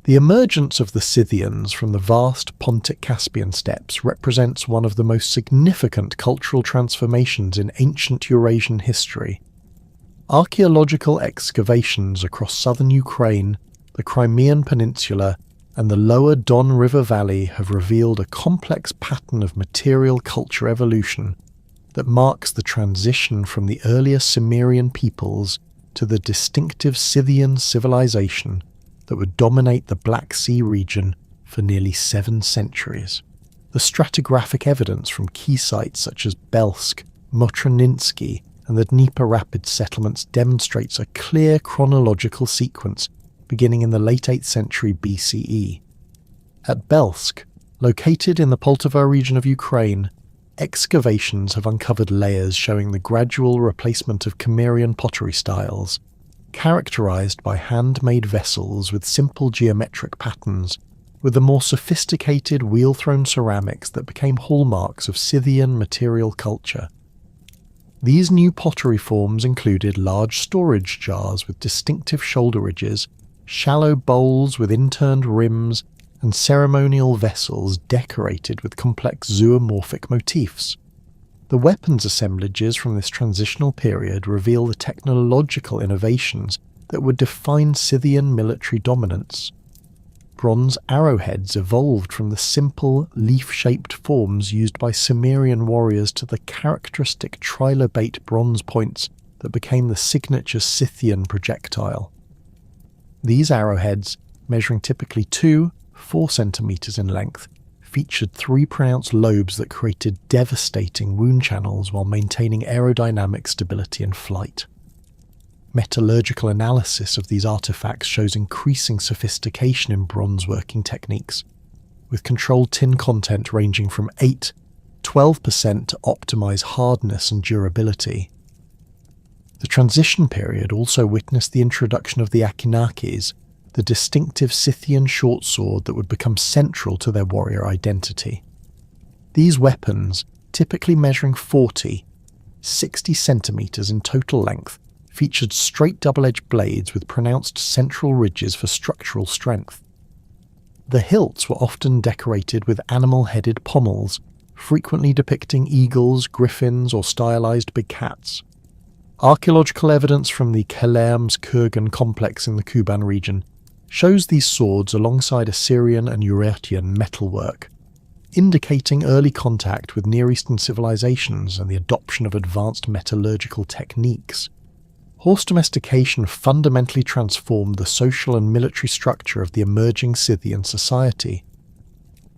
The emergence of the Scythians from the vast Pontic-Caspian steppes represents one of the most significant cultural transformations in ancient Eurasian history. Archaeological excavations across southern Ukraine, the Crimean Peninsula, and the lower Don River Valley have revealed a complex pattern of material culture evolution that marks the transition from the earlier Cimmerian peoples to the distinctive Scythian civilization that would dominate the Black Sea region for nearly 7 centuries. The stratigraphic evidence from key sites such as Belsk, Motroninsky, and the Dnieper Rapids settlements demonstrates a clear chronological sequence beginning in the late 8th century BCE. At Belsk, located in the Poltava region of Ukraine, excavations have uncovered layers showing the gradual replacement of Cimmerian pottery styles, characterized by handmade vessels with simple geometric patterns, with the more sophisticated wheel-thrown ceramics that became hallmarks of Scythian material culture. These new pottery forms included large storage jars with distinctive shoulder ridges, shallow bowls with inturned rims, and ceremonial vessels decorated with complex zoomorphic motifs. The weapons assemblages from this transitional period reveal the technological innovations that would define Scythian military dominance. Bronze arrowheads evolved from the simple, leaf-shaped forms used by Cimmerian warriors to the characteristic trilobate bronze points that became the signature Scythian projectile. These arrowheads, measuring typically 2-4 centimeters in length, featured 3 pronounced lobes that created devastating wound channels while maintaining aerodynamic stability in flight. Metallurgical analysis of these artifacts shows increasing sophistication in bronze working techniques, with controlled tin content ranging from 8-12% to optimize hardness and durability. The transition period also witnessed the introduction of the akinakis, the distinctive Scythian short sword that would become central to their warrior identity. These weapons, typically measuring 40-60 centimeters in total length, featured straight double-edged blades with pronounced central ridges for structural strength. The hilts were often decorated with animal-headed pommels, frequently depicting eagles, griffins, or stylized big cats. Archaeological evidence from the Kelerms-Kurgan complex in the Kuban region shows these swords alongside Assyrian and Eurasian metalwork, indicating early contact with Near Eastern civilizations and the adoption of advanced metallurgical techniques. Horse domestication fundamentally transformed the social and military structure of the emerging Scythian society.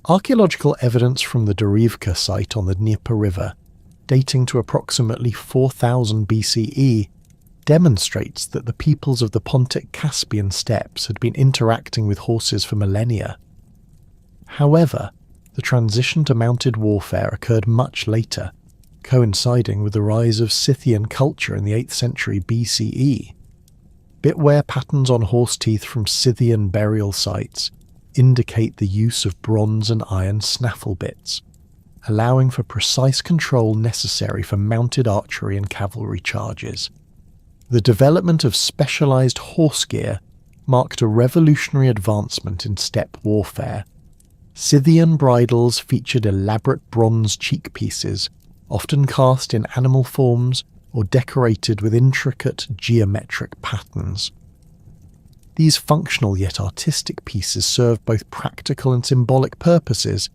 Archaeological evidence from the Dorivka site on the Dnieper River, dating to approximately 4000 BCE, demonstrates that the peoples of the Pontic-Caspian steppes had been interacting with horses for millennia. However, the transition to mounted warfare occurred much later, coinciding with the rise of Scythian culture in the 8th century BCE. Bitware patterns on horse teeth from Scythian burial sites indicate the use of bronze and iron snaffle bits, allowing for precise control necessary for mounted archery and cavalry charges. The development of specialized horse gear marked a revolutionary advancement in steppe warfare. Scythian bridles featured elaborate bronze cheek pieces, often cast in animal forms or decorated with intricate geometric patterns. These functional yet artistic pieces served both practical and symbolic purposes,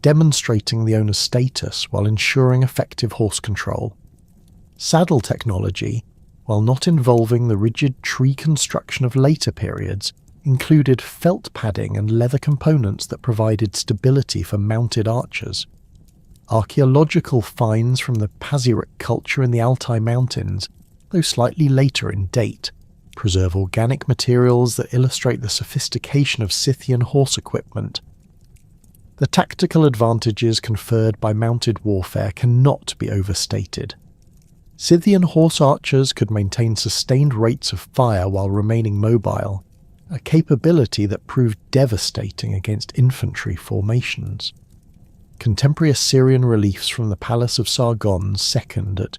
demonstrating the owner's status while ensuring effective horse control. Saddle technology, while not involving the rigid tree construction of later periods, included felt padding and leather components that provided stability for mounted archers. Archaeological finds from the Pazyryk culture in the Altai Mountains, though slightly later in date, preserve organic materials that illustrate the sophistication of Scythian horse equipment. The tactical advantages conferred by mounted warfare cannot be overstated. Scythian horse archers could maintain sustained rates of fire while remaining mobile, a capability that proved devastating against infantry formations. Contemporary Assyrian reliefs from the Palace of Sargon's II at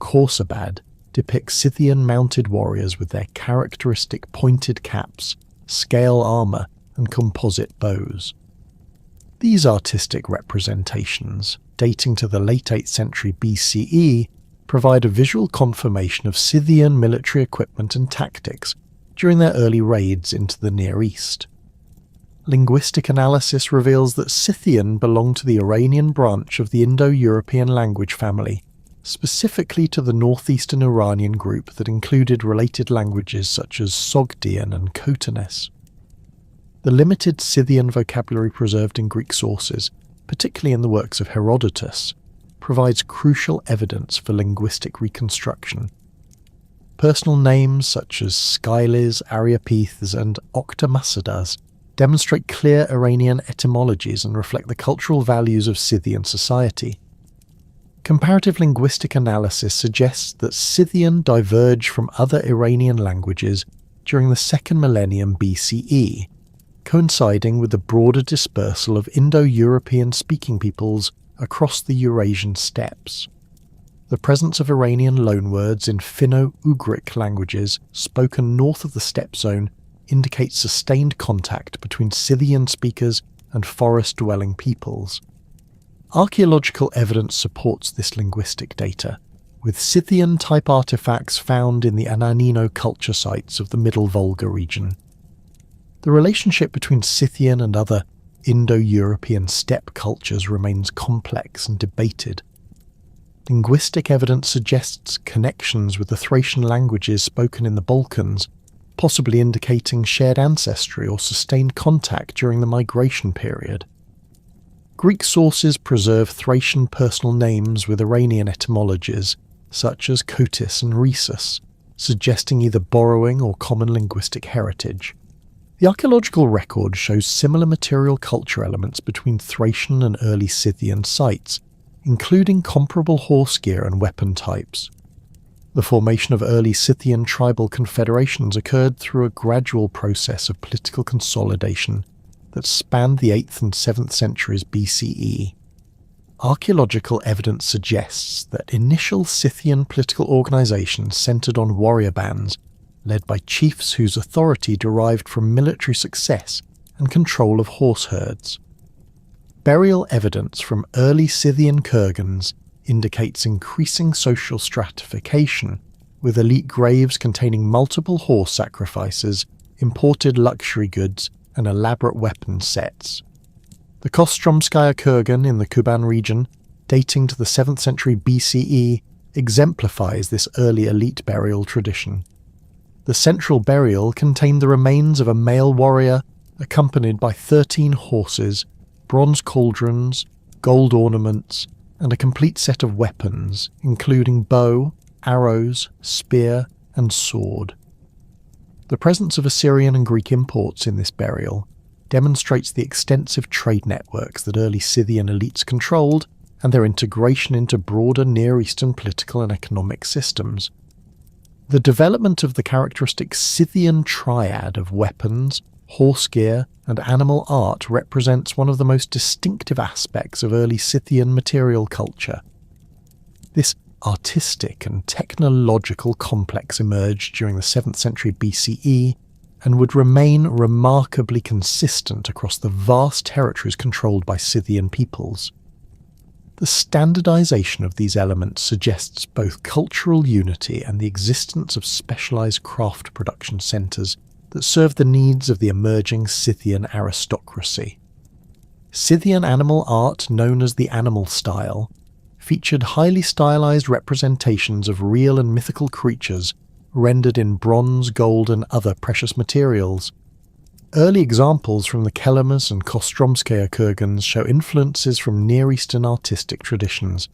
Khorsabad depict Scythian mounted warriors with their characteristic pointed caps, scale armour, and composite bows. These artistic representations, dating to the late 8th century BCE, provide a visual confirmation of Scythian military equipment and tactics during their early raids into the Near East. Linguistic analysis reveals that Scythian belonged to the Iranian branch of the Indo-European language family, specifically to the northeastern Iranian group that included related languages such as Sogdian and Khotanese. The limited Scythian vocabulary preserved in Greek sources, particularly in the works of Herodotus, provides crucial evidence for linguistic reconstruction. Personal names such as Skyles, Areopagus, and Octomasidas demonstrate clear Iranian etymologies and reflect the cultural values of Scythian society. Comparative linguistic analysis suggests that Scythian diverged from other Iranian languages during the 2nd millennium BCE, coinciding with the broader dispersal of Indo-European speaking peoples across the Eurasian steppes. The presence of Iranian loanwords in Finno-Ugric languages spoken north of the steppe zone indicates sustained contact between Scythian speakers and forest-dwelling peoples. Archaeological evidence supports this linguistic data, with Scythian-type artifacts found in the Ananino culture sites of the Middle Volga region. The relationship between Scythian and other Indo-European steppe cultures remains complex and debated. Linguistic evidence suggests connections with the Thracian languages spoken in the Balkans, possibly indicating shared ancestry or sustained contact during the migration period. Greek sources preserve Thracian personal names with Iranian etymologies, such as Kotis and Rhesus, suggesting either borrowing or common linguistic heritage. The archaeological record shows similar material culture elements between Thracian and early Scythian sites, including comparable horse gear and weapon types. The formation of early Scythian tribal confederations occurred through a gradual process of political consolidation that spanned the 8th and 7th centuries BCE. Archaeological evidence suggests that initial Scythian political organizations centered on warrior bands led by chiefs whose authority derived from military success and control of horse herds. Burial evidence from early Scythian kurgans indicates increasing social stratification, with elite graves containing multiple horse sacrifices, imported luxury goods, and elaborate weapon sets. The Kostromskaya kurgan in the Kuban region, dating to the 7th century BCE, exemplifies this early elite burial tradition. The central burial contained the remains of a male warrior accompanied by 13 horses, bronze cauldrons, gold ornaments, and a complete set of weapons, including bow, arrows, spear, and sword. The presence of Assyrian and Greek imports in this burial demonstrates the extensive trade networks that early Scythian elites controlled and their integration into broader Near Eastern political and economic systems. The development of the characteristic Scythian triad of weapons, horse gear, and animal art represents one of the most distinctive aspects of early Scythian material culture. This artistic and technological complex emerged during the 7th century BCE and would remain remarkably consistent across the vast territories controlled by Scythian peoples. The standardization of these elements suggests both cultural unity and the existence of specialized craft production centers that serve the needs of the emerging Scythian aristocracy. Scythian animal art, known as the animal style, featured highly stylized representations of real and mythical creatures rendered in bronze, gold, and other precious materials. Early examples from the Kelamas and Kostromskaya kurgans show influences from Near Eastern artistic traditions,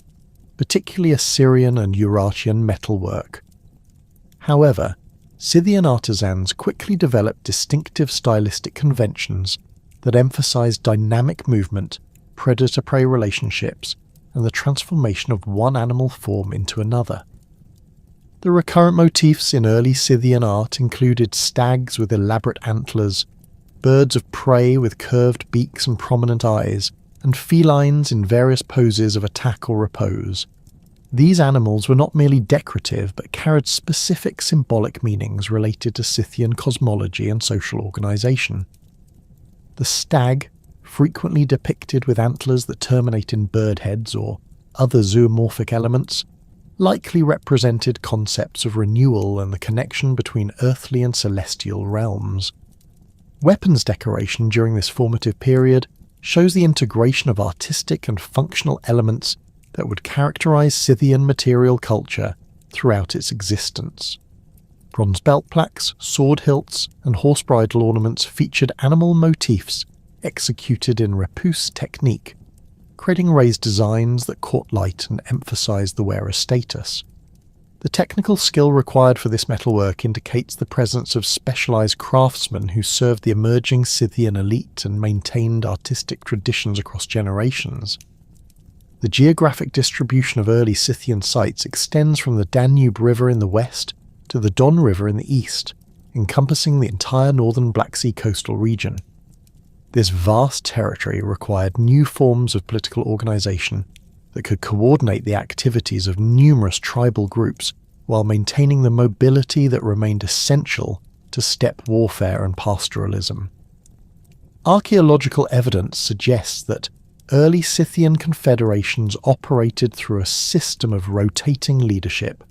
particularly Assyrian and Eurasian metalwork. However, Scythian artisans quickly developed distinctive stylistic conventions that emphasized dynamic movement, predator-prey relationships, and the transformation of one animal form into another. The recurrent motifs in early Scythian art included stags with elaborate antlers, birds of prey with curved beaks and prominent eyes, and felines in various poses of attack or repose. These animals were not merely decorative but carried specific symbolic meanings related to Scythian cosmology and social organization. The stag, frequently depicted with antlers that terminate in bird heads or other zoomorphic elements, likely represented concepts of renewal and the connection between earthly and celestial realms. Weapons decoration during this formative period shows the integration of artistic and functional elements that would characterize Scythian material culture throughout its existence. Bronze belt plaques, sword hilts, and horse bridle ornaments featured animal motifs executed in repousse technique, creating raised designs that caught light and emphasized the wearer's status. The technical skill required for this metalwork indicates the presence of specialized craftsmen who served the emerging Scythian elite and maintained artistic traditions across generations. The geographic distribution of early Scythian sites extends from the Danube River in the west to the Don River in the east, encompassing the entire northern Black Sea coastal region. This vast territory required new forms of political organization that could coordinate the activities of numerous tribal groups while maintaining the mobility that remained essential to steppe warfare and pastoralism. Archaeological evidence suggests that early Scythian confederations operated through a system of rotating leadership,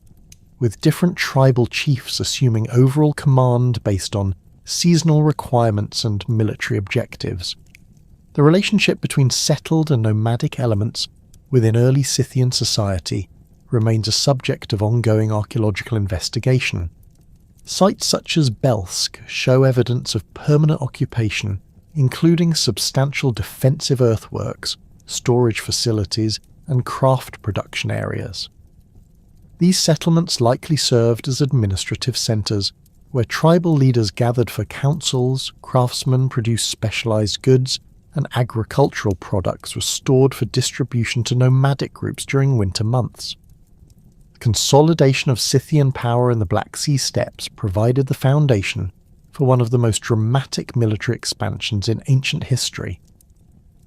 with different tribal chiefs assuming overall command based on seasonal requirements and military objectives. The relationship between settled and nomadic elements within early Scythian society remains a subject of ongoing archaeological investigation. Sites such as Belsk show evidence of permanent occupation, including substantial defensive earthworks, storage facilities, and craft production areas. These settlements likely served as administrative centres, where tribal leaders gathered for councils, craftsmen produced specialised goods, and agricultural products were stored for distribution to nomadic groups during winter months. The consolidation of Scythian power in the Black Sea steppes provided the foundation for one of the most dramatic military expansions in ancient history.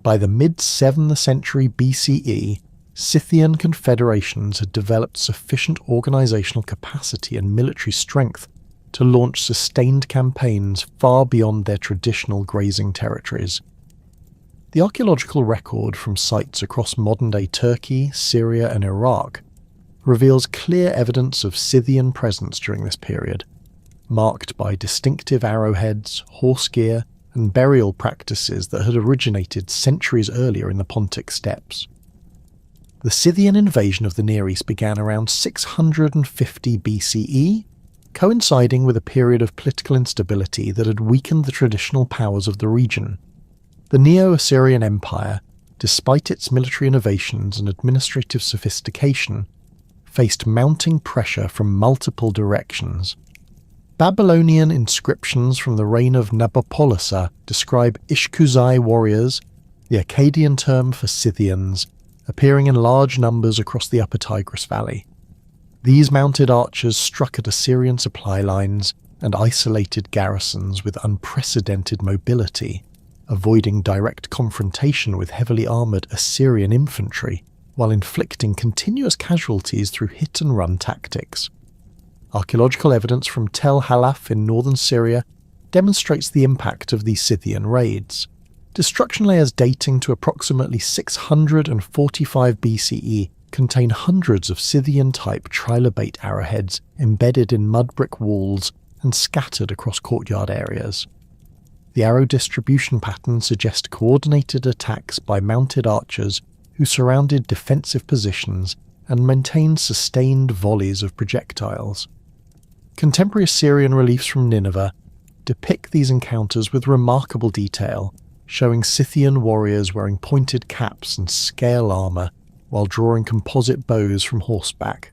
By the mid-7th century BCE, Scythian confederations had developed sufficient organisational capacity and military strength to launch sustained campaigns far beyond their traditional grazing territories. The archaeological record from sites across modern-day Turkey, Syria and Iraq reveals clear evidence of Scythian presence during this period, marked by distinctive arrowheads, horse gear and burial practices that had originated centuries earlier in the Pontic steppes. The Scythian invasion of the Near East began around 650 BCE, coinciding with a period of political instability that had weakened the traditional powers of the region. The Neo-Assyrian Empire, despite its military innovations and administrative sophistication, faced mounting pressure from multiple directions. Babylonian inscriptions from the reign of Nabopolassar describe Ishkuzai warriors, the Akkadian term for Scythians, appearing in large numbers across the upper Tigris Valley. These mounted archers struck at Assyrian supply lines and isolated garrisons with unprecedented mobility, avoiding direct confrontation with heavily armoured Assyrian infantry, while inflicting continuous casualties through hit-and-run tactics. Archaeological evidence from Tel Halaf in northern Syria demonstrates the impact of these Scythian raids. Destruction layers dating to approximately 645 BCE contain hundreds of Scythian-type trilobate arrowheads embedded in mud brick walls and scattered across courtyard areas. The arrow distribution patterns suggest coordinated attacks by mounted archers who surrounded defensive positions and maintained sustained volleys of projectiles. Contemporary Assyrian reliefs from Nineveh depict these encounters with remarkable detail, showing Scythian warriors wearing pointed caps and scale armour while drawing composite bows from horseback.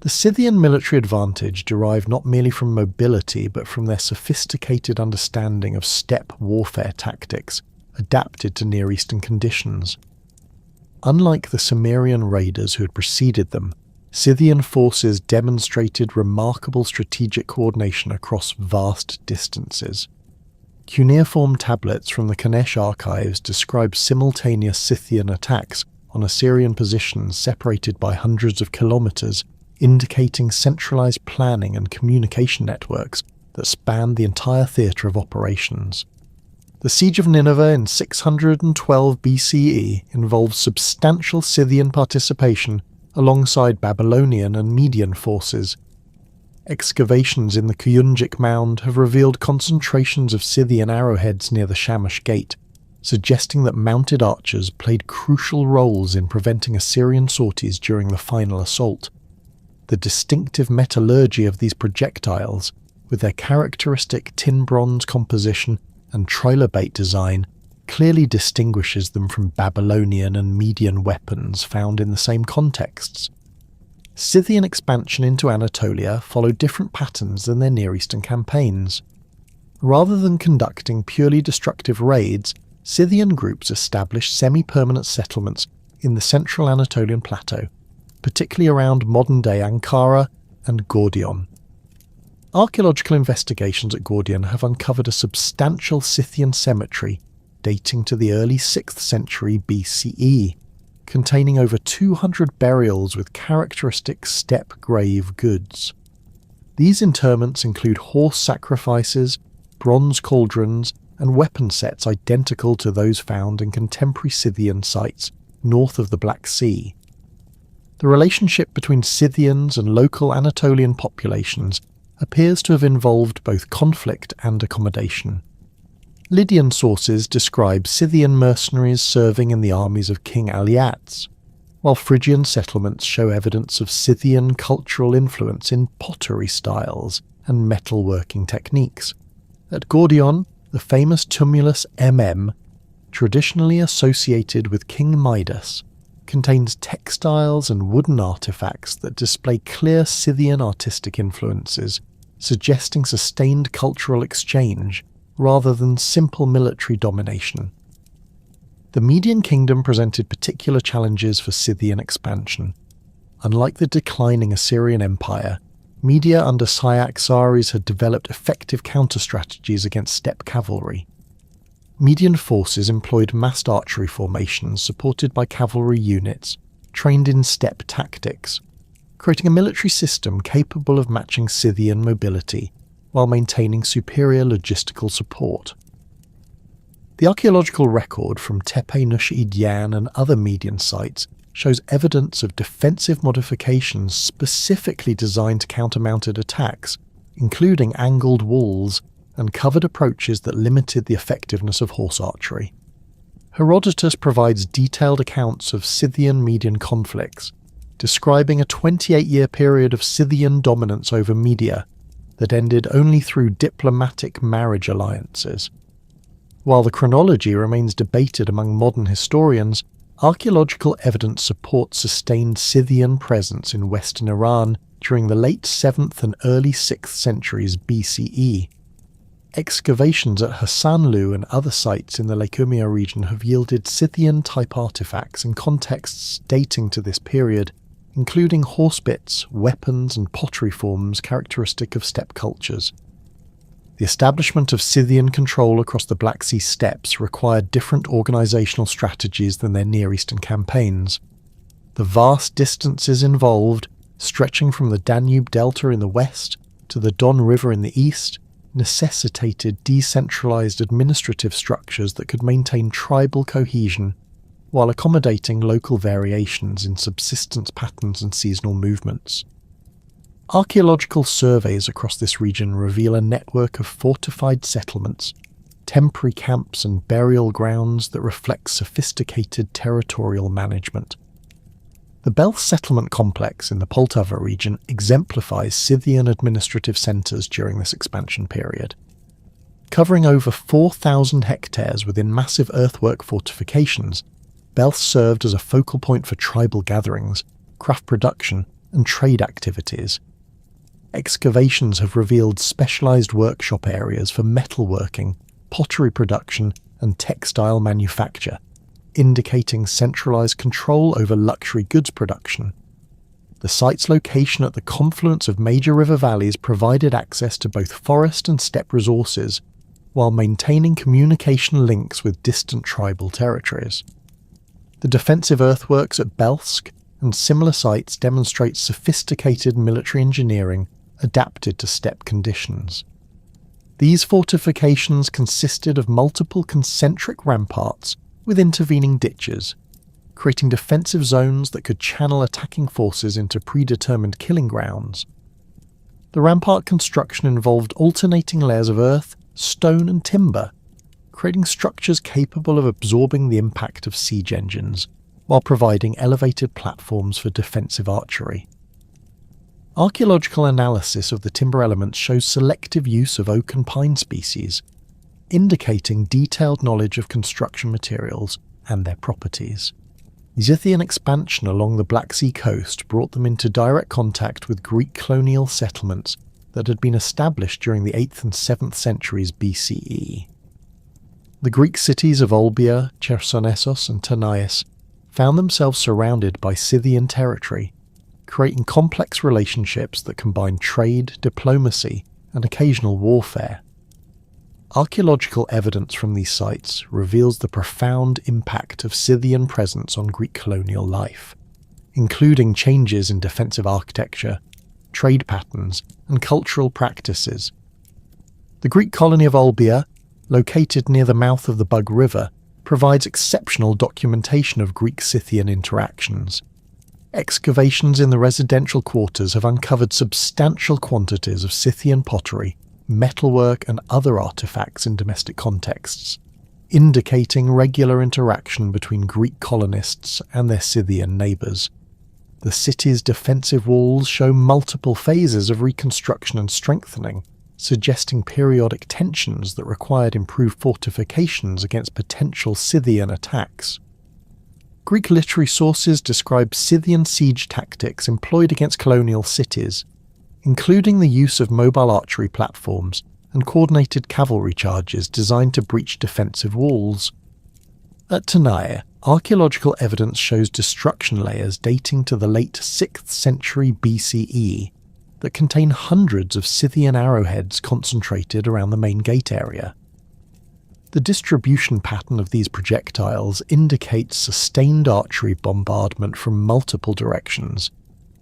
The Scythian military advantage derived not merely from mobility but from their sophisticated understanding of steppe warfare tactics adapted to Near Eastern conditions. Unlike the Sumerian raiders who had preceded them, Scythian forces demonstrated remarkable strategic coordination across vast distances. Cuneiform tablets from the Kanesh archives describe simultaneous Scythian attacks on Assyrian positions separated by hundreds of kilometres, indicating centralised planning and communication networks that spanned the entire theatre of operations. The siege of Nineveh in 612 BCE involved substantial Scythian participation alongside Babylonian and Median forces. Excavations in the Kuyunjik mound have revealed concentrations of Scythian arrowheads near the Shamash Gate, suggesting that mounted archers played crucial roles in preventing Assyrian sorties during the final assault. The distinctive metallurgy of these projectiles, with their characteristic tin-bronze composition and trilobate design, clearly distinguishes them from Babylonian and Median weapons found in the same contexts. Scythian expansion into Anatolia followed different patterns than their Near Eastern campaigns. Rather than conducting purely destructive raids, Scythian groups established semi-permanent settlements in the central Anatolian plateau, particularly around modern-day Ankara and Gordion. Archaeological investigations at Gordion have uncovered a substantial Scythian cemetery dating to the early 6th century BCE, containing over 200 burials with characteristic steppe grave goods. These interments include horse sacrifices, bronze cauldrons, and weapon sets identical to those found in contemporary Scythian sites north of the Black Sea. The relationship between Scythians and local Anatolian populations appears to have involved both conflict and accommodation. Lydian sources describe Scythian mercenaries serving in the armies of King Aliats, while Phrygian settlements show evidence of Scythian cultural influence in pottery styles and metalworking techniques. At Gordion, the famous tumulus traditionally associated with King Midas, contains textiles and wooden artifacts that display clear Scythian artistic influences, suggesting sustained cultural exchange rather than simple military domination. The Median kingdom presented particular challenges for Scythian expansion. Unlike the declining Assyrian Empire, Media under Cyaxares had developed effective counter-strategies against steppe cavalry. Median forces employed massed archery formations supported by cavalry units trained in steppe tactics, creating a military system capable of matching Scythian mobility while maintaining superior logistical support. The archaeological record from Tepe Nush Idyan and other Median sites shows evidence of defensive modifications specifically designed to counter mounted attacks, including angled walls and covered approaches that limited the effectiveness of horse archery. Herodotus provides detailed accounts of Scythian-Median conflicts, describing a 28-year period of Scythian dominance over Media that ended only through diplomatic marriage alliances. While the chronology remains debated among modern historians, archaeological evidence supports sustained Scythian presence in western Iran during the late 7th and early 6th centuries BCE. Excavations at Hasanlu and other sites in the Lake Urmia region have yielded Scythian-type artifacts in contexts dating to this period, including horse bits, weapons and pottery forms characteristic of steppe cultures. The establishment of Scythian control across the Black Sea steppes required different organisational strategies than their Near Eastern campaigns. The vast distances involved, stretching from the Danube Delta in the west to the Don River in the east, necessitated decentralised administrative structures that could maintain tribal cohesion while accommodating local variations in subsistence patterns and seasonal movements. Archaeological surveys across this region reveal a network of fortified settlements, temporary camps and burial grounds that reflect sophisticated territorial management. The Belth settlement complex in the Poltava region exemplifies Scythian administrative centres during this expansion period. Covering over 4,000 hectares within massive earthwork fortifications, Belth served as a focal point for tribal gatherings, craft production, and trade activities. Excavations have revealed specialised workshop areas for metalworking, pottery production, and textile manufacture, indicating centralised control over luxury goods production. The site's location at the confluence of major river valleys provided access to both forest and steppe resources, while maintaining communication links with distant tribal territories. The defensive earthworks at Belsk and similar sites demonstrate sophisticated military engineering adapted to steppe conditions. These fortifications consisted of multiple concentric ramparts with intervening ditches, creating defensive zones that could channel attacking forces into predetermined killing grounds. The rampart construction involved alternating layers of earth, stone and timber, creating structures capable of absorbing the impact of siege engines, while providing elevated platforms for defensive archery. Archaeological analysis of the timber elements shows selective use of oak and pine species, indicating detailed knowledge of construction materials and their properties. Scythian expansion along the Black Sea coast brought them into direct contact with Greek colonial settlements that had been established during the 8th and 7th centuries BCE. The Greek cities of Olbia, Chersonesos and Tanais found themselves surrounded by Scythian territory, creating complex relationships that combined trade, diplomacy and occasional warfare. Archaeological evidence from these sites reveals the profound impact of Scythian presence on Greek colonial life, including changes in defensive architecture, trade patterns, and cultural practices. The Greek colony of Olbia, located near the mouth of the Bug River, provides exceptional documentation of Greek-Scythian interactions. Excavations in the residential quarters have uncovered substantial quantities of Scythian pottery, metalwork and other artifacts in domestic contexts, indicating regular interaction between Greek colonists and their Scythian neighbours. The city's defensive walls show multiple phases of reconstruction and strengthening, suggesting periodic tensions that required improved fortifications against potential Scythian attacks. Greek literary sources describe Scythian siege tactics employed against colonial cities, including the use of mobile archery platforms and coordinated cavalry charges designed to breach defensive walls. At Tanais, archaeological evidence shows destruction layers dating to the late 6th century BCE that contain hundreds of Scythian arrowheads concentrated around the main gate area. The distribution pattern of these projectiles indicates sustained archery bombardment from multiple directions,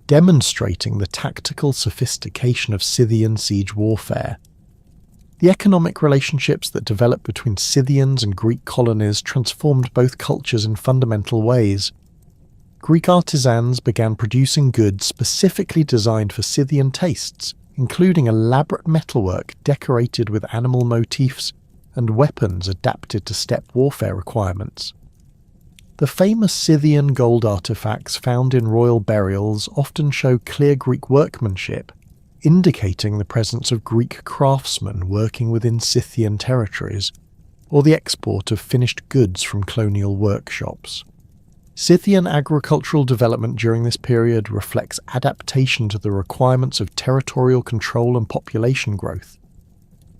demonstrating the tactical sophistication of Scythian siege warfare. The economic relationships that developed between Scythians and Greek colonies transformed both cultures in fundamental ways. Greek artisans began producing goods specifically designed for Scythian tastes, including elaborate metalwork decorated with animal motifs and weapons adapted to steppe warfare requirements. The famous Scythian gold artifacts found in royal burials often show clear Greek workmanship, indicating the presence of Greek craftsmen working within Scythian territories, or the export of finished goods from colonial workshops. Scythian agricultural development during this period reflects adaptation to the requirements of territorial control and population growth.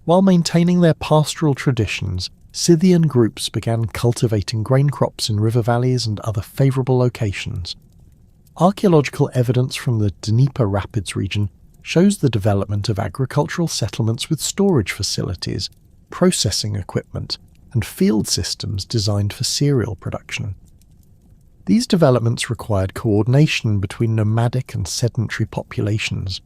While maintaining their pastoral traditions, Scythian groups began cultivating grain crops in river valleys and other favourable locations. Archaeological evidence from the Dnieper Rapids region shows the development of agricultural settlements with storage facilities, processing equipment, and field systems designed for cereal production. These developments required coordination between nomadic and sedentary populations,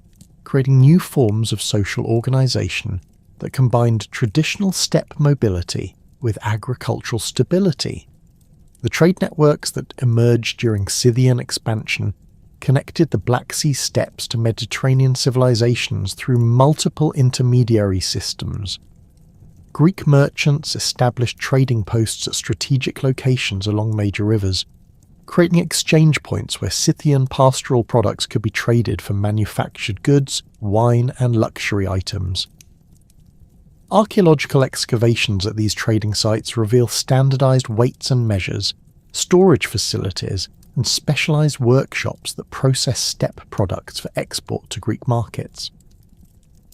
creating new forms of social organisation that combined traditional steppe mobility with agricultural stability. The trade networks that emerged during Scythian expansion connected the Black Sea steppes to Mediterranean civilizations through multiple intermediary systems. Greek merchants established trading posts at strategic locations along major rivers, creating exchange points where Scythian pastoral products could be traded for manufactured goods, wine, and luxury items. Archaeological excavations at these trading sites reveal standardized weights and measures, storage facilities, and specialized workshops that process steppe products for export to Greek markets.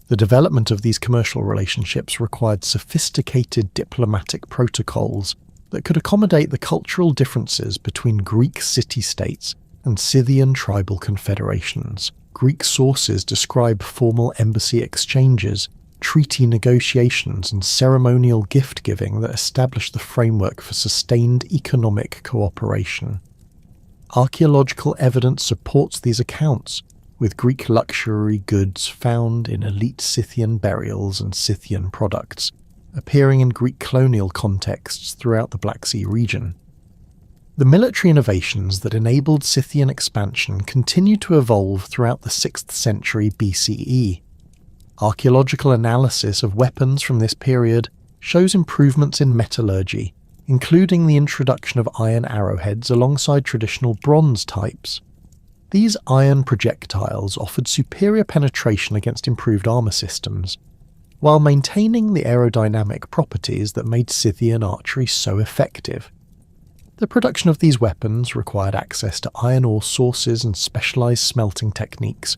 The development of these commercial relationships required sophisticated diplomatic protocols that could accommodate the cultural differences between Greek city-states and Scythian tribal confederations. Greek sources describe formal embassy exchanges, treaty negotiations, and ceremonial gift-giving that established the framework for sustained economic cooperation. Archaeological evidence supports these accounts, with Greek luxury goods found in elite Scythian burials and Scythian products, appearing in Greek colonial contexts throughout the Black Sea region. The military innovations that enabled Scythian expansion continued to evolve throughout the 6th century BCE. Archaeological analysis of weapons from this period shows improvements in metallurgy, including the introduction of iron arrowheads alongside traditional bronze types. These iron projectiles offered superior penetration against improved armour systems, while maintaining the aerodynamic properties that made Scythian archery so effective. The production of these weapons required access to iron ore sources and specialised smelting techniques,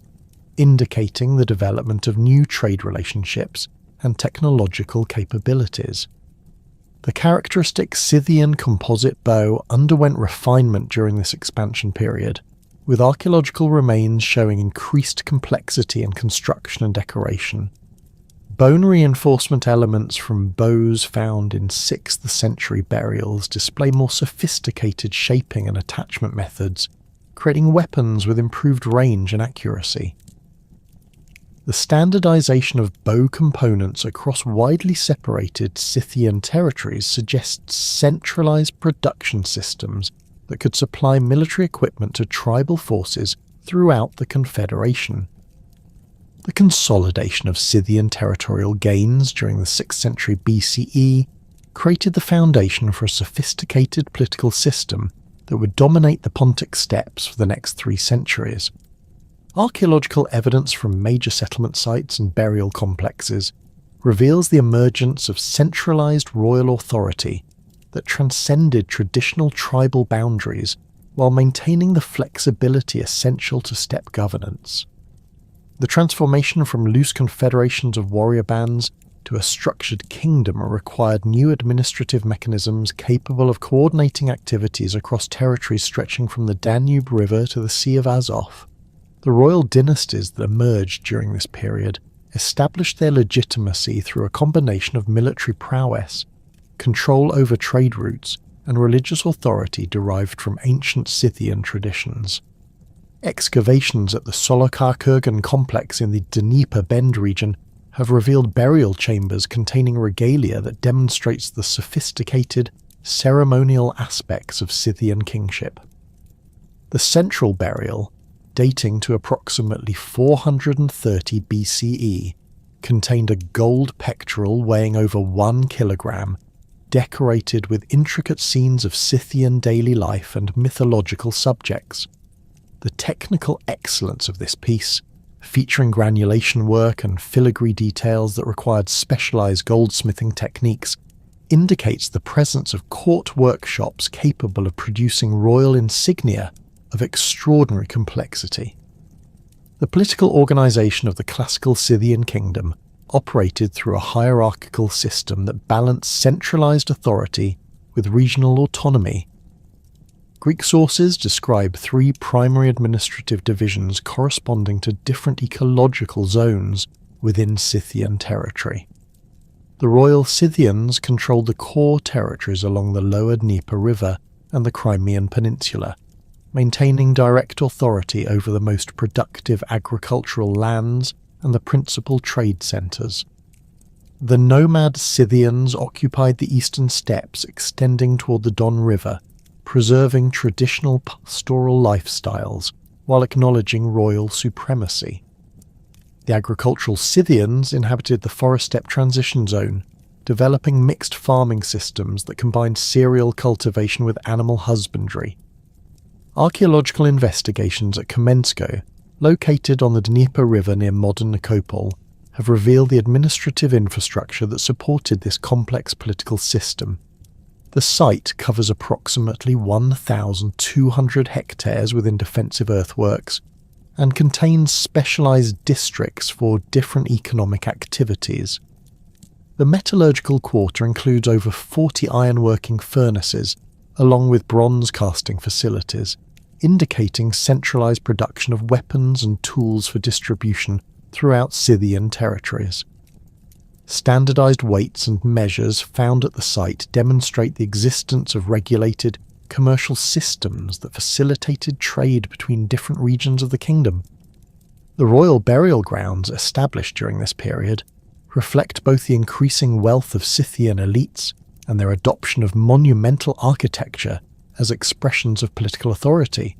indicating the development of new trade relationships and technological capabilities. The characteristic Scythian composite bow underwent refinement during this expansion period, with archaeological remains showing increased complexity in construction and decoration. Bone reinforcement elements from bows found in 6th century burials display more sophisticated shaping and attachment methods, creating weapons with improved range and accuracy. The standardization of bow components across widely separated Scythian territories suggests centralized production systems that could supply military equipment to tribal forces throughout the Confederation. The consolidation of Scythian territorial gains during the 6th century BCE created the foundation for a sophisticated political system that would dominate the Pontic steppes for the next 3 centuries. Archaeological evidence from major settlement sites and burial complexes reveals the emergence of centralized royal authority that transcended traditional tribal boundaries while maintaining the flexibility essential to steppe governance. The transformation from loose confederations of warrior bands to a structured kingdom required new administrative mechanisms capable of coordinating activities across territories stretching from the Danube River to the Sea of Azov. The royal dynasties that emerged during this period established their legitimacy through a combination of military prowess, control over trade routes, and religious authority derived from ancient Scythian traditions. Excavations at the Solokarkurgan complex in the Dnieper Bend region have revealed burial chambers containing regalia that demonstrates the sophisticated, ceremonial aspects of Scythian kingship. The central burial, dating to approximately 430 BCE, contained a gold pectoral weighing over 1 kilogram, decorated with intricate scenes of Scythian daily life and mythological subjects. The technical excellence of this piece, featuring granulation work and filigree details that required specialized goldsmithing techniques, indicates the presence of court workshops capable of producing royal insignia of extraordinary complexity. The political organization of the classical Scythian kingdom operated through a hierarchical system that balanced centralized authority with regional autonomy. Greek sources describe 3 primary administrative divisions corresponding to different ecological zones within Scythian territory. The royal Scythians controlled the core territories along the lower Dnieper River and the Crimean Peninsula, maintaining direct authority over the most productive agricultural lands and the principal trade centres. The nomad Scythians occupied the eastern steppes extending toward the Don River, preserving traditional pastoral lifestyles while acknowledging royal supremacy. The agricultural Scythians inhabited the forest-steppe transition zone, developing mixed farming systems that combined cereal cultivation with animal husbandry. Archaeological investigations at Kamensko, located on the Dnieper River near modern Nikopol, have revealed the administrative infrastructure that supported this complex political system. The site covers approximately 1,200 hectares within defensive earthworks and contains specialized districts for different economic activities. The metallurgical quarter includes over 40 ironworking furnaces, along with bronze casting facilities, indicating centralized production of weapons and tools for distribution throughout Scythian territories. Standardized weights and measures found at the site demonstrate the existence of regulated commercial systems that facilitated trade between different regions of the kingdom. The royal burial grounds established during this period reflect both the increasing wealth of Scythian elites and their adoption of monumental architecture as expressions of political authority.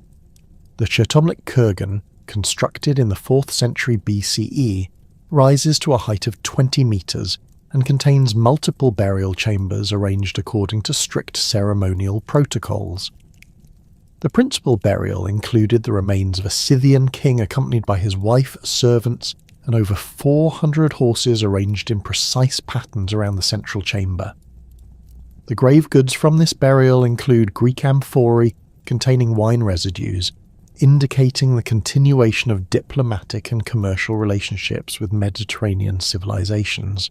The Chertomlik kurgan, constructed in the 4th century BCE, rises to a height of 20 metres and contains multiple burial chambers arranged according to strict ceremonial protocols. The principal burial included the remains of a Scythian king accompanied by his wife, servants, and over 400 horses arranged in precise patterns around the central chamber. The grave goods from this burial include Greek amphorae containing wine residues, indicating the continuation of diplomatic and commercial relationships with Mediterranean civilizations.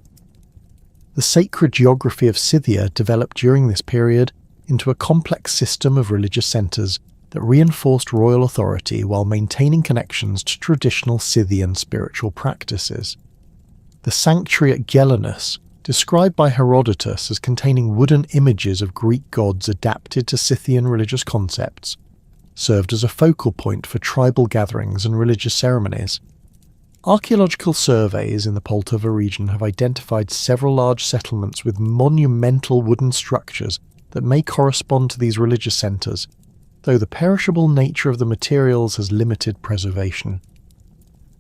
The sacred geography of Scythia developed during this period into a complex system of religious centres that reinforced royal authority while maintaining connections to traditional Scythian spiritual practices. The sanctuary at Gelenus, described by Herodotus as containing wooden images of Greek gods adapted to Scythian religious concepts, served as a focal point for tribal gatherings and religious ceremonies. Archaeological surveys in the Poltava region have identified several large settlements with monumental wooden structures that may correspond to these religious centres, though the perishable nature of the materials has limited preservation.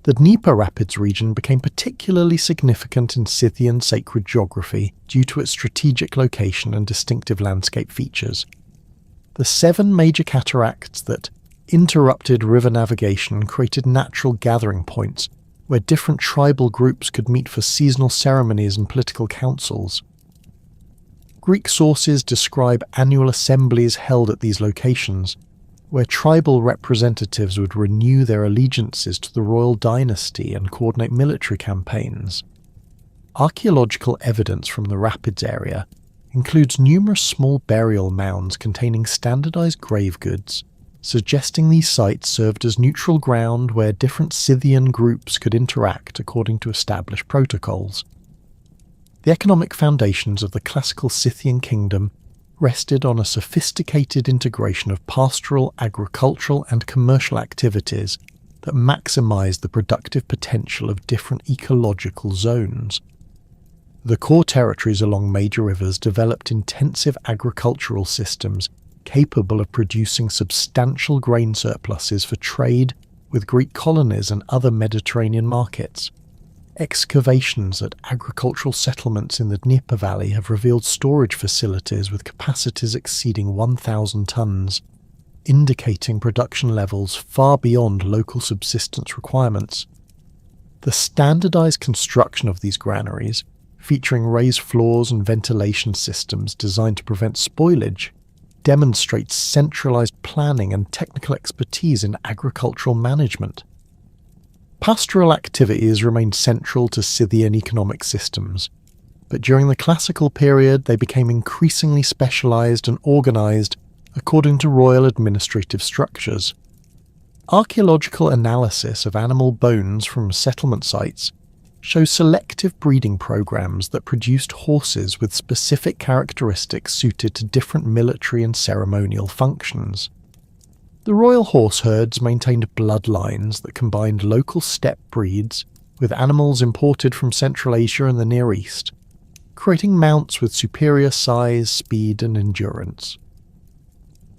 The Dnieper Rapids region became particularly significant in Scythian sacred geography due to its strategic location and distinctive landscape features. The 7 major cataracts that interrupted river navigation created natural gathering points where different tribal groups could meet for seasonal ceremonies and political councils. Greek sources describe annual assemblies held at these locations, where tribal representatives would renew their allegiances to the royal dynasty and coordinate military campaigns. Archaeological evidence from the Rapids area includes numerous small burial mounds containing standardized grave goods, suggesting these sites served as neutral ground where different Scythian groups could interact according to established protocols. The economic foundations of the classical Scythian kingdom rested on a sophisticated integration of pastoral, agricultural, and commercial activities that maximized the productive potential of different ecological zones. The core territories along major rivers developed intensive agricultural systems capable of producing substantial grain surpluses for trade with Greek colonies and other Mediterranean markets. Excavations at agricultural settlements in the Dnieper Valley have revealed storage facilities with capacities exceeding 1,000 tons, indicating production levels far beyond local subsistence requirements. The standardized construction of these granaries, featuring raised floors and ventilation systems designed to prevent spoilage, demonstrates centralized planning and technical expertise in agricultural management. Pastoral activities remained central to Scythian economic systems, but during the classical period they became increasingly specialized and organized according to royal administrative structures. Archaeological analysis of animal bones from settlement sites shows selective breeding programs that produced horses with specific characteristics suited to different military and ceremonial functions. The royal horse herds maintained bloodlines that combined local steppe breeds with animals imported from Central Asia and the Near East, creating mounts with superior size, speed, and endurance.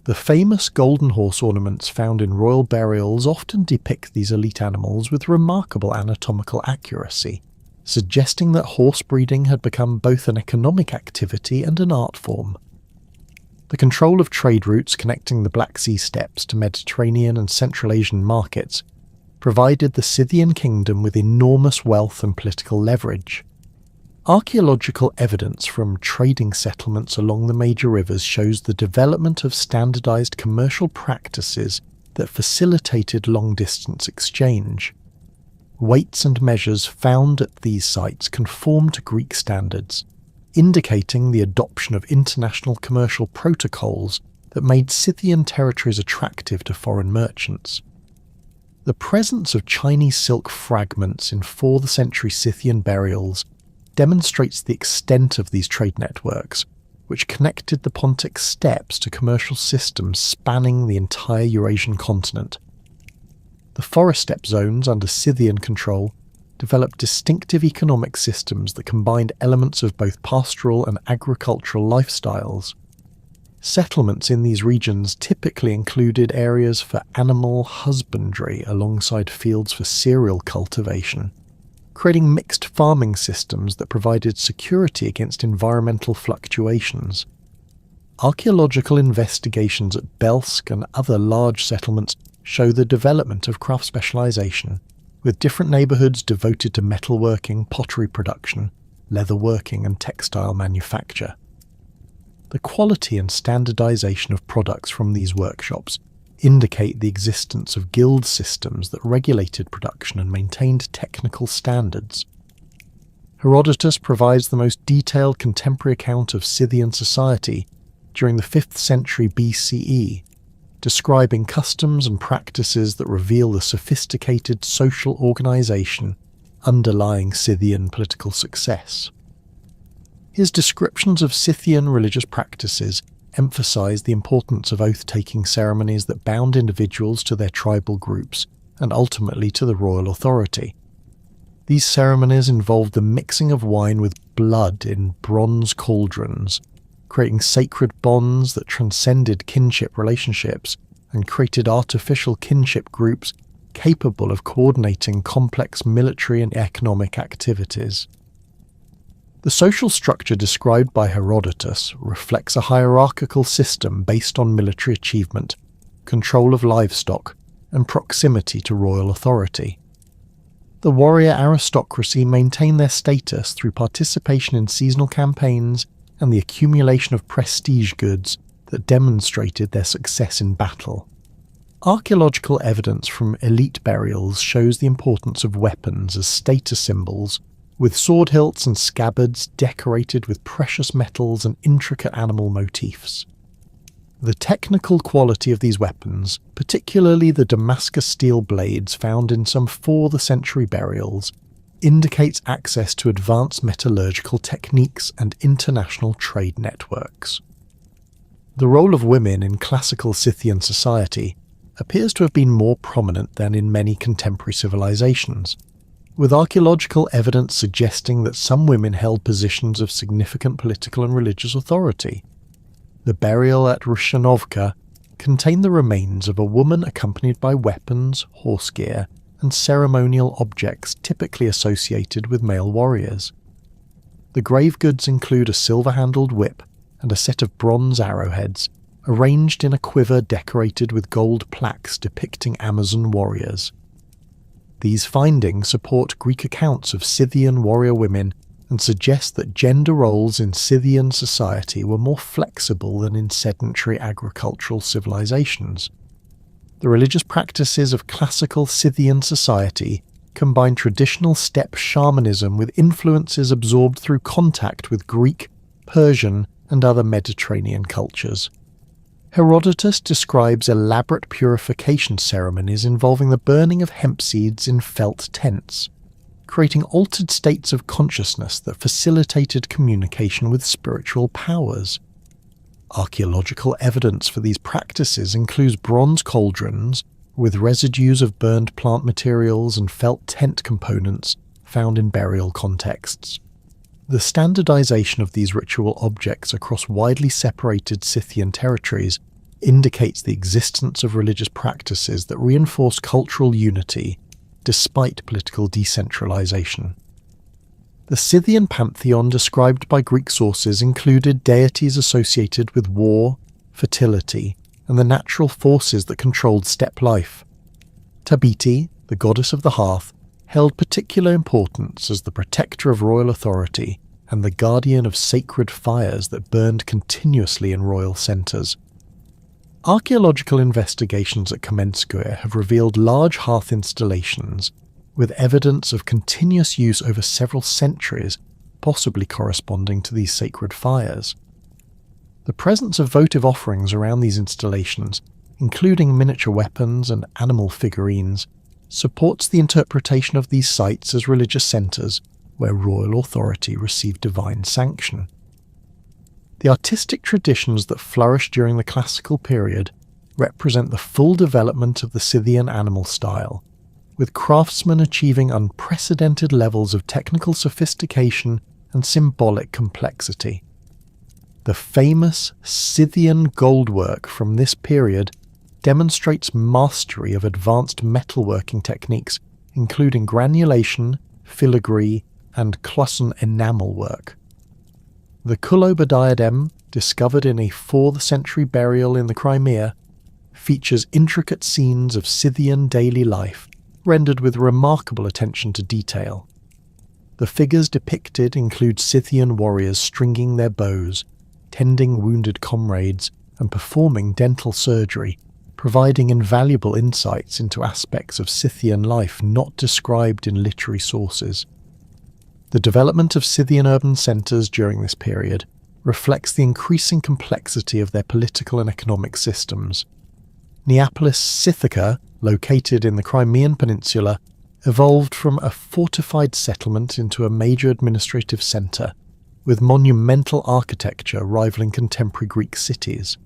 The famous golden horse ornaments found in royal burials often depict these elite animals with remarkable anatomical accuracy, suggesting that horse breeding had become both an economic activity and an art form. The control of trade routes connecting the Black Sea steppes to Mediterranean and Central Asian markets provided the Scythian kingdom with enormous wealth and political leverage. Archaeological evidence from trading settlements along the major rivers shows the development of standardized commercial practices that facilitated long-distance exchange. Weights and measures found at these sites conform to Greek standards, indicating the adoption of international commercial protocols that made Scythian territories attractive to foreign merchants. The presence of Chinese silk fragments in 4th century Scythian burials demonstrates the extent of these trade networks, which connected the Pontic steppes to commercial systems spanning the entire Eurasian continent. The forest steppe zones under Scythian control developed distinctive economic systems that combined elements of both pastoral and agricultural lifestyles. Settlements in these regions typically included areas for animal husbandry alongside fields for cereal cultivation, creating mixed farming systems that provided security against environmental fluctuations. Archaeological investigations at Belsk and other large settlements show the development of craft specialization, with different neighborhoods devoted to metalworking, pottery production, leatherworking, and textile manufacture. The quality and standardization of products from these workshops indicate the existence of guild systems that regulated production and maintained technical standards. Herodotus provides the most detailed contemporary account of Scythian society during the 5th century BCE, describing customs and practices that reveal the sophisticated social organization underlying Scythian political success. His descriptions of Scythian religious practices emphasize the importance of oath-taking ceremonies that bound individuals to their tribal groups and ultimately to the royal authority. These ceremonies involved the mixing of wine with blood in bronze cauldrons, creating sacred bonds that transcended kinship relationships and created artificial kinship groups capable of coordinating complex military and economic activities. The social structure described by Herodotus reflects a hierarchical system based on military achievement, control of livestock, and proximity to royal authority. The warrior aristocracy maintained their status through participation in seasonal campaigns and the accumulation of prestige goods that demonstrated their success in battle. Archaeological evidence from elite burials shows the importance of weapons as status symbols, with sword hilts and scabbards decorated with precious metals and intricate animal motifs. The technical quality of these weapons, particularly the Damascus steel blades found in some 4th century burials, indicates access to advanced metallurgical techniques and international trade networks. The role of women in classical Scythian society appears to have been more prominent than in many contemporary civilizations, with archaeological evidence suggesting that some women held positions of significant political and religious authority. The burial at Rushanovka contained the remains of a woman accompanied by weapons, horse gear, and ceremonial objects typically associated with male warriors. The grave goods include a silver-handled whip and a set of bronze arrowheads, arranged in a quiver decorated with gold plaques depicting Amazon warriors. These findings support Greek accounts of Scythian warrior women and suggest that gender roles in Scythian society were more flexible than in sedentary agricultural civilizations. The religious practices of classical Scythian society combine traditional steppe shamanism with influences absorbed through contact with Greek, Persian, and other Mediterranean cultures. Herodotus describes elaborate purification ceremonies involving the burning of hemp seeds in felt tents, creating altered states of consciousness that facilitated communication with spiritual powers. Archaeological evidence for these practices includes bronze cauldrons with residues of burned plant materials and felt tent components found in burial contexts. The standardization of these ritual objects across widely separated Scythian territories indicates the existence of religious practices that reinforce cultural unity despite political decentralization. The Scythian pantheon described by Greek sources included deities associated with war, fertility, and the natural forces that controlled steppe life. Tabiti, the goddess of the hearth, held particular importance as the protector of royal authority and the guardian of sacred fires that burned continuously in royal centres. Archaeological investigations at Kamenskoye have revealed large hearth installations with evidence of continuous use over several centuries, possibly corresponding to these sacred fires. The presence of votive offerings around these installations, including miniature weapons and animal figurines, supports the interpretation of these sites as religious centres where royal authority received divine sanction. The artistic traditions that flourished during the classical period represent the full development of the Scythian animal style, with craftsmen achieving unprecedented levels of technical sophistication and symbolic complexity. The famous Scythian goldwork from this period demonstrates mastery of advanced metalworking techniques, including granulation, filigree, and Clusson enamel work. The Kuloba diadem, discovered in a 4th century burial in the Crimea, features intricate scenes of Scythian daily life, rendered with remarkable attention to detail. The figures depicted include Scythian warriors stringing their bows, tending wounded comrades, and performing dental surgery, providing invaluable insights into aspects of Scythian life not described in literary sources. The development of Scythian urban centres during this period reflects the increasing complexity of their political and economic systems. Neapolis Scythica, located in the Crimean Peninsula, evolved from a fortified settlement into a major administrative centre, with monumental architecture rivaling contemporary Greek cities.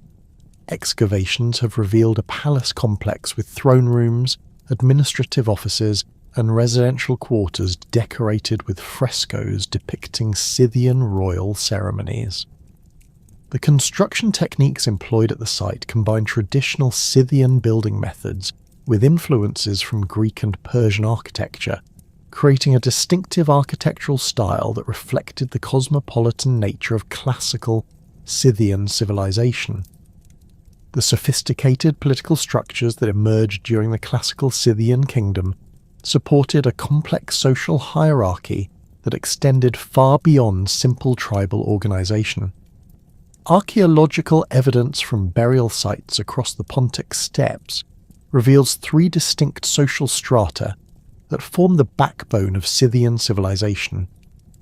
Excavations have revealed a palace complex with throne rooms, administrative offices, and residential quarters decorated with frescoes depicting Scythian royal ceremonies. The construction techniques employed at the site combine traditional Scythian building methods with influences from Greek and Persian architecture, creating a distinctive architectural style that reflected the cosmopolitan nature of classical Scythian civilization. The sophisticated political structures that emerged during the classical Scythian kingdom supported a complex social hierarchy that extended far beyond simple tribal organization. Archaeological evidence from burial sites across the Pontic steppes reveals 3 distinct social strata that form the backbone of Scythian civilization: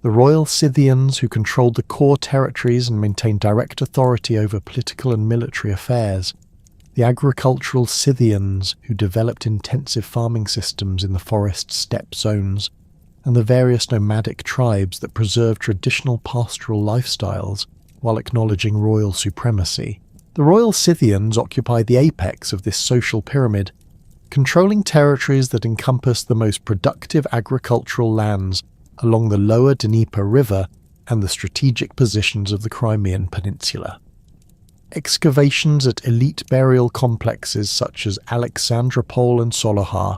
the royal Scythians, who controlled the core territories and maintained direct authority over political and military affairs; the agricultural Scythians, who developed intensive farming systems in the forest steppe zones; and the various nomadic tribes that preserved traditional pastoral lifestyles while acknowledging royal supremacy. The royal Scythians occupied the apex of this social pyramid, controlling territories that encompassed the most productive agricultural lands along the lower Dnieper River and the strategic positions of the Crimean Peninsula. Excavations at elite burial complexes such as Alexandropol and Solohar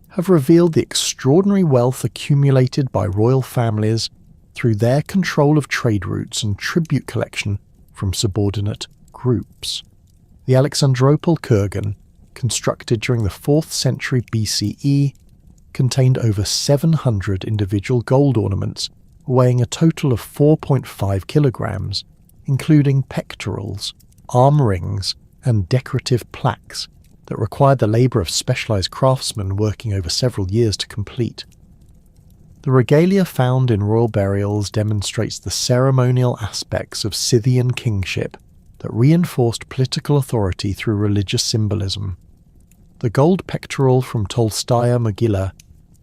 have revealed the extraordinary wealth accumulated by royal families through their control of trade routes and tribute collection from subordinate groups. The Alexandropol kurgan, constructed during the 4th century BCE, contained over 700 individual gold ornaments weighing a total of 4.5 kilograms, including pectorals, arm rings, and decorative plaques that required the labour of specialised craftsmen working over several years to complete. The regalia found in royal burials demonstrates the ceremonial aspects of Scythian kingship that reinforced political authority through religious symbolism. The gold pectoral from Tolstaya Mogila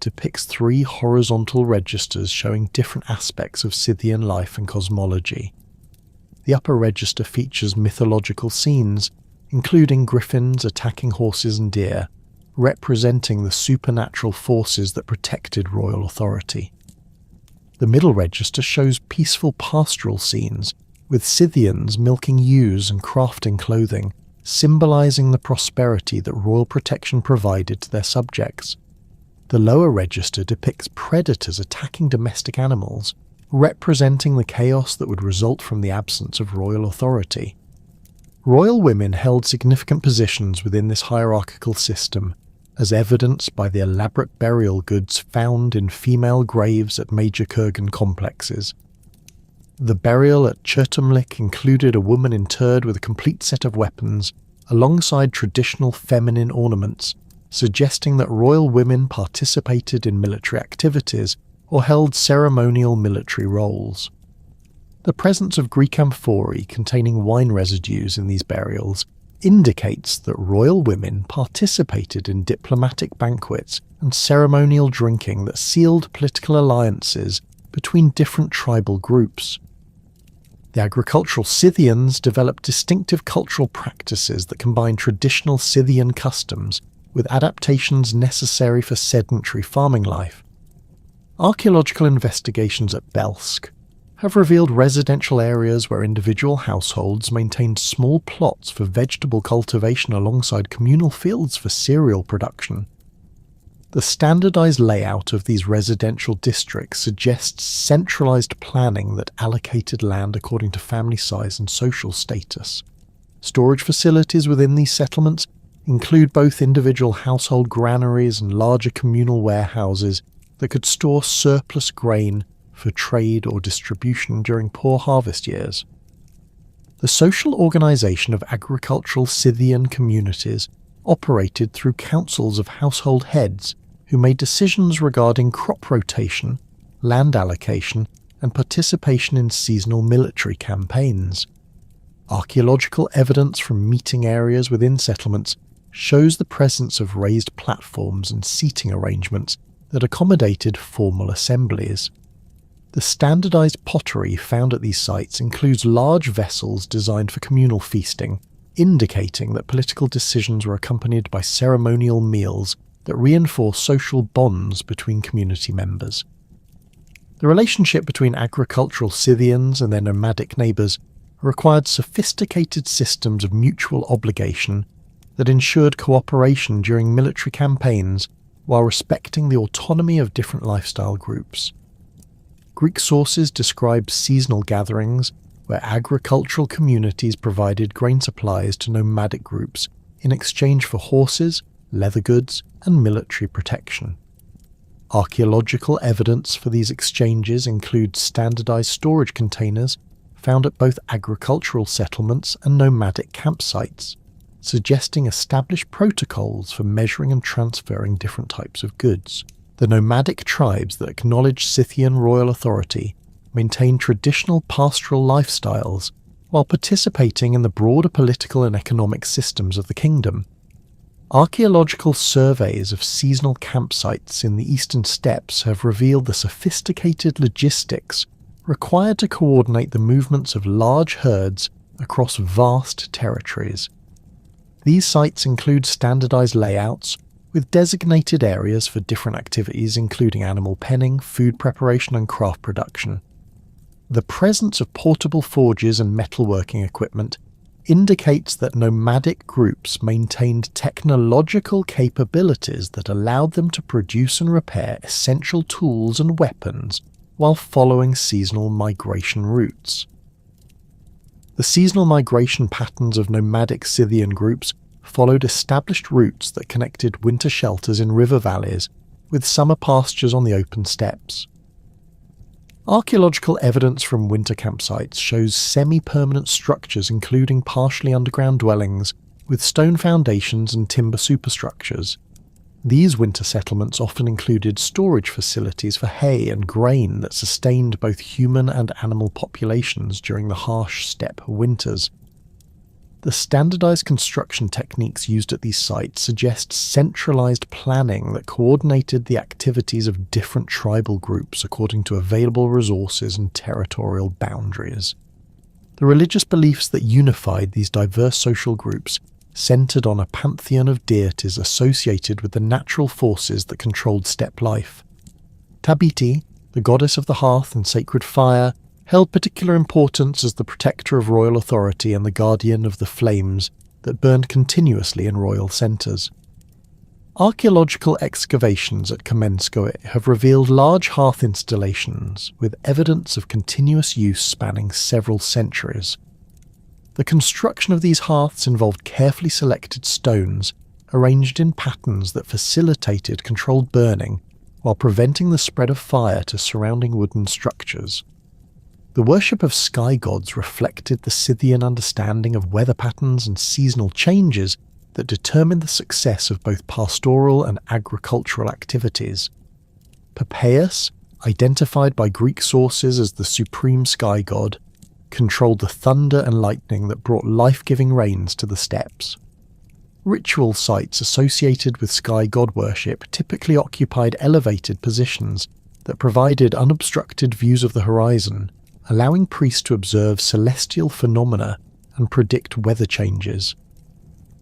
depicts 3 horizontal registers showing different aspects of Scythian life and cosmology. The upper register features mythological scenes, including griffins attacking horses and deer, representing the supernatural forces that protected royal authority. The middle register shows peaceful pastoral scenes, with Scythians milking ewes and crafting clothing, symbolising the prosperity that royal protection provided to their subjects. The lower register depicts predators attacking domestic animals, representing the chaos that would result from the absence of royal authority. Royal women held significant positions within this hierarchical system, as evidenced by the elaborate burial goods found in female graves at major kurgan complexes. The burial at Chertomlik included a woman interred with a complete set of weapons, alongside traditional feminine ornaments, suggesting that royal women participated in military activities or held ceremonial military roles. The presence of Greek amphorae containing wine residues in these burials indicates that royal women participated in diplomatic banquets and ceremonial drinking that sealed political alliances between different tribal groups. The agricultural Scythians developed distinctive cultural practices that combine traditional Scythian customs with adaptations necessary for sedentary farming life. Archaeological investigations at Belsk have revealed residential areas where individual households maintained small plots for vegetable cultivation alongside communal fields for cereal production. The standardized layout of these residential districts suggests centralized planning that allocated land according to family size and social status. Storage facilities within these settlements include both individual household granaries and larger communal warehouses that could store surplus grain for trade or distribution during poor harvest years. The social organization of agricultural Scythian communities operated through councils of household heads who made decisions regarding crop rotation, land allocation, and participation in seasonal military campaigns. Archaeological evidence from meeting areas within settlements shows the presence of raised platforms and seating arrangements that accommodated formal assemblies. The standardized pottery found at these sites includes large vessels designed for communal feasting, indicating that political decisions were accompanied by ceremonial meals that reinforce social bonds between community members. The relationship between agricultural Scythians and their nomadic neighbours required sophisticated systems of mutual obligation that ensured cooperation during military campaigns while respecting the autonomy of different lifestyle groups. Greek sources describe seasonal gatherings where agricultural communities provided grain supplies to nomadic groups in exchange for horses, leather goods, and military protection. Archaeological evidence for these exchanges includes standardized storage containers found at both agricultural settlements and nomadic campsites, suggesting established protocols for measuring and transferring different types of goods. The nomadic tribes that acknowledged Scythian royal authority maintained traditional pastoral lifestyles while participating in the broader political and economic systems of the kingdom. Archaeological surveys of seasonal campsites in the eastern steppes have revealed the sophisticated logistics required to coordinate the movements of large herds across vast territories. These sites include standardized layouts with designated areas for different activities including animal penning, food preparation and craft production. The presence of portable forges and metalworking equipment indicates that nomadic groups maintained technological capabilities that allowed them to produce and repair essential tools and weapons while following seasonal migration routes. The seasonal migration patterns of nomadic Scythian groups followed established routes that connected winter shelters in river valleys with summer pastures on the open steppes. Archaeological evidence from winter campsites shows semi-permanent structures including partially underground dwellings with stone foundations and timber superstructures. These winter settlements often included storage facilities for hay and grain that sustained both human and animal populations during the harsh steppe winters. The standardized construction techniques used at these sites suggest centralized planning that coordinated the activities of different tribal groups according to available resources and territorial boundaries. The religious beliefs that unified these diverse social groups centered on a pantheon of deities associated with the natural forces that controlled steppe life. Tabiti, the goddess of the hearth and sacred fire, held particular importance as the protector of royal authority and the guardian of the flames that burned continuously in royal centres. Archaeological excavations at Kamenskoe have revealed large hearth installations with evidence of continuous use spanning several centuries. The construction of these hearths involved carefully selected stones arranged in patterns that facilitated controlled burning while preventing the spread of fire to surrounding wooden structures. The worship of sky gods reflected the Scythian understanding of weather patterns and seasonal changes that determined the success of both pastoral and agricultural activities. Popeus, identified by Greek sources as the supreme sky god, controlled the thunder and lightning that brought life-giving rains to the steppes. Ritual sites associated with sky god worship typically occupied elevated positions that provided unobstructed views of the horizon allowing priests to observe celestial phenomena and predict weather changes.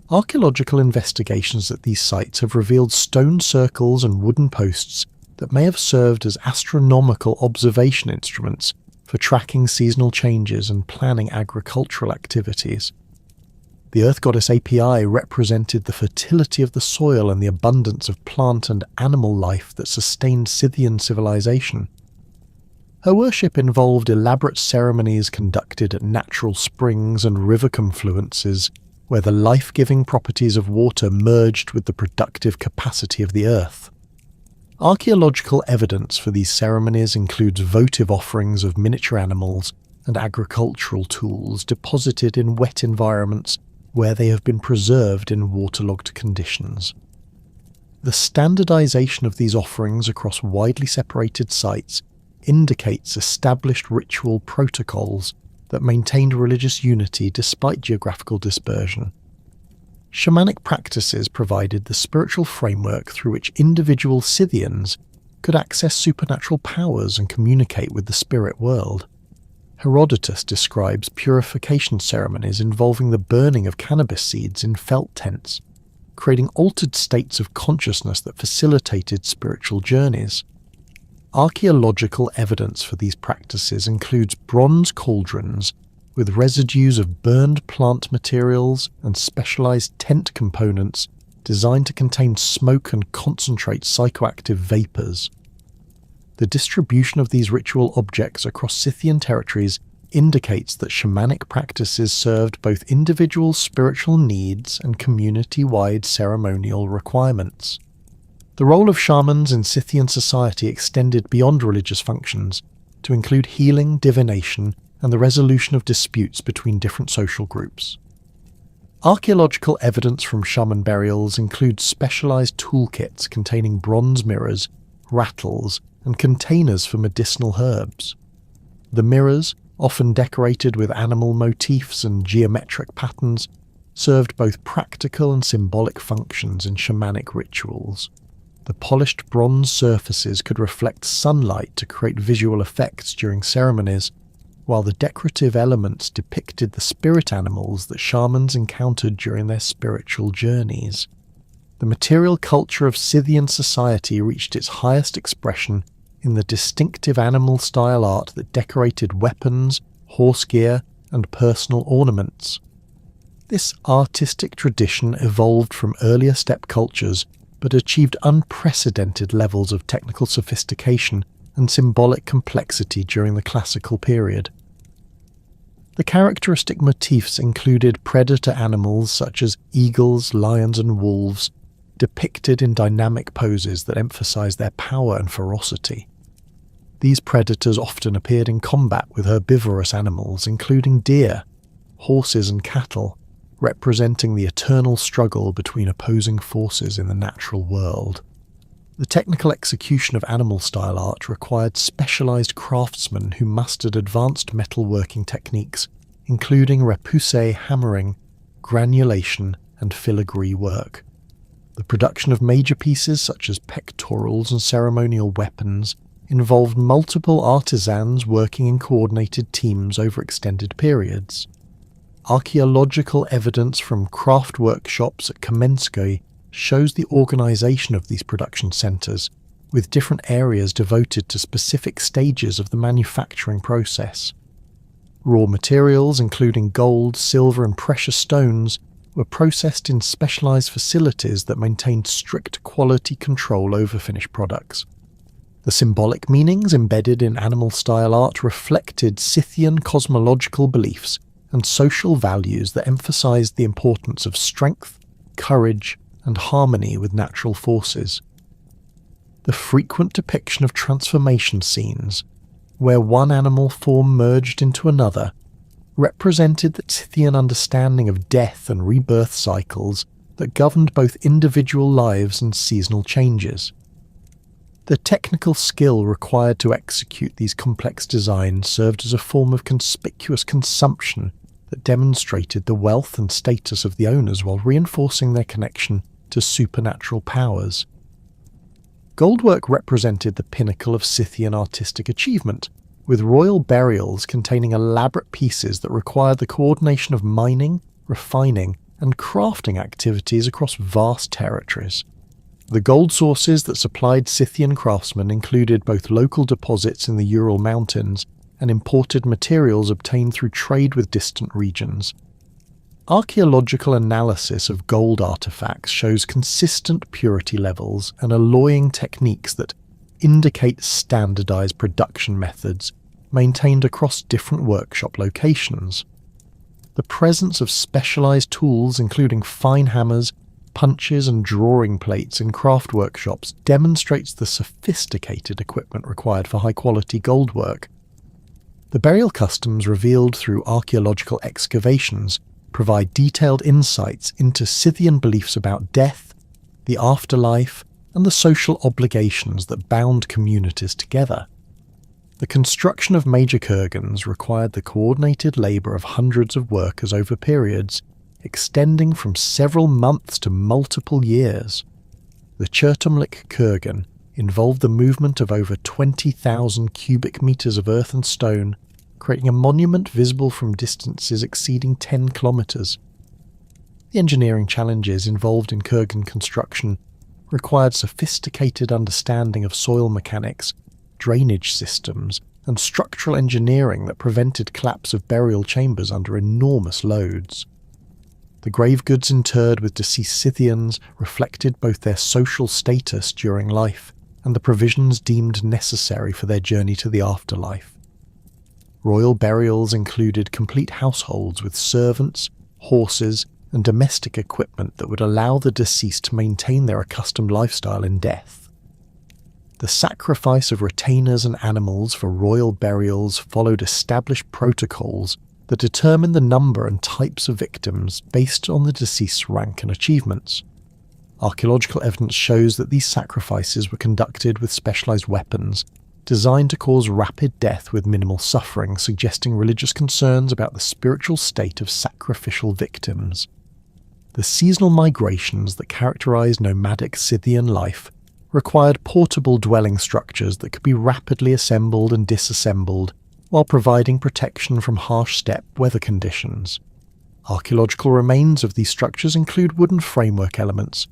Archaeological investigations at these sites have revealed stone circles and wooden posts that may have served as astronomical observation instruments for tracking seasonal changes and planning agricultural activities. The earth goddess Api represented the fertility of the soil and the abundance of plant and animal life that sustained Scythian civilization. Her worship involved elaborate ceremonies conducted at natural springs and river confluences, where the life-giving properties of water merged with the productive capacity of the earth. Archaeological evidence for these ceremonies includes votive offerings of miniature animals and agricultural tools deposited in wet environments where they have been preserved in waterlogged conditions. The standardization of these offerings across widely separated sites indicates established ritual protocols that maintained religious unity despite geographical dispersion. Shamanic practices provided the spiritual framework through which individual Scythians could access supernatural powers and communicate with the spirit world. Herodotus describes purification ceremonies involving the burning of cannabis seeds in felt tents, creating altered states of consciousness that facilitated spiritual journeys. Archaeological evidence for these practices includes bronze cauldrons with residues of burned plant materials and specialized tent components designed to contain smoke and concentrate psychoactive vapors. The distribution of these ritual objects across Scythian territories indicates that shamanic practices served both individual spiritual needs and community-wide ceremonial requirements. The role of shamans in Scythian society extended beyond religious functions to include healing, divination, and the resolution of disputes between different social groups. Archaeological evidence from shaman burials includes specialized toolkits containing bronze mirrors, rattles, and containers for medicinal herbs. The mirrors, often decorated with animal motifs and geometric patterns, served both practical and symbolic functions in shamanic rituals. The polished bronze surfaces could reflect sunlight to create visual effects during ceremonies, while the decorative elements depicted the spirit animals that shamans encountered during their spiritual journeys. The material culture of Scythian society reached its highest expression in the distinctive animal-style art that decorated weapons, horse gear, and personal ornaments. This artistic tradition evolved from earlier steppe cultures, but achieved unprecedented levels of technical sophistication and symbolic complexity during the classical period. The characteristic motifs included predator animals such as eagles, lions, and wolves, depicted in dynamic poses that emphasized their power and ferocity. These predators often appeared in combat with herbivorous animals, including deer, horses, and cattle, representing the eternal struggle between opposing forces in the natural world. The technical execution of animal-style art required specialized craftsmen who mastered advanced metalworking techniques, including repoussé hammering, granulation, and filigree work. The production of major pieces such as pectorals and ceremonial weapons involved multiple artisans working in coordinated teams over extended periods. Archaeological evidence from craft workshops at Kamenskoye shows the organization of these production centers, with different areas devoted to specific stages of the manufacturing process. Raw materials, including gold, silver, and precious stones, were processed in specialized facilities that maintained strict quality control over finished products. The symbolic meanings embedded in animal-style art reflected Scythian cosmological beliefs and social values that emphasized the importance of strength, courage, and harmony with natural forces. The frequent depiction of transformation scenes, where one animal form merged into another, represented the Scythian understanding of death and rebirth cycles that governed both individual lives and seasonal changes. The technical skill required to execute these complex designs served as a form of conspicuous consumption that demonstrated the wealth and status of the owners while reinforcing their connection to supernatural powers. Goldwork represented the pinnacle of Scythian artistic achievement, with royal burials containing elaborate pieces that required the coordination of mining, refining, and crafting activities across vast territories. The gold sources that supplied Scythian craftsmen included both local deposits in the Ural Mountains and imported materials obtained through trade with distant regions. Archaeological analysis of gold artifacts shows consistent purity levels and alloying techniques that indicate standardized production methods maintained across different workshop locations. The presence of specialized tools including fine hammers, punches and drawing plates in craft workshops demonstrates the sophisticated equipment required for high-quality gold work. The burial customs revealed through archaeological excavations provide detailed insights into Scythian beliefs about death, the afterlife, and the social obligations that bound communities together. The construction of major kurgans required the coordinated labour of hundreds of workers over periods, extending from several months to multiple years. The Chertomlik kurgan involved the movement of over 20,000 cubic metres of earth and stone, creating a monument visible from distances exceeding 10 kilometres. The engineering challenges involved in kurgan construction required sophisticated understanding of soil mechanics, drainage systems, and structural engineering that prevented collapse of burial chambers under enormous loads. The grave goods interred with deceased Scythians reflected both their social status during life and the provisions deemed necessary for their journey to the afterlife. Royal burials included complete households with servants, horses, and domestic equipment that would allow the deceased to maintain their accustomed lifestyle in death. The sacrifice of retainers and animals for royal burials followed established protocols that determined the number and types of victims based on the deceased's rank and achievements. Archaeological evidence shows that these sacrifices were conducted with specialized weapons, designed to cause rapid death with minimal suffering, suggesting religious concerns about the spiritual state of sacrificial victims. The seasonal migrations that characterized nomadic Scythian life required portable dwelling structures that could be rapidly assembled and disassembled while providing protection from harsh steppe weather conditions. Archaeological remains of these structures include wooden framework elements,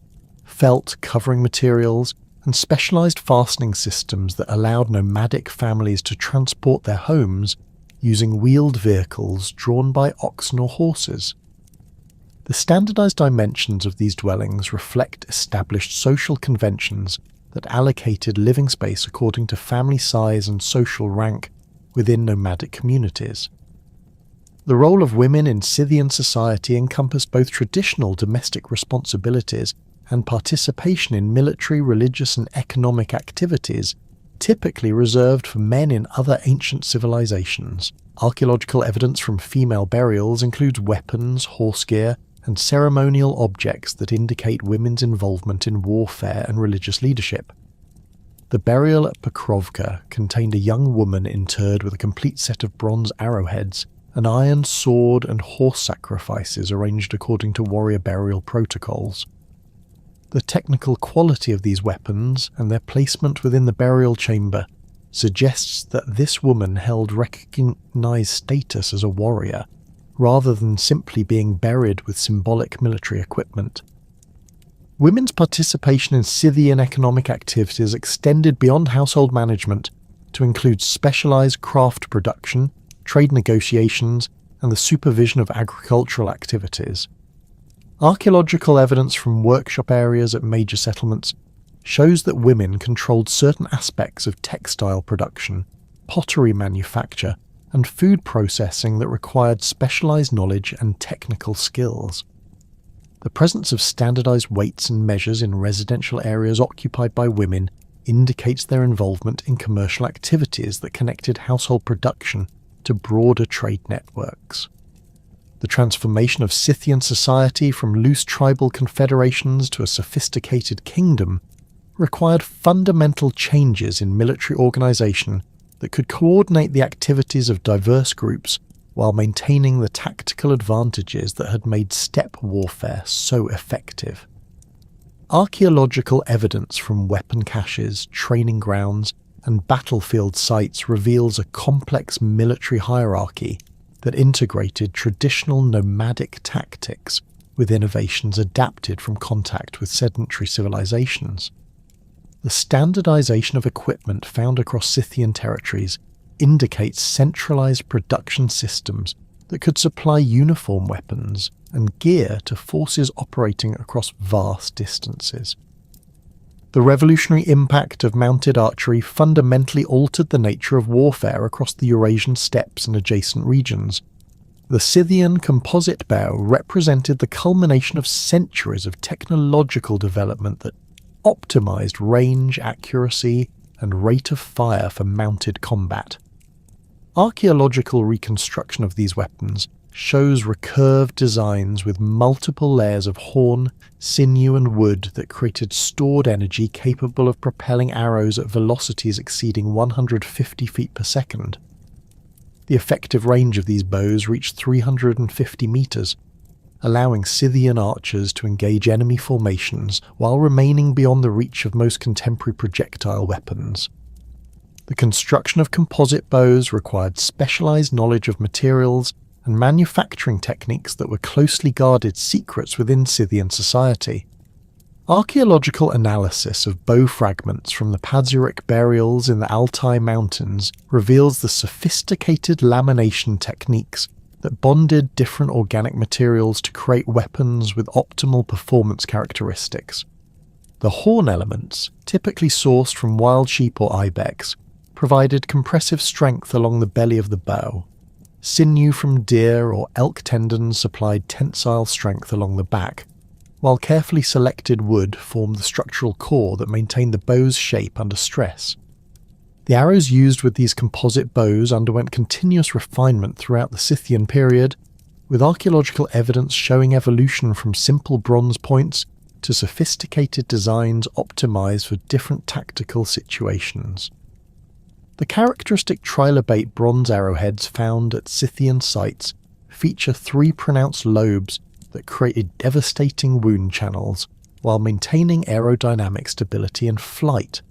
felt covering materials, and specialized fastening systems that allowed nomadic families to transport their homes using wheeled vehicles drawn by oxen or horses. The standardized dimensions of these dwellings reflect established social conventions that allocated living space according to family size and social rank within nomadic communities. The role of women in Scythian society encompassed both traditional domestic responsibilities and participation in military, religious, and economic activities typically reserved for men in other ancient civilizations. Archaeological evidence from female burials includes weapons, horse gear, and ceremonial objects that indicate women's involvement in warfare and religious leadership. The burial at Pokrovka contained a young woman interred with a complete set of bronze arrowheads, an iron sword, and horse sacrifices arranged according to warrior burial protocols. The technical quality of these weapons and their placement within the burial chamber suggests that this woman held recognized status as a warrior, rather than simply being buried with symbolic military equipment. Women's participation in Scythian economic activities extended beyond household management to include specialized craft production, trade negotiations, and the supervision of agricultural activities. Archaeological evidence from workshop areas at major settlements shows that women controlled certain aspects of textile production, pottery manufacture, and food processing that required specialized knowledge and technical skills. The presence of standardized weights and measures in residential areas occupied by women indicates their involvement in commercial activities that connected household production to broader trade networks. The transformation of Scythian society from loose tribal confederations to a sophisticated kingdom required fundamental changes in military organization that could coordinate the activities of diverse groups while maintaining the tactical advantages that had made steppe warfare so effective. Archaeological evidence from weapon caches, training grounds, and battlefield sites reveals a complex military hierarchy that integrated traditional nomadic tactics with innovations adapted from contact with sedentary civilizations. The standardization of equipment found across Scythian territories indicates centralized production systems that could supply uniform weapons and gear to forces operating across vast distances. The revolutionary impact of mounted archery fundamentally altered the nature of warfare across the Eurasian steppes and adjacent regions. The Scythian composite bow represented the culmination of centuries of technological development that optimized range, accuracy, and rate of fire for mounted combat. Archaeological reconstruction of these weapons shows recurved designs with multiple layers of horn, sinew and wood that created stored energy capable of propelling arrows at velocities exceeding 150 feet per second. The effective range of these bows reached 350 meters, allowing Scythian archers to engage enemy formations while remaining beyond the reach of most contemporary projectile weapons. The construction of composite bows required specialized knowledge of materials and manufacturing techniques that were closely guarded secrets within Scythian society. Archaeological analysis of bow fragments from the Pazyryk burials in the Altai Mountains reveals the sophisticated lamination techniques that bonded different organic materials to create weapons with optimal performance characteristics. The horn elements, typically sourced from wild sheep or ibex, provided compressive strength along the belly of the bow. Sinew from deer or elk tendons supplied tensile strength along the back, while carefully selected wood formed the structural core that maintained the bow's shape under stress. The arrows used with these composite bows underwent continuous refinement throughout the Scythian period, with archaeological evidence showing evolution from simple bronze points to sophisticated designs optimized for different tactical situations. The characteristic trilobate bronze arrowheads found at Scythian sites feature three pronounced lobes that created devastating wound channels while maintaining aerodynamic stability in flight.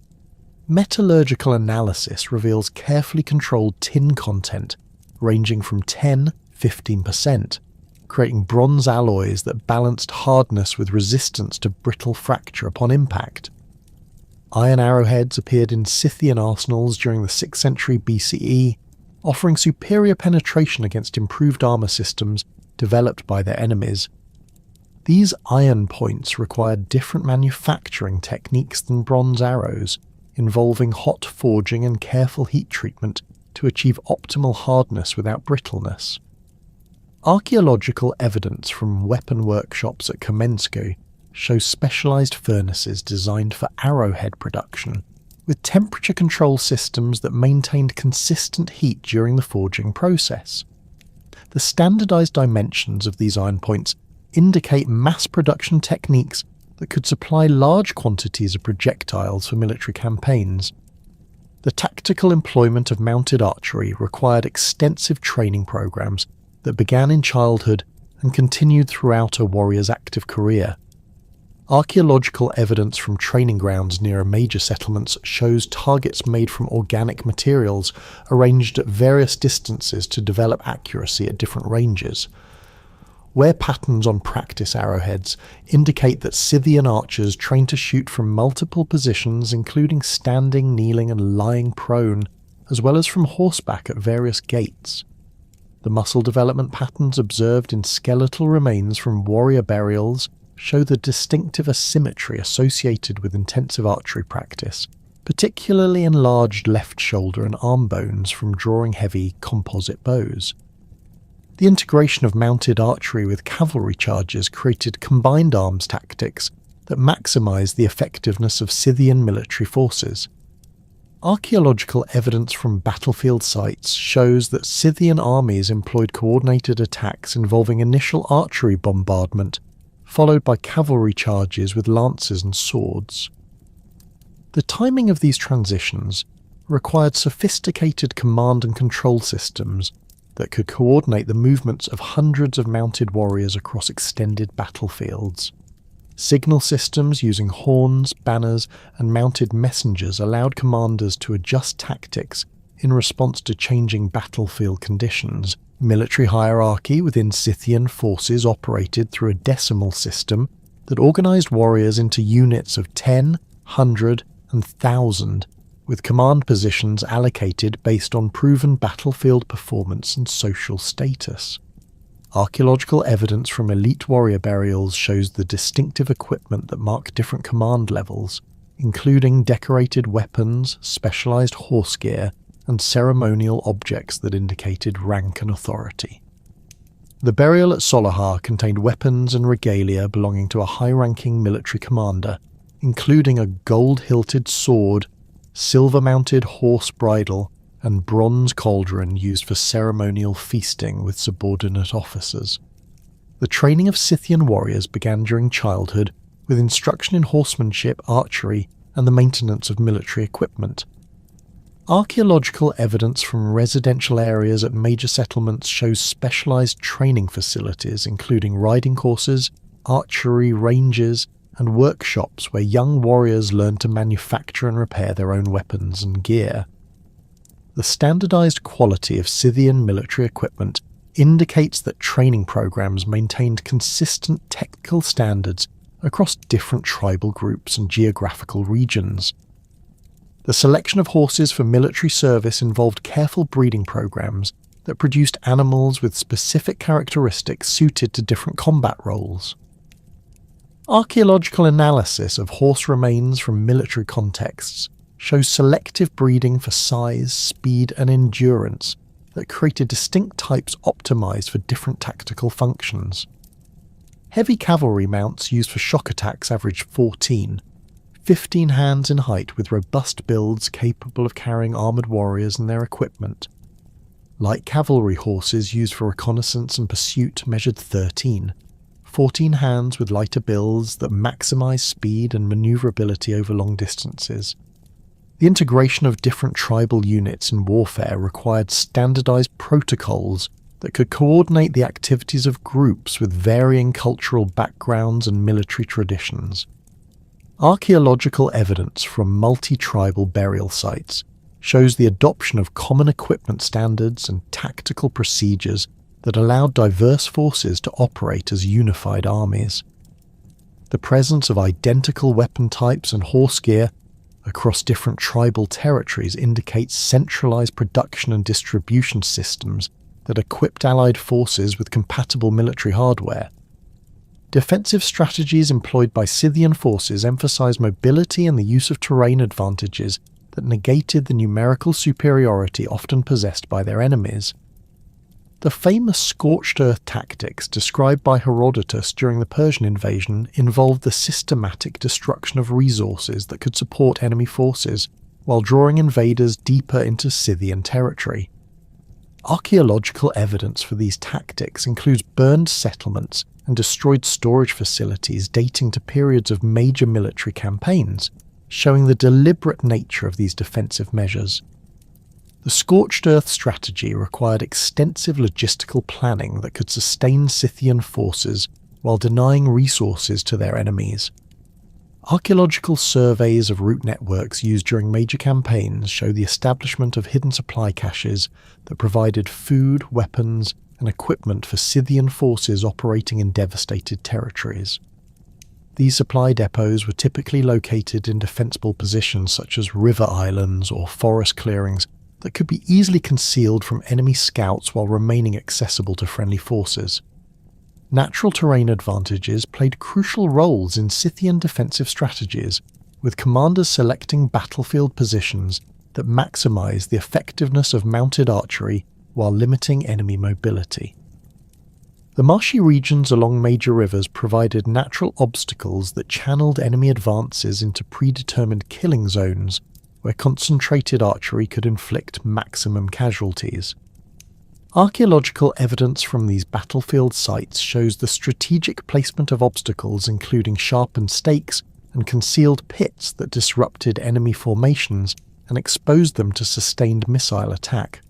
Metallurgical analysis reveals carefully controlled tin content ranging from 10–15%, creating bronze alloys that balanced hardness with resistance to brittle fracture upon impact. Iron arrowheads appeared in Scythian arsenals during the 6th century BCE, offering superior penetration against improved armour systems developed by their enemies. These iron points required different manufacturing techniques than bronze arrows, involving hot forging and careful heat treatment to achieve optimal hardness without brittleness. Archaeological evidence from weapon workshops at Kamenskoye shows specialized furnaces designed for arrowhead production, with temperature control systems that maintained consistent heat during the forging process. The standardized dimensions of these iron points indicate mass production techniques that could supply large quantities of projectiles for military campaigns. The tactical employment of mounted archery required extensive training programs that began in childhood and continued throughout a warrior's active career. Archaeological evidence from training grounds near major settlements shows targets made from organic materials arranged at various distances to develop accuracy at different ranges. Wear patterns on practice arrowheads indicate that Scythian archers trained to shoot from multiple positions, including standing, kneeling and lying prone, as well as from horseback at various gaits. The muscle development patterns observed in skeletal remains from warrior burials show the distinctive asymmetry associated with intensive archery practice, particularly enlarged left shoulder and arm bones from drawing heavy composite bows. The integration of mounted archery with cavalry charges created combined arms tactics that maximised the effectiveness of Scythian military forces. Archaeological evidence from battlefield sites shows that Scythian armies employed coordinated attacks involving initial archery bombardment, followed by cavalry charges with lances and swords. The timing of these transitions required sophisticated command and control systems that could coordinate the movements of hundreds of mounted warriors across extended battlefields. Signal systems using horns, banners, and mounted messengers allowed commanders to adjust tactics in response to changing battlefield conditions. Military hierarchy within Scythian forces operated through a decimal system that organized warriors into units of 10, 100, and 1,000, with command positions allocated based on proven battlefield performance and social status. Archaeological evidence from elite warrior burials shows the distinctive equipment that marked different command levels, including decorated weapons, specialized horse gear, and ceremonial objects that indicated rank and authority. The burial at Solahar contained weapons and regalia belonging to a high-ranking military commander, including a gold-hilted sword, silver-mounted horse bridle, and bronze cauldron used for ceremonial feasting with subordinate officers. The training of Scythian warriors began during childhood, with instruction in horsemanship, archery, and the maintenance of military equipment. Archaeological evidence from residential areas at major settlements shows specialized training facilities including riding courses, archery ranges, and workshops where young warriors learned to manufacture and repair their own weapons and gear. The standardized quality of Scythian military equipment indicates that training programs maintained consistent technical standards across different tribal groups and geographical regions. The selection of horses for military service involved careful breeding programs that produced animals with specific characteristics suited to different combat roles. Archaeological analysis of horse remains from military contexts shows selective breeding for size, speed, and endurance that created distinct types optimized for different tactical functions. Heavy cavalry mounts used for shock attacks averaged 14, 15 hands in height with robust builds capable of carrying armoured warriors and their equipment. Light cavalry horses used for reconnaissance and pursuit measured 13, 14 hands with lighter builds that maximise speed and manoeuvrability over long distances. The integration of different tribal units in warfare required standardised protocols that could coordinate the activities of groups with varying cultural backgrounds and military traditions. Archaeological evidence from multi-tribal burial sites shows the adoption of common equipment standards and tactical procedures that allowed diverse forces to operate as unified armies. The presence of identical weapon types and horse gear across different tribal territories indicates centralized production and distribution systems that equipped allied forces with compatible military hardware. Defensive strategies employed by Scythian forces emphasized mobility and the use of terrain advantages that negated the numerical superiority often possessed by their enemies. The famous scorched earth tactics described by Herodotus during the Persian invasion involved the systematic destruction of resources that could support enemy forces, while drawing invaders deeper into Scythian territory. Archaeological evidence for these tactics includes burned settlements and destroyed storage facilities dating to periods of major military campaigns, showing the deliberate nature of these defensive measures. The scorched earth strategy required extensive logistical planning that could sustain Scythian forces while denying resources to their enemies. Archaeological surveys of route networks used during major campaigns show the establishment of hidden supply caches that provided food, weapons, and equipment for Scythian forces operating in devastated territories. These supply depots were typically located in defensible positions such as river islands or forest clearings that could be easily concealed from enemy scouts while remaining accessible to friendly forces. Natural terrain advantages played crucial roles in Scythian defensive strategies, with commanders selecting battlefield positions that maximized the effectiveness of mounted archery while limiting enemy mobility. The marshy regions along major rivers provided natural obstacles that channeled enemy advances into predetermined killing zones where concentrated archery could inflict maximum casualties. Archaeological evidence from these battlefield sites shows the strategic placement of obstacles including sharpened stakes and concealed pits that disrupted enemy formations and exposed them to sustained missile attack.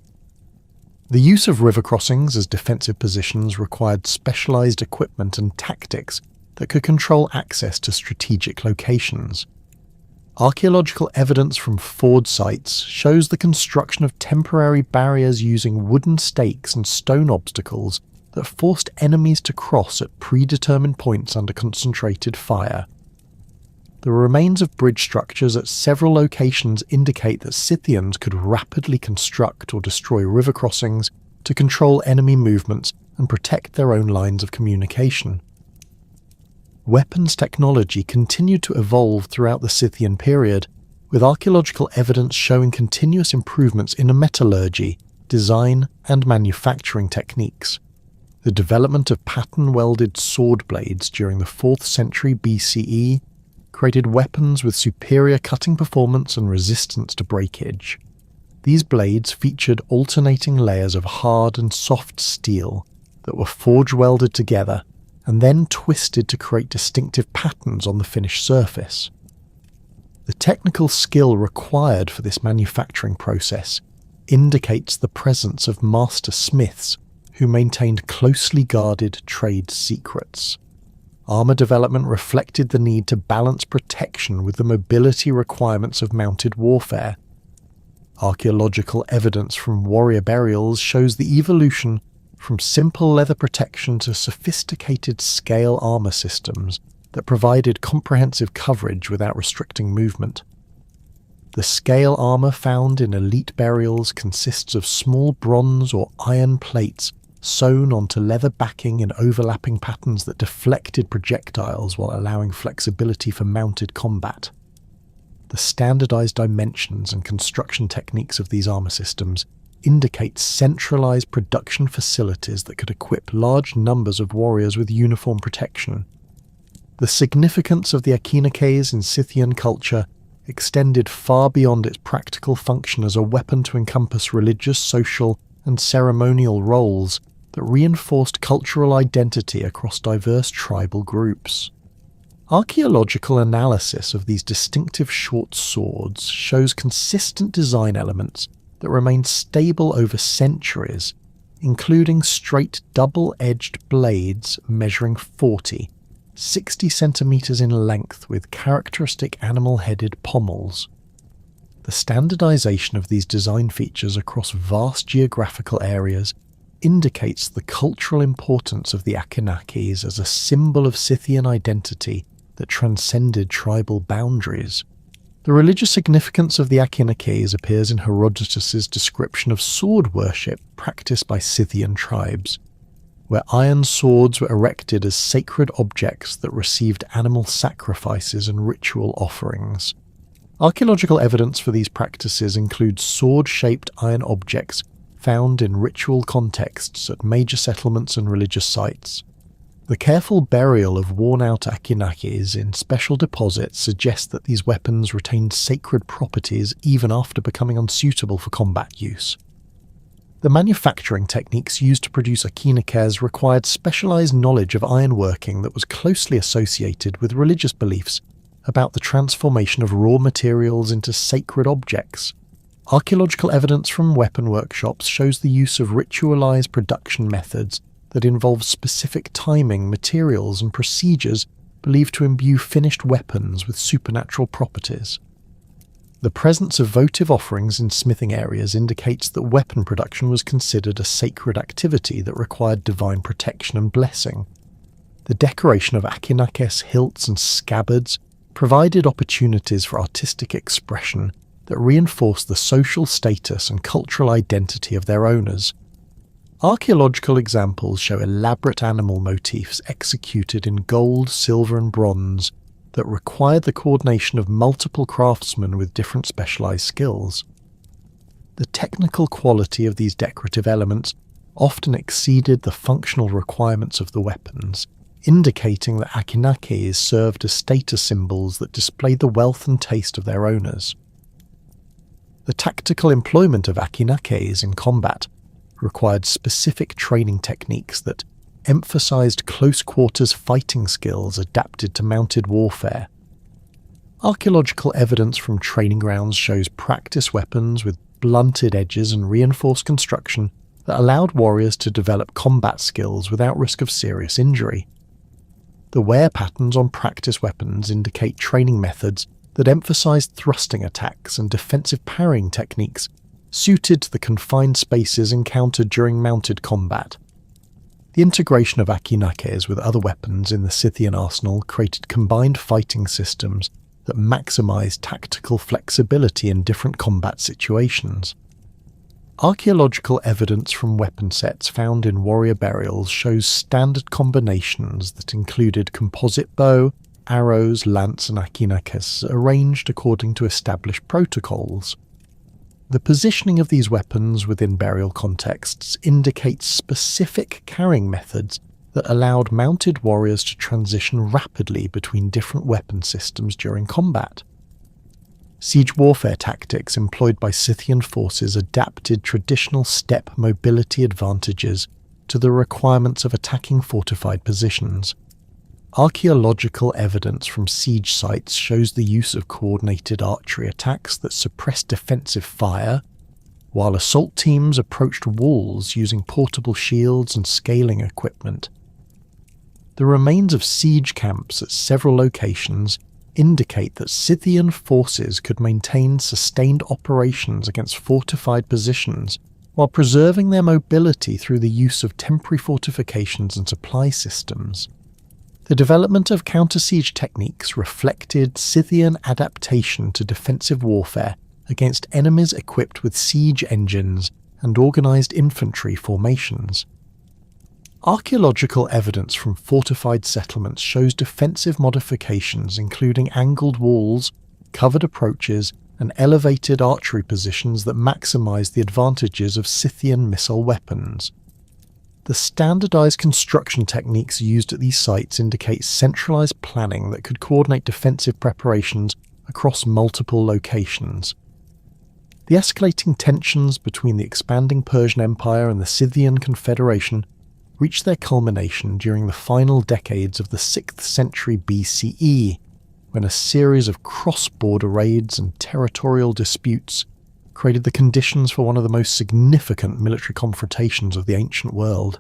The use of river crossings as defensive positions required specialized equipment and tactics that could control access to strategic locations. Archaeological evidence from ford sites shows the construction of temporary barriers using wooden stakes and stone obstacles that forced enemies to cross at predetermined points under concentrated fire. The remains of bridge structures at several locations indicate that Scythians could rapidly construct or destroy river crossings to control enemy movements and protect their own lines of communication. Weapons technology continued to evolve throughout the Scythian period, with archaeological evidence showing continuous improvements in metallurgy, design, and manufacturing techniques. The development of pattern-welded sword blades during the 4th century BCE created weapons with superior cutting performance and resistance to breakage. These blades featured alternating layers of hard and soft steel that were forge-welded together and then twisted to create distinctive patterns on the finished surface. The technical skill required for this manufacturing process indicates the presence of master smiths who maintained closely guarded trade secrets. Armour development reflected the need to balance protection with the mobility requirements of mounted warfare. Archaeological evidence from warrior burials shows the evolution from simple leather protection to sophisticated scale armour systems that provided comprehensive coverage without restricting movement. The scale armour found in elite burials consists of small bronze or iron plates sewn onto leather backing in overlapping patterns that deflected projectiles while allowing flexibility for mounted combat. The standardized dimensions and construction techniques of these armor systems indicate centralized production facilities that could equip large numbers of warriors with uniform protection. The significance of the echinokes in Scythian culture extended far beyond its practical function as a weapon to encompass religious, social, and ceremonial roles that reinforced cultural identity across diverse tribal groups. Archaeological analysis of these distinctive short swords shows consistent design elements that remained stable over centuries, including straight double-edged blades measuring 60 centimeters in length with characteristic animal-headed pommels. The standardization of these design features across vast geographical areas indicates the cultural importance of the Akinakes as a symbol of Scythian identity that transcended tribal boundaries. The religious significance of the Akinakes appears in Herodotus's description of sword worship practiced by Scythian tribes, where iron swords were erected as sacred objects that received animal sacrifices and ritual offerings. Archaeological evidence for these practices includes sword-shaped iron objects found in ritual contexts at major settlements and religious sites. The careful burial of worn-out Akinakes in special deposits suggests that these weapons retained sacred properties even after becoming unsuitable for combat use. The manufacturing techniques used to produce Akinakes required specialized knowledge of ironworking that was closely associated with religious beliefs about the transformation of raw materials into sacred objects. Archaeological evidence from weapon workshops shows the use of ritualized production methods that involve specific timing, materials, and procedures believed to imbue finished weapons with supernatural properties. The presence of votive offerings in smithing areas indicates that weapon production was considered a sacred activity that required divine protection and blessing. The decoration of Akinakes hilts and scabbards provided opportunities for artistic expression that reinforced the social status and cultural identity of their owners. Archaeological examples show elaborate animal motifs executed in gold, silver, and bronze that required the coordination of multiple craftsmen with different specialized skills. The technical quality of these decorative elements often exceeded the functional requirements of the weapons, indicating that Akinakes served as status symbols that displayed the wealth and taste of their owners. The tactical employment of Akinakes in combat required specific training techniques that emphasized close-quarters fighting skills adapted to mounted warfare. Archaeological evidence from training grounds shows practice weapons with blunted edges and reinforced construction that allowed warriors to develop combat skills without risk of serious injury. The wear patterns on practice weapons indicate training methods that emphasized thrusting attacks and defensive parrying techniques suited to the confined spaces encountered during mounted combat. The integration of akinakes with other weapons in the Scythian arsenal created combined fighting systems that maximized tactical flexibility in different combat situations. Archaeological evidence from weapon sets found in warrior burials shows standard combinations that included composite bow, arrows, lance and akinakes arranged according to established protocols. The positioning of these weapons within burial contexts indicates specific carrying methods that allowed mounted warriors to transition rapidly between different weapon systems during combat. Siege warfare tactics employed by Scythian forces adapted traditional steppe mobility advantages to the requirements of attacking fortified positions. Archaeological evidence from siege sites shows the use of coordinated archery attacks that suppressed defensive fire, while assault teams approached walls using portable shields and scaling equipment. The remains of siege camps at several locations indicate that Scythian forces could maintain sustained operations against fortified positions while preserving their mobility through the use of temporary fortifications and supply systems. The development of counter-siege techniques reflected Scythian adaptation to defensive warfare against enemies equipped with siege engines and organised infantry formations. Archaeological evidence from fortified settlements shows defensive modifications including angled walls, covered approaches, and elevated archery positions that maximise the advantages of Scythian missile weapons. The standardised construction techniques used at these sites indicate centralised planning that could coordinate defensive preparations across multiple locations. The escalating tensions between the expanding Persian Empire and the Scythian Confederation reached their culmination during the final decades of the 6th century BCE, when a series of cross-border raids and territorial disputes created the conditions for one of the most significant military confrontations of the ancient world.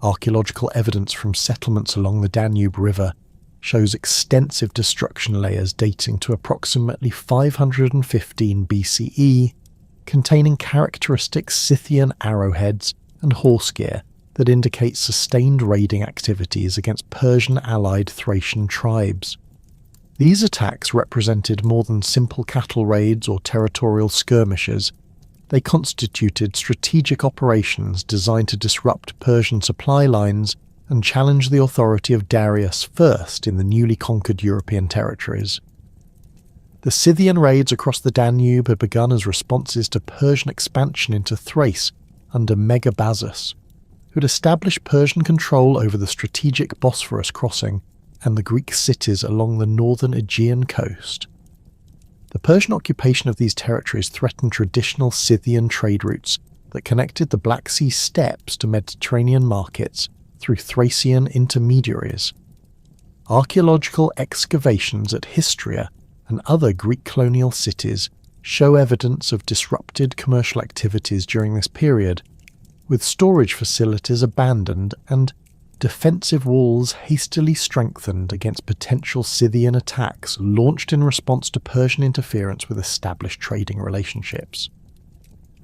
Archaeological evidence from settlements along the Danube River shows extensive destruction layers dating to approximately 515 BCE, containing characteristic Scythian arrowheads and horse gear that indicate sustained raiding activities against Persian-allied Thracian tribes. These attacks represented more than simple cattle raids or territorial skirmishes. They constituted strategic operations designed to disrupt Persian supply lines and challenge the authority of Darius first in the newly conquered European territories. The Scythian raids across the Danube had begun as responses to Persian expansion into Thrace under Megabazus, who had established Persian control over the strategic Bosphorus crossing and the Greek cities along the northern Aegean coast. The Persian occupation of these territories threatened traditional Scythian trade routes that connected the Black Sea steppes to Mediterranean markets through Thracian intermediaries. Archaeological excavations at Histria and other Greek colonial cities show evidence of disrupted commercial activities during this period, with storage facilities abandoned and defensive walls hastily strengthened against potential Scythian attacks launched in response to Persian interference with established trading relationships.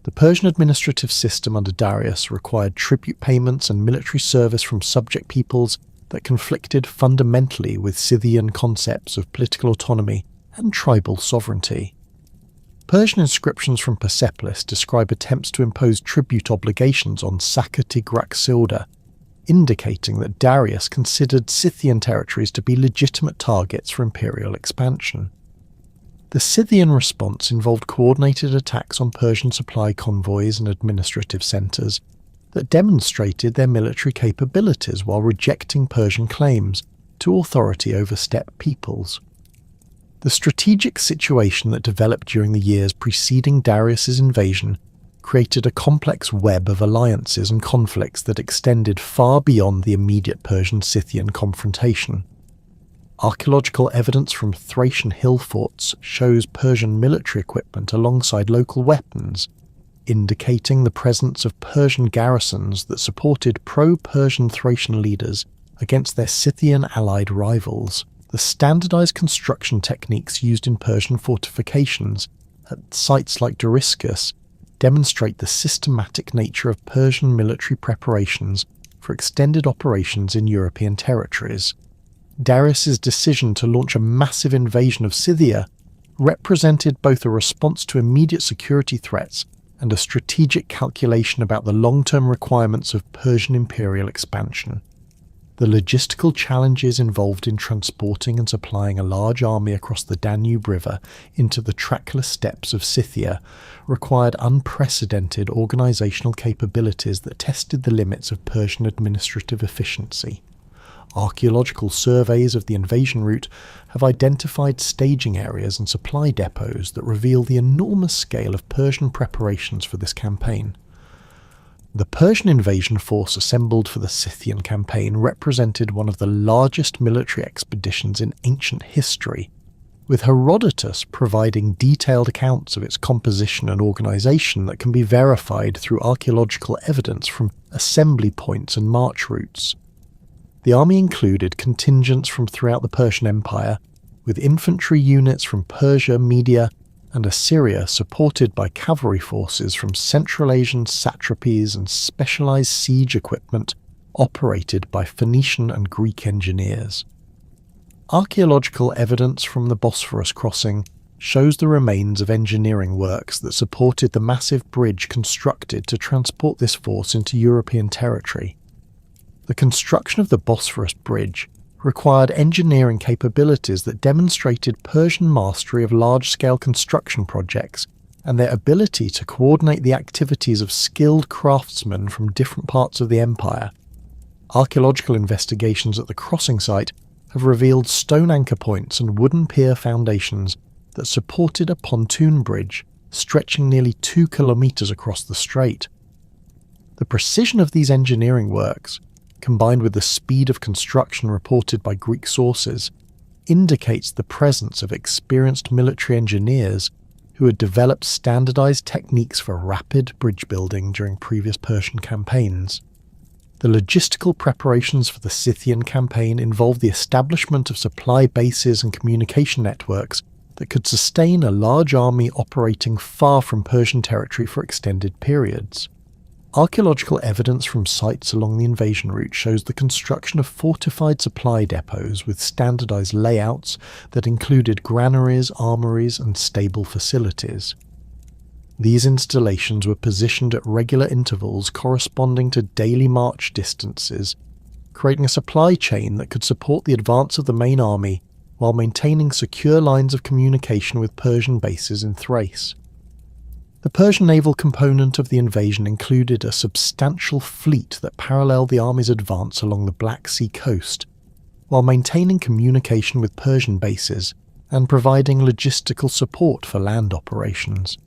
The Persian administrative system under Darius required tribute payments and military service from subject peoples that conflicted fundamentally with Scythian concepts of political autonomy and tribal sovereignty. Persian inscriptions from Persepolis describe attempts to impose tribute obligations on Sakati-Grak-Silda, indicating that Darius considered Scythian territories to be legitimate targets for imperial expansion. The Scythian response involved coordinated attacks on Persian supply convoys and administrative centres that demonstrated their military capabilities while rejecting Persian claims to authority over steppe peoples. The strategic situation that developed during the years preceding Darius's invasion created a complex web of alliances and conflicts that extended far beyond the immediate Persian-Scythian confrontation. Archaeological evidence from Thracian hill forts shows Persian military equipment alongside local weapons, indicating the presence of Persian garrisons that supported pro-Persian Thracian leaders against their Scythian allied rivals, the standardized construction techniques used in Persian fortifications at sites like Damascus demonstrate the systematic nature of Persian military preparations for extended operations in European territories. Darius's decision to launch a massive invasion of Scythia represented both a response to immediate security threats and a strategic calculation about the long-term requirements of Persian imperial expansion. The logistical challenges involved in transporting and supplying a large army across the Danube River into the trackless steppes of Scythia required unprecedented organisational capabilities that tested the limits of Persian administrative efficiency. Archaeological surveys of the invasion route have identified staging areas and supply depots that reveal the enormous scale of Persian preparations for this campaign. The Persian invasion force assembled for the Scythian campaign represented one of the largest military expeditions in ancient history, with Herodotus providing detailed accounts of its composition and organisation that can be verified through archaeological evidence from assembly points and march routes. The army included contingents from throughout the Persian Empire, with infantry units from Persia, Media, and Assyria supported by cavalry forces from Central Asian satrapies and specialised siege equipment operated by Phoenician and Greek engineers. Archaeological evidence from the Bosphorus crossing shows the remains of engineering works that supported the massive bridge constructed to transport this force into European territory. The construction of the Bosphorus Bridge required engineering capabilities that demonstrated Persian mastery of large-scale construction projects and their ability to coordinate the activities of skilled craftsmen from different parts of the empire. Archaeological investigations at the crossing site have revealed stone anchor points and wooden pier foundations that supported a pontoon bridge stretching nearly 2 kilometres across the strait. The precision of these engineering works, combined with the speed of construction reported by Greek sources, indicates the presence of experienced military engineers who had developed standardized techniques for rapid bridge building during previous Persian campaigns. The logistical preparations for the Scythian campaign involved the establishment of supply bases and communication networks that could sustain a large army operating far from Persian territory for extended periods. Archaeological evidence from sites along the invasion route shows the construction of fortified supply depots with standardized layouts that included granaries, armories, and stable facilities. These installations were positioned at regular intervals corresponding to daily march distances, creating a supply chain that could support the advance of the main army while maintaining secure lines of communication with Persian bases in Thrace. The Persian naval component of the invasion included a substantial fleet that paralleled the army's advance along the Black Sea coast, while maintaining communication with Persian bases and providing logistical support for land operations.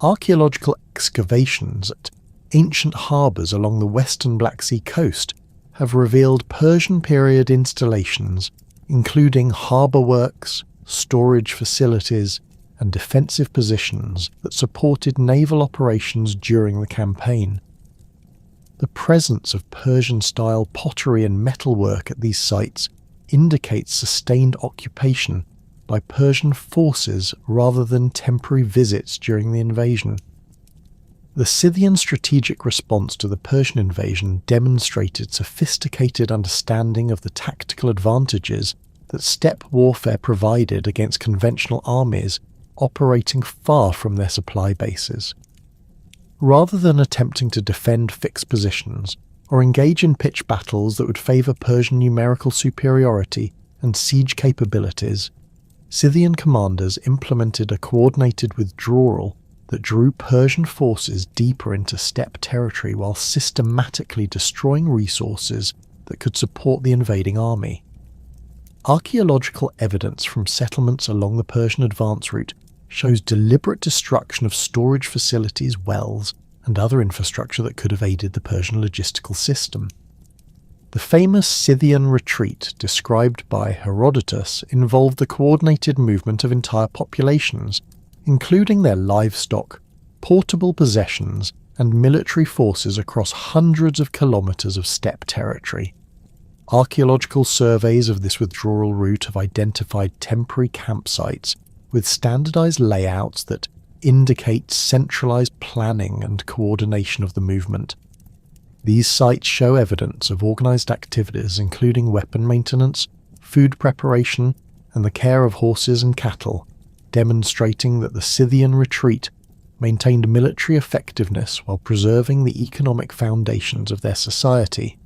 Archaeological excavations at ancient harbours along the western Black Sea coast have revealed Persian period installations, including harbour works, storage facilities, and defensive positions that supported naval operations during the campaign. The presence of Persian-style pottery and metalwork at these sites indicates sustained occupation by Persian forces rather than temporary visits during the invasion. The Scythian strategic response to the Persian invasion demonstrated sophisticated understanding of the tactical advantages that steppe warfare provided against conventional armies operating far from their supply bases. Rather than attempting to defend fixed positions or engage in pitched battles that would favour Persian numerical superiority and siege capabilities, Scythian commanders implemented a coordinated withdrawal that drew Persian forces deeper into steppe territory while systematically destroying resources that could support the invading army. Archaeological evidence from settlements along the Persian advance route shows deliberate destruction of storage facilities, wells, and other infrastructure that could have aided the Persian logistical system. The famous Scythian retreat described by Herodotus involved the coordinated movement of entire populations, including their livestock, portable possessions, and military forces across hundreds of kilometres of steppe territory. Archaeological surveys of this withdrawal route have identified temporary campsites with standardized layouts that indicate centralized planning and coordination of the movement. These sites show evidence of organized activities including weapon maintenance, food preparation, and the care of horses and cattle, demonstrating that the Scythian retreat maintained military effectiveness while preserving the economic foundations of their society.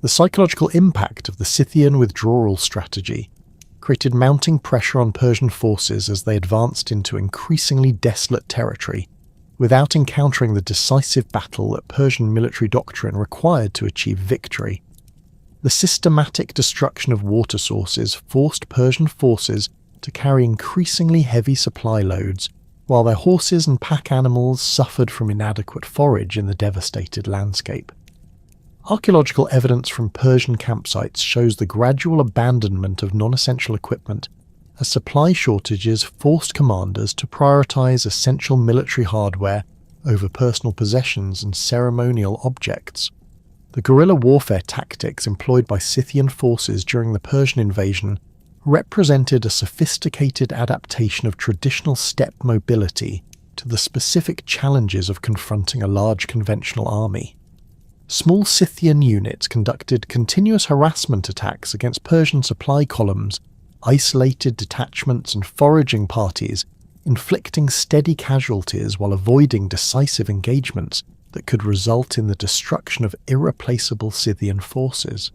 The psychological impact of the Scythian withdrawal strategy created mounting pressure on Persian forces as they advanced into increasingly desolate territory, without encountering the decisive battle that Persian military doctrine required to achieve victory. The systematic destruction of water sources forced Persian forces to carry increasingly heavy supply loads, while their horses and pack animals suffered from inadequate forage in the devastated landscape. Archaeological evidence from Persian campsites shows the gradual abandonment of non-essential equipment as supply shortages forced commanders to prioritize essential military hardware over personal possessions and ceremonial objects. The guerrilla warfare tactics employed by Scythian forces during the Persian invasion represented a sophisticated adaptation of traditional steppe mobility to the specific challenges of confronting a large conventional army. Small Scythian units conducted continuous harassment attacks against Persian supply columns, isolated detachments and foraging parties, inflicting steady casualties while avoiding decisive engagements that could result in the destruction of irreplaceable Scythian forces.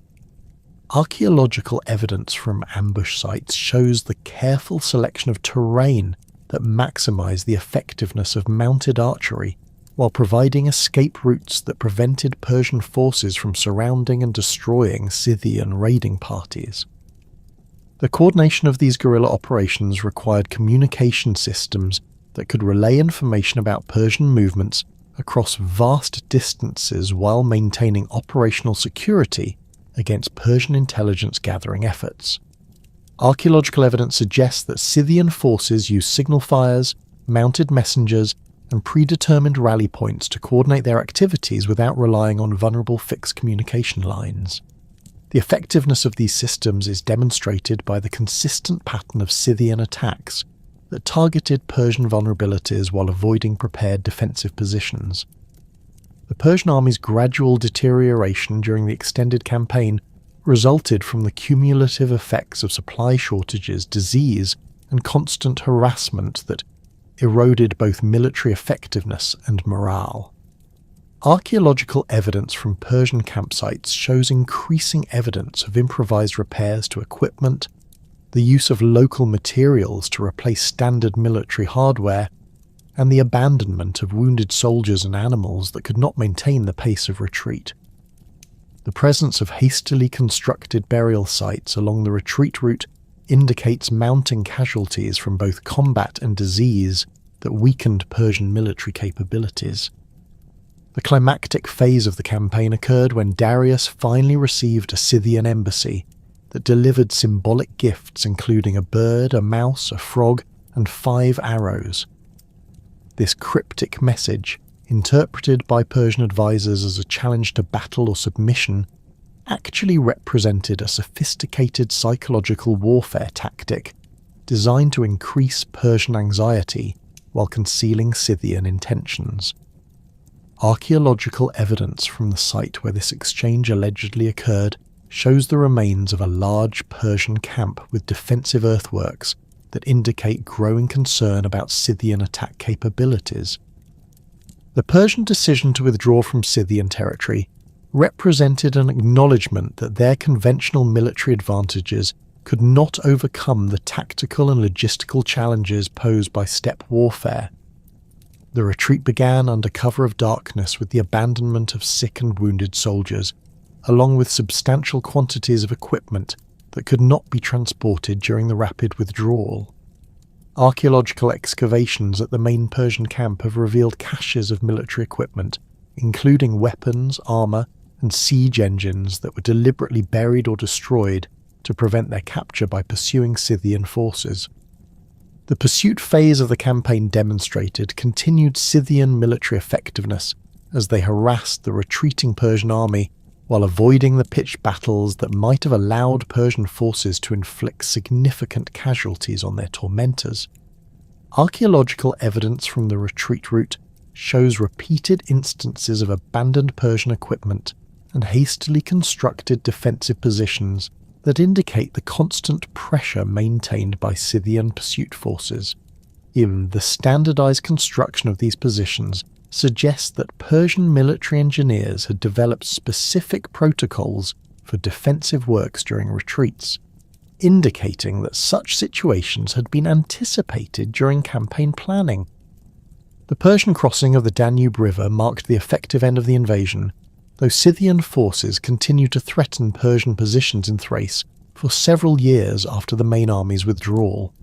Archaeological evidence from ambush sites shows the careful selection of terrain that maximised the effectiveness of mounted archery, while providing escape routes that prevented Persian forces from surrounding and destroying Scythian raiding parties. The coordination of these guerrilla operations required communication systems that could relay information about Persian movements across vast distances while maintaining operational security against Persian intelligence gathering efforts. Archaeological evidence suggests that Scythian forces used signal fires, mounted messengers, and predetermined rally points to coordinate their activities without relying on vulnerable fixed communication lines. The effectiveness of these systems is demonstrated by the consistent pattern of Scythian attacks that targeted Persian vulnerabilities while avoiding prepared defensive positions. The Persian army's gradual deterioration during the extended campaign resulted from the cumulative effects of supply shortages, disease, and constant harassment that eroded both military effectiveness and morale. Archaeological evidence from Persian campsites shows increasing evidence of improvised repairs to equipment, the use of local materials to replace standard military hardware, and the abandonment of wounded soldiers and animals that could not maintain the pace of retreat. The presence of hastily constructed burial sites along the retreat route indicates mounting casualties from both combat and disease that weakened Persian military capabilities. The climactic phase of the campaign occurred when Darius finally received a Scythian embassy that delivered symbolic gifts including a bird, a mouse, a frog, and 5 arrows. This cryptic message, interpreted by Persian advisors as a challenge to battle or submission, actually represented a sophisticated psychological warfare tactic designed to increase Persian anxiety while concealing Scythian intentions. Archaeological evidence from the site where this exchange allegedly occurred shows the remains of a large Persian camp with defensive earthworks that indicate growing concern about Scythian attack capabilities. The Persian decision to withdraw from Scythian territory represented an acknowledgement that their conventional military advantages could not overcome the tactical and logistical challenges posed by steppe warfare. The retreat began under cover of darkness with the abandonment of sick and wounded soldiers, along with substantial quantities of equipment that could not be transported during the rapid withdrawal. Archaeological excavations at the main Persian camp have revealed caches of military equipment, including weapons, armour, and siege engines that were deliberately buried or destroyed to prevent their capture by pursuing Scythian forces. The pursuit phase of the campaign demonstrated continued Scythian military effectiveness as they harassed the retreating Persian army while avoiding the pitched battles that might have allowed Persian forces to inflict significant casualties on their tormentors. Archaeological evidence from the retreat route shows repeated instances of abandoned Persian equipment and hastily constructed defensive positions that indicate the constant pressure maintained by Scythian pursuit forces. Even the standardized construction of these positions suggests that Persian military engineers had developed specific protocols for defensive works during retreats, indicating that such situations had been anticipated during campaign planning. The Persian crossing of the Danube River marked the effective end of the invasion, though Scythian forces continued to threaten Persian positions in Thrace for several years after the main army's withdrawal.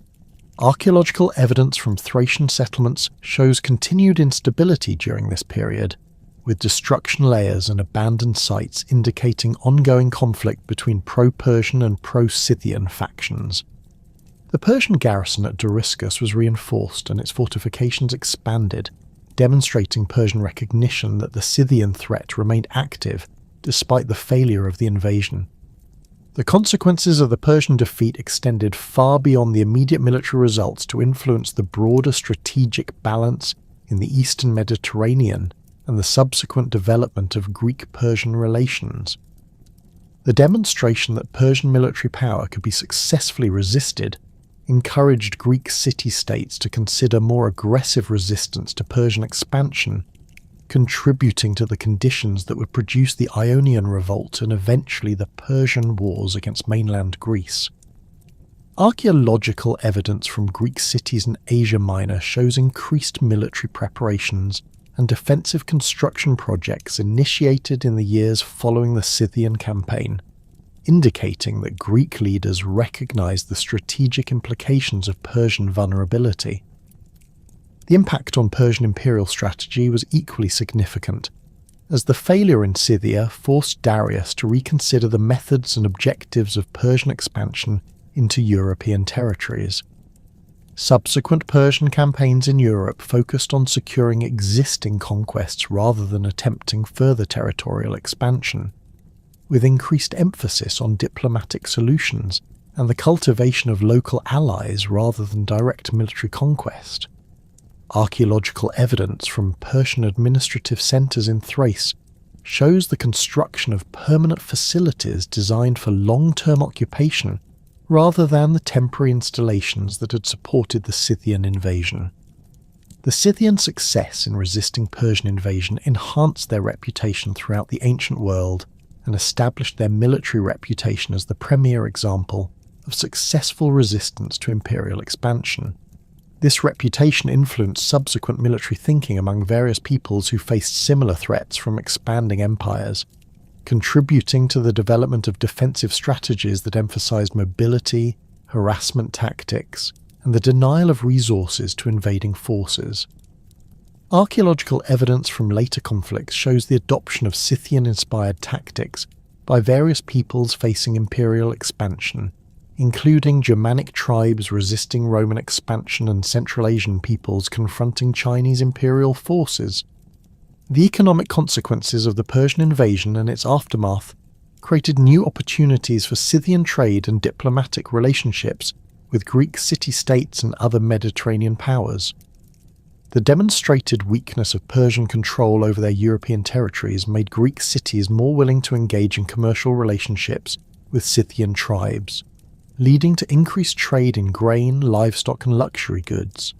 Archaeological evidence from Thracian settlements shows continued instability during this period, with destruction layers and abandoned sites indicating ongoing conflict between pro-Persian and pro-Scythian factions. The Persian garrison at Dariscus was reinforced and its fortifications expanded, demonstrating Persian recognition that the Scythian threat remained active despite the failure of the invasion. The consequences of the Persian defeat extended far beyond the immediate military results to influence the broader strategic balance in the eastern Mediterranean and the subsequent development of Greek-Persian relations. The demonstration that Persian military power could be successfully resisted encouraged Greek city-states to consider more aggressive resistance to Persian expansion, contributing to the conditions that would produce the Ionian Revolt and eventually the Persian Wars against mainland Greece. Archaeological evidence from Greek cities in Asia Minor shows increased military preparations and defensive construction projects initiated in the years following the Scythian campaign, indicating that Greek leaders recognized the strategic implications of Persian vulnerability. The impact on Persian imperial strategy was equally significant, as the failure in Scythia forced Darius to reconsider the methods and objectives of Persian expansion into European territories. Subsequent Persian campaigns in Europe focused on securing existing conquests rather than attempting further territorial expansion, with increased emphasis on diplomatic solutions and the cultivation of local allies rather than direct military conquest. Archaeological evidence from Persian administrative centres in Thrace shows the construction of permanent facilities designed for long-term occupation rather than the temporary installations that had supported the Scythian invasion. The Scythian success in resisting Persian invasion enhanced their reputation throughout the ancient world and established their military reputation as the premier example of successful resistance to imperial expansion. This reputation influenced subsequent military thinking among various peoples who faced similar threats from expanding empires, contributing to the development of defensive strategies that emphasized mobility, harassment tactics, and the denial of resources to invading forces. Archaeological evidence from later conflicts shows the adoption of Scythian-inspired tactics by various peoples facing imperial expansion, including Germanic tribes resisting Roman expansion and Central Asian peoples confronting Chinese imperial forces. The economic consequences of the Persian invasion and its aftermath created new opportunities for Scythian trade and diplomatic relationships with Greek city-states and other Mediterranean powers. The demonstrated weakness of Persian control over their European territories made Greek cities more willing to engage in commercial relationships with Scythian tribes, leading to increased trade in grain, livestock and luxury goods.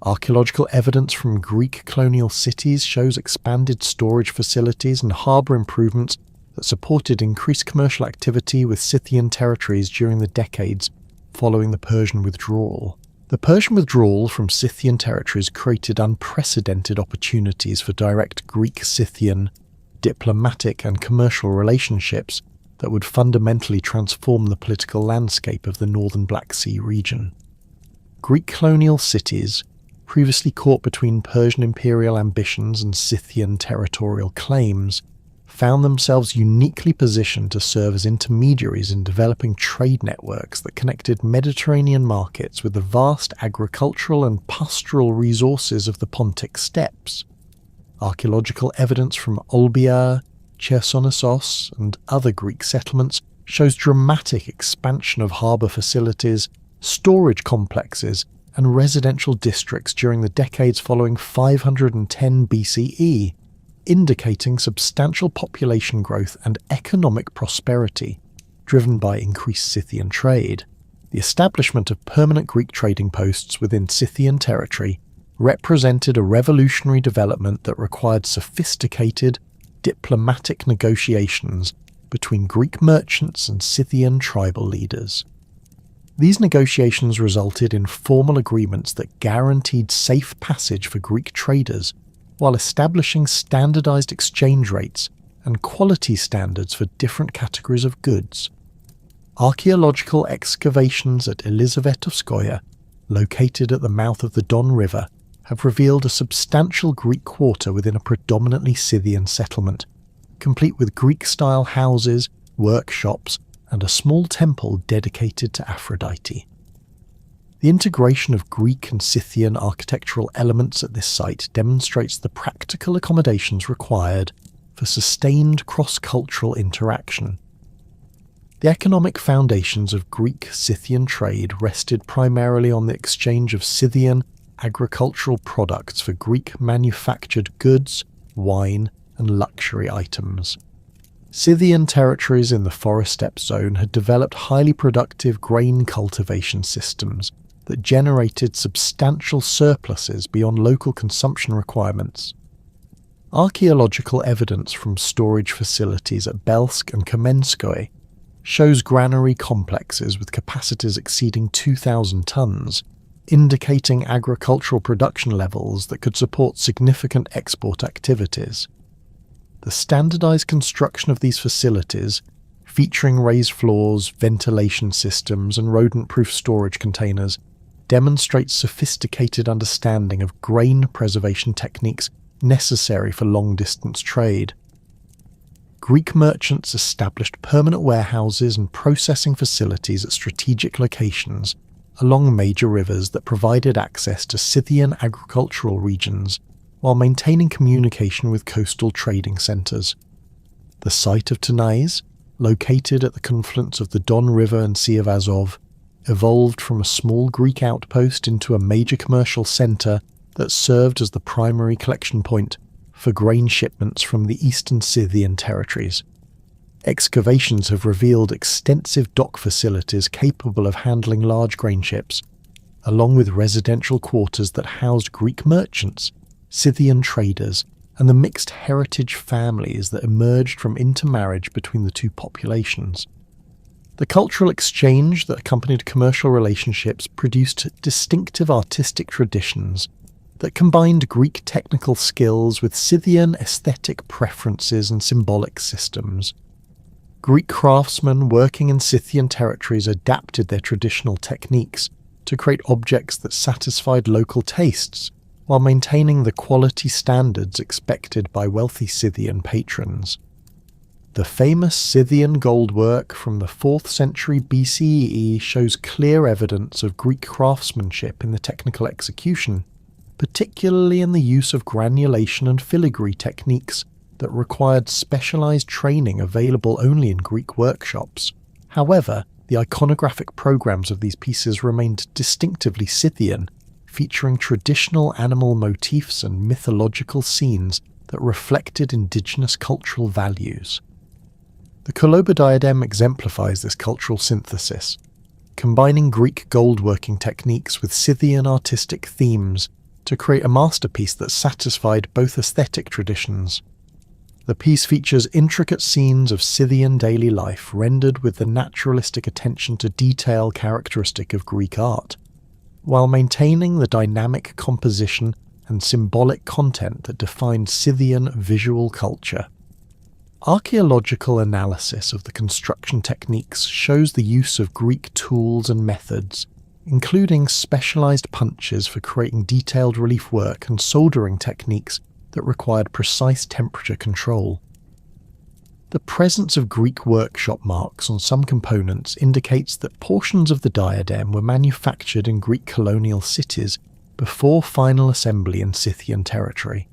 Archaeological evidence from Greek colonial cities shows expanded storage facilities and harbour improvements that supported increased commercial activity with Scythian territories during the decades following the Persian withdrawal. The Persian withdrawal from Scythian territories created unprecedented opportunities for direct Greek-Scythian diplomatic and commercial relationships that would fundamentally transform the political landscape of the northern Black Sea region. Greek colonial cities, previously caught between Persian imperial ambitions and Scythian territorial claims, found themselves uniquely positioned to serve as intermediaries in developing trade networks that connected Mediterranean markets with the vast agricultural and pastoral resources of the Pontic steppes. Archaeological evidence from Olbia, Chersonesos, and other Greek settlements shows dramatic expansion of harbour facilities, storage complexes, and residential districts during the decades following 510 BCE, indicating substantial population growth and economic prosperity, driven by increased Scythian trade. The establishment of permanent Greek trading posts within Scythian territory represented a revolutionary development that required sophisticated, diplomatic negotiations between Greek merchants and Scythian tribal leaders. These negotiations resulted in formal agreements that guaranteed safe passage for Greek traders, while establishing standardized exchange rates and quality standards for different categories of goods. Archaeological excavations at Elizavetovskoye, located at the mouth of the Don River, have revealed a substantial Greek quarter within a predominantly Scythian settlement, complete with Greek-style houses, workshops, and a small temple dedicated to Aphrodite. The integration of Greek and Scythian architectural elements at this site demonstrates the practical accommodations required for sustained cross-cultural interaction. The economic foundations of Greek-Scythian trade rested primarily on the exchange of Scythian agricultural products for Greek manufactured goods, wine, and luxury items. Scythian territories in the forest steppe zone had developed highly productive grain cultivation systems that generated substantial surpluses beyond local consumption requirements. Archaeological evidence from storage facilities at Belsk and Kamenskoye shows granary complexes with capacities exceeding 2,000 tons, indicating agricultural production levels that could support significant export activities. The standardized construction of these facilities, featuring raised floors, ventilation systems, and rodent-proof storage containers, demonstrates sophisticated understanding of grain preservation techniques necessary for long-distance trade. Greek merchants established permanent warehouses and processing facilities at strategic locations along major rivers that provided access to Scythian agricultural regions while maintaining communication with coastal trading centres. The site of Tanais, located at the confluence of the Don River and Sea of Azov, evolved from a small Greek outpost into a major commercial centre that served as the primary collection point for grain shipments from the eastern Scythian territories. Excavations have revealed extensive dock facilities capable of handling large grain ships, along with residential quarters that housed Greek merchants, Scythian traders, and the mixed heritage families that emerged from intermarriage between the two populations. The cultural exchange that accompanied commercial relationships produced distinctive artistic traditions that combined Greek technical skills with Scythian aesthetic preferences and symbolic systems. Greek craftsmen working in Scythian territories adapted their traditional techniques to create objects that satisfied local tastes, while maintaining the quality standards expected by wealthy Scythian patrons. The famous Scythian goldwork from the 4th century BCE shows clear evidence of Greek craftsmanship in the technical execution, particularly in the use of granulation and filigree techniques that required specialized training available only in Greek workshops. However, the iconographic programs of these pieces remained distinctively Scythian, featuring traditional animal motifs and mythological scenes that reflected indigenous cultural values. The Koloba diadem exemplifies this cultural synthesis, combining Greek goldworking techniques with Scythian artistic themes to create a masterpiece that satisfied both aesthetic traditions. The piece features intricate scenes of Scythian daily life rendered with the naturalistic attention to detail characteristic of Greek art, while maintaining the dynamic composition and symbolic content that defined Scythian visual culture. Archaeological analysis of the construction techniques shows the use of Greek tools and methods, including specialized punches for creating detailed relief work and soldering techniques that required precise temperature control. The presence of Greek workshop marks on some components indicates that portions of the diadem were manufactured in Greek colonial cities before final assembly in Scythian territory.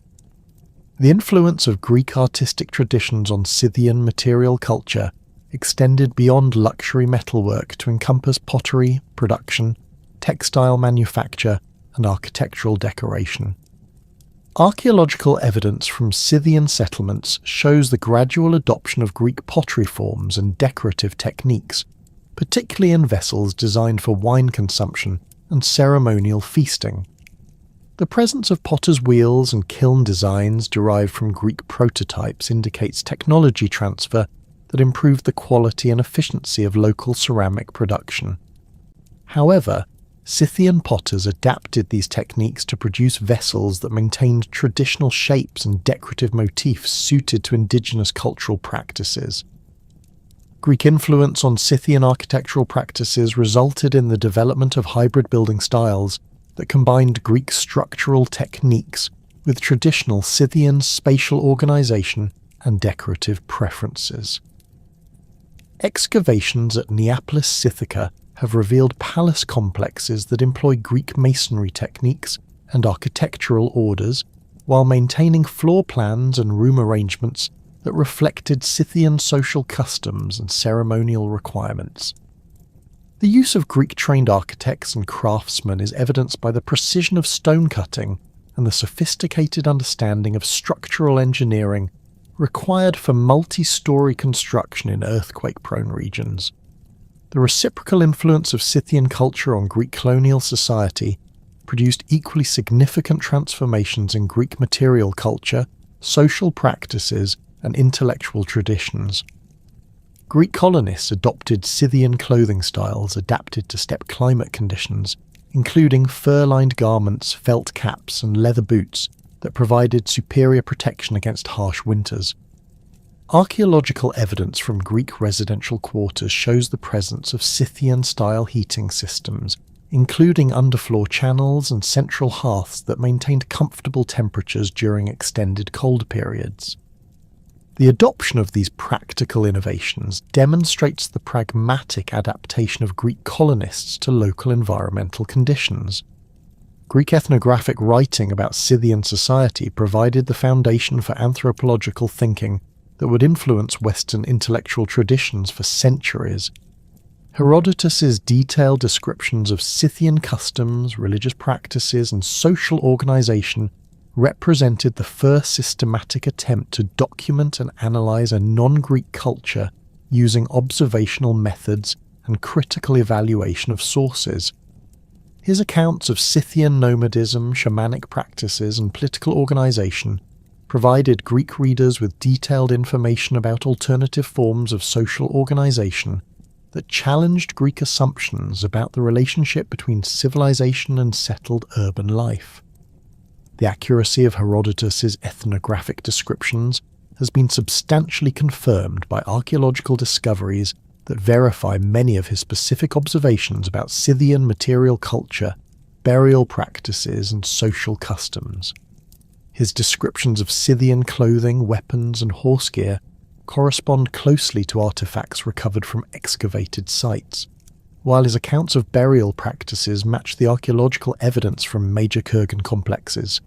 The influence of Greek artistic traditions on Scythian material culture extended beyond luxury metalwork to encompass pottery, production, textile manufacture, and architectural decoration. Archaeological evidence from Scythian settlements shows the gradual adoption of Greek pottery forms and decorative techniques, particularly in vessels designed for wine consumption and ceremonial feasting. The presence of potter's wheels and kiln designs derived from Greek prototypes indicates technology transfer that improved the quality and efficiency of local ceramic production. However, Scythian potters adapted these techniques to produce vessels that maintained traditional shapes and decorative motifs suited to indigenous cultural practices. Greek influence on Scythian architectural practices resulted in the development of hybrid building styles that combined Greek structural techniques with traditional Scythian spatial organization and decorative preferences. Excavations at Neapolis Sithica have revealed palace complexes that employ Greek masonry techniques and architectural orders, while maintaining floor plans and room arrangements that reflected Scythian social customs and ceremonial requirements. The use of Greek-trained architects and craftsmen is evidenced by the precision of stone cutting and the sophisticated understanding of structural engineering required for multi-story construction in earthquake-prone regions. The reciprocal influence of Scythian culture on Greek colonial society produced equally significant transformations in Greek material culture, social practices, and intellectual traditions. Greek colonists adopted Scythian clothing styles adapted to steppe climate conditions, including fur-lined garments, felt caps, and leather boots that provided superior protection against harsh winters. Archaeological evidence from Greek residential quarters shows the presence of Scythian-style heating systems, including underfloor channels and central hearths that maintained comfortable temperatures during extended cold periods. The adoption of these practical innovations demonstrates the pragmatic adaptation of Greek colonists to local environmental conditions. Greek ethnographic writing about Scythian society provided the foundation for anthropological thinking that would influence Western intellectual traditions for centuries. Herodotus's detailed descriptions of Scythian customs, religious practices, and social organization represented the first systematic attempt to document and analyze a non-Greek culture using observational methods and critical evaluation of sources. His accounts of Scythian nomadism, shamanic practices, and political organization provided Greek readers with detailed information about alternative forms of social organization that challenged Greek assumptions about the relationship between civilization and settled urban life. The accuracy of Herodotus's ethnographic descriptions has been substantially confirmed by archaeological discoveries that verify many of his specific observations about Scythian material culture, burial practices, and social customs. His descriptions of Scythian clothing, weapons, and horse gear correspond closely to artifacts recovered from excavated sites, while his accounts of burial practices match the archaeological evidence from major Kurgan complexes.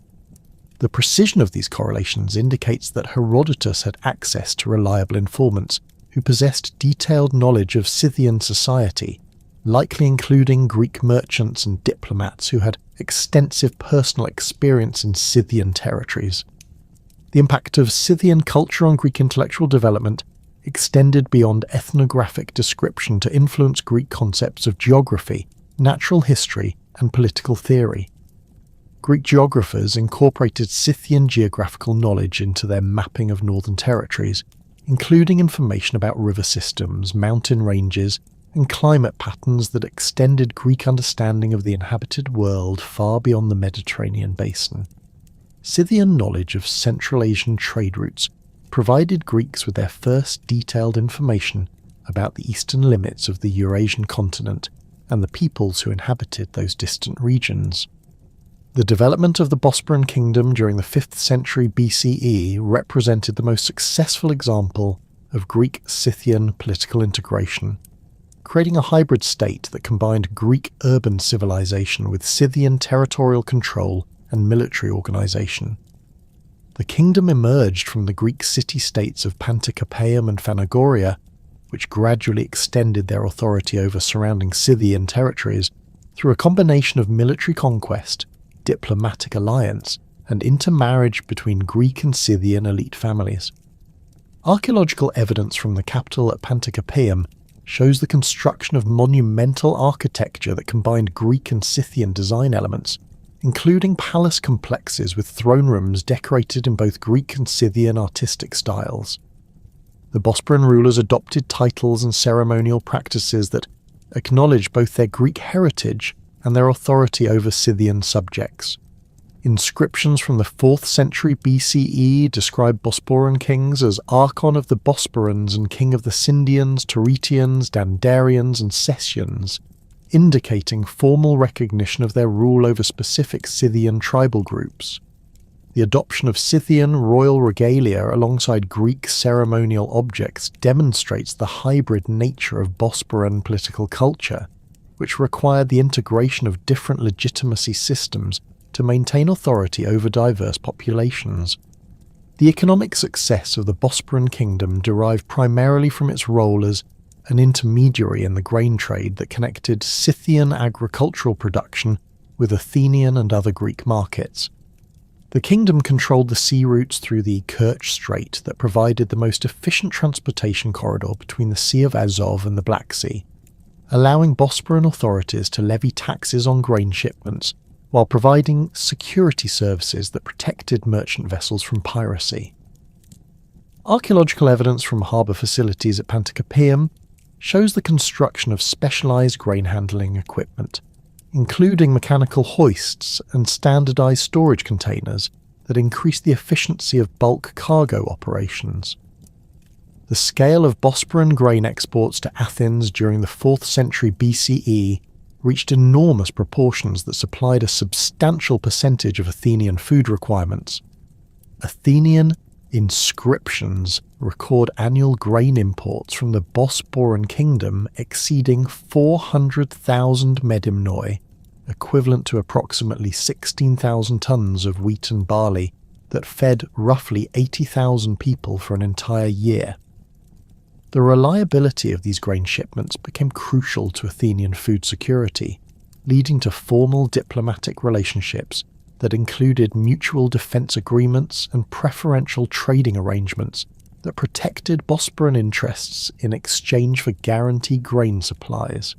The precision of these correlations indicates that Herodotus had access to reliable informants who possessed detailed knowledge of Scythian society, likely including Greek merchants and diplomats who had extensive personal experience in Scythian territories. The impact of Scythian culture on Greek intellectual development extended beyond ethnographic description to influence Greek concepts of geography, natural history, and political theory. Greek geographers incorporated Scythian geographical knowledge into their mapping of northern territories, including information about river systems, mountain ranges, and climate patterns that extended Greek understanding of the inhabited world far beyond the Mediterranean basin. Scythian knowledge of Central Asian trade routes provided Greeks with their first detailed information about the eastern limits of the Eurasian continent and the peoples who inhabited those distant regions. The development of the Bosporan Kingdom during the 5th century BCE represented the most successful example of Greek-Scythian political integration, creating a hybrid state that combined Greek urban civilization with Scythian territorial control and military organization. the kingdom emerged from the Greek city-states of Pantikapaeum and Phanagoria, which gradually extended their authority over surrounding Scythian territories through a combination of military conquest, diplomatic alliance, and intermarriage between Greek and Scythian elite families. Archaeological evidence from the capital at Pantikapaeum shows the construction of monumental architecture that combined Greek and Scythian design elements, including palace complexes with throne rooms decorated in both Greek and Scythian artistic styles. The Bosporan rulers adopted titles and ceremonial practices that acknowledge both their Greek heritage and their authority over Scythian subjects. Inscriptions from the 4th century BCE describe Bosporan kings as Archon of the Bosporans and King of the Scythians, Toretians, Dandarians and Scythians, indicating formal recognition of their rule over specific Scythian tribal groups. The adoption of Scythian royal regalia alongside Greek ceremonial objects demonstrates the hybrid nature of Bosporan political culture, which required the integration of different legitimacy systems to maintain authority over diverse populations. The economic success of the Bosporan kingdom derived primarily from its role as an intermediary in the grain trade that connected Scythian agricultural production with Athenian and other Greek markets. The kingdom controlled the sea routes through the Kerch Strait that provided the most efficient transportation corridor between the Sea of Azov and the Black Sea, allowing Bosporan authorities to levy taxes on grain shipments while providing security services that protected merchant vessels from piracy. Archaeological evidence from harbour facilities at Pantikapaeum shows the construction of specialised grain handling equipment, including mechanical hoists and standardised storage containers that increase the efficiency of bulk cargo operations. The scale of Bosporan grain exports to Athens during the 4th century BCE reached enormous proportions that supplied a substantial percentage of Athenian food requirements. Athenian inscriptions record annual grain imports from the Bosporan kingdom exceeding 400,000 medimnoi, equivalent to approximately 16,000 tons of wheat and barley, that fed roughly 80,000 people for an entire year. The reliability of these grain shipments became crucial to Athenian food security, leading to formal diplomatic relationships that included mutual defence agreements and preferential trading arrangements that protected Bosporan interests in exchange for guaranteed grain supplies.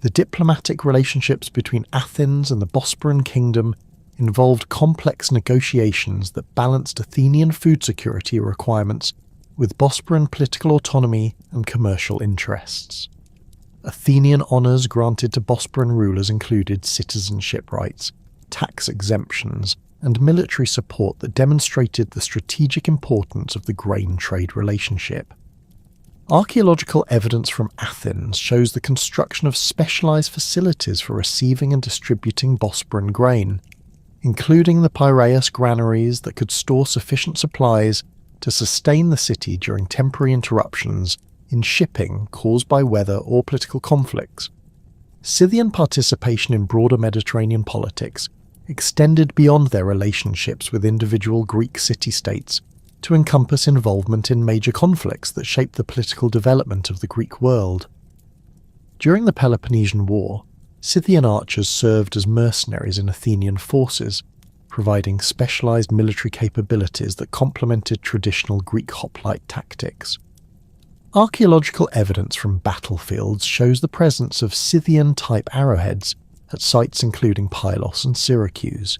The diplomatic relationships between Athens and the Bosporan kingdom involved complex negotiations that balanced Athenian food security requirements with Bosporan political autonomy and commercial interests. Athenian honours granted to Bosporan rulers included citizenship rights, tax exemptions, and military support that demonstrated the strategic importance of the grain trade relationship. Archaeological evidence from Athens shows the construction of specialised facilities for receiving and distributing Bosporan grain, including the Piraeus granaries that could store sufficient supplies to sustain the city during temporary interruptions in shipping caused by weather or political conflicts. Scythian participation in broader Mediterranean politics extended beyond their relationships with individual Greek city-states to encompass involvement in major conflicts that shaped the political development of the Greek world. During the Peloponnesian War, Scythian archers served as mercenaries in Athenian forces, providing specialised military capabilities that complemented traditional Greek hoplite tactics. Archaeological evidence from battlefields shows the presence of Scythian-type arrowheads at sites including Pylos and Syracuse,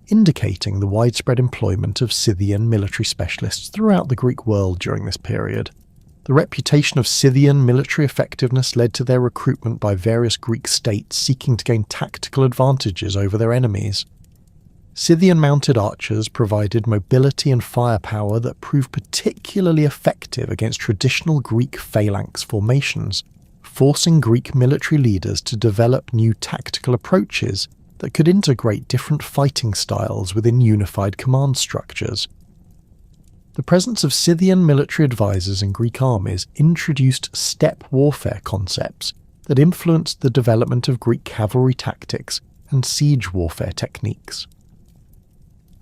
indicating the widespread employment of Scythian military specialists throughout the Greek world during this period. The reputation of Scythian military effectiveness led to their recruitment by various Greek states seeking to gain tactical advantages over their enemies. Scythian mounted archers provided mobility and firepower that proved particularly effective against traditional Greek phalanx formations, forcing Greek military leaders to develop new tactical approaches that could integrate different fighting styles within unified command structures. The presence of Scythian military advisors in Greek armies introduced steppe warfare concepts that influenced the development of Greek cavalry tactics and siege warfare techniques.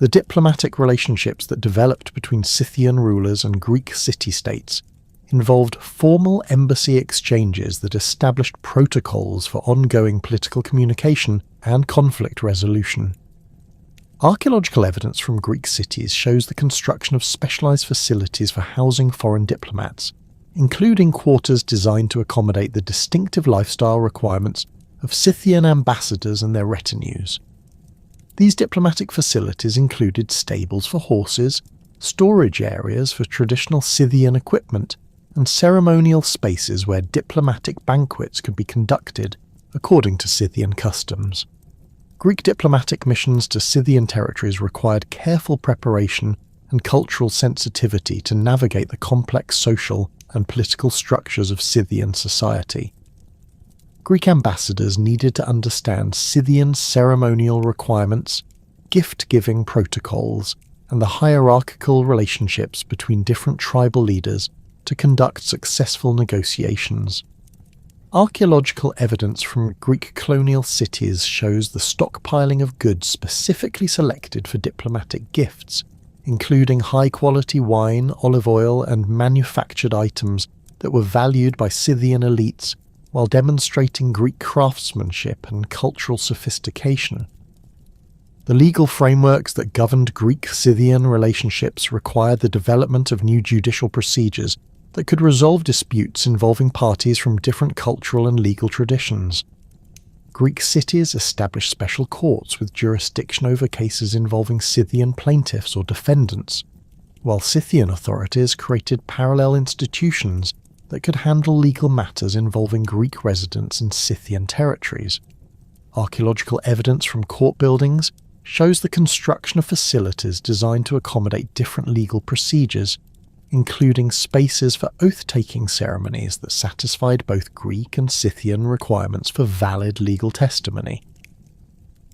The diplomatic relationships that developed between Scythian rulers and Greek city-states involved formal embassy exchanges that established protocols for ongoing political communication and conflict resolution. Archaeological evidence from Greek cities shows the construction of specialized facilities for housing foreign diplomats, including quarters designed to accommodate the distinctive lifestyle requirements of Scythian ambassadors and their retinues. These diplomatic facilities included stables for horses, storage areas for traditional Scythian equipment, and ceremonial spaces where diplomatic banquets could be conducted according to Scythian customs. Greek diplomatic missions to Scythian territories required careful preparation and cultural sensitivity to navigate the complex social and political structures of Scythian society. Greek ambassadors needed to understand Scythian ceremonial requirements, gift-giving protocols, and the hierarchical relationships between different tribal leaders to conduct successful negotiations. Archaeological evidence from Greek colonial cities shows the stockpiling of goods specifically selected for diplomatic gifts, including high-quality wine, olive oil, and manufactured items that were valued by Scythian elites while demonstrating Greek craftsmanship and cultural sophistication. The legal frameworks that governed Greek-Scythian relationships required the development of new judicial procedures that could resolve disputes involving parties from different cultural and legal traditions. Greek cities established special courts with jurisdiction over cases involving Scythian plaintiffs or defendants, while Scythian authorities created parallel institutions that could handle legal matters involving Greek residents in Scythian territories. Archaeological evidence from court buildings shows the construction of facilities designed to accommodate different legal procedures, including spaces for oath-taking ceremonies that satisfied both Greek and Scythian requirements for valid legal testimony.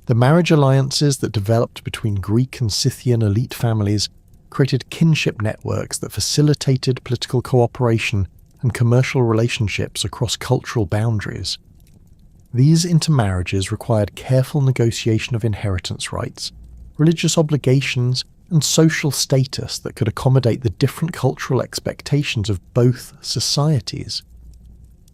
The marriage alliances that developed between Greek and Scythian elite families created kinship networks that facilitated political cooperation and commercial relationships across cultural boundaries. These intermarriages required careful negotiation of inheritance rights, religious obligations, and social status that could accommodate the different cultural expectations of both societies.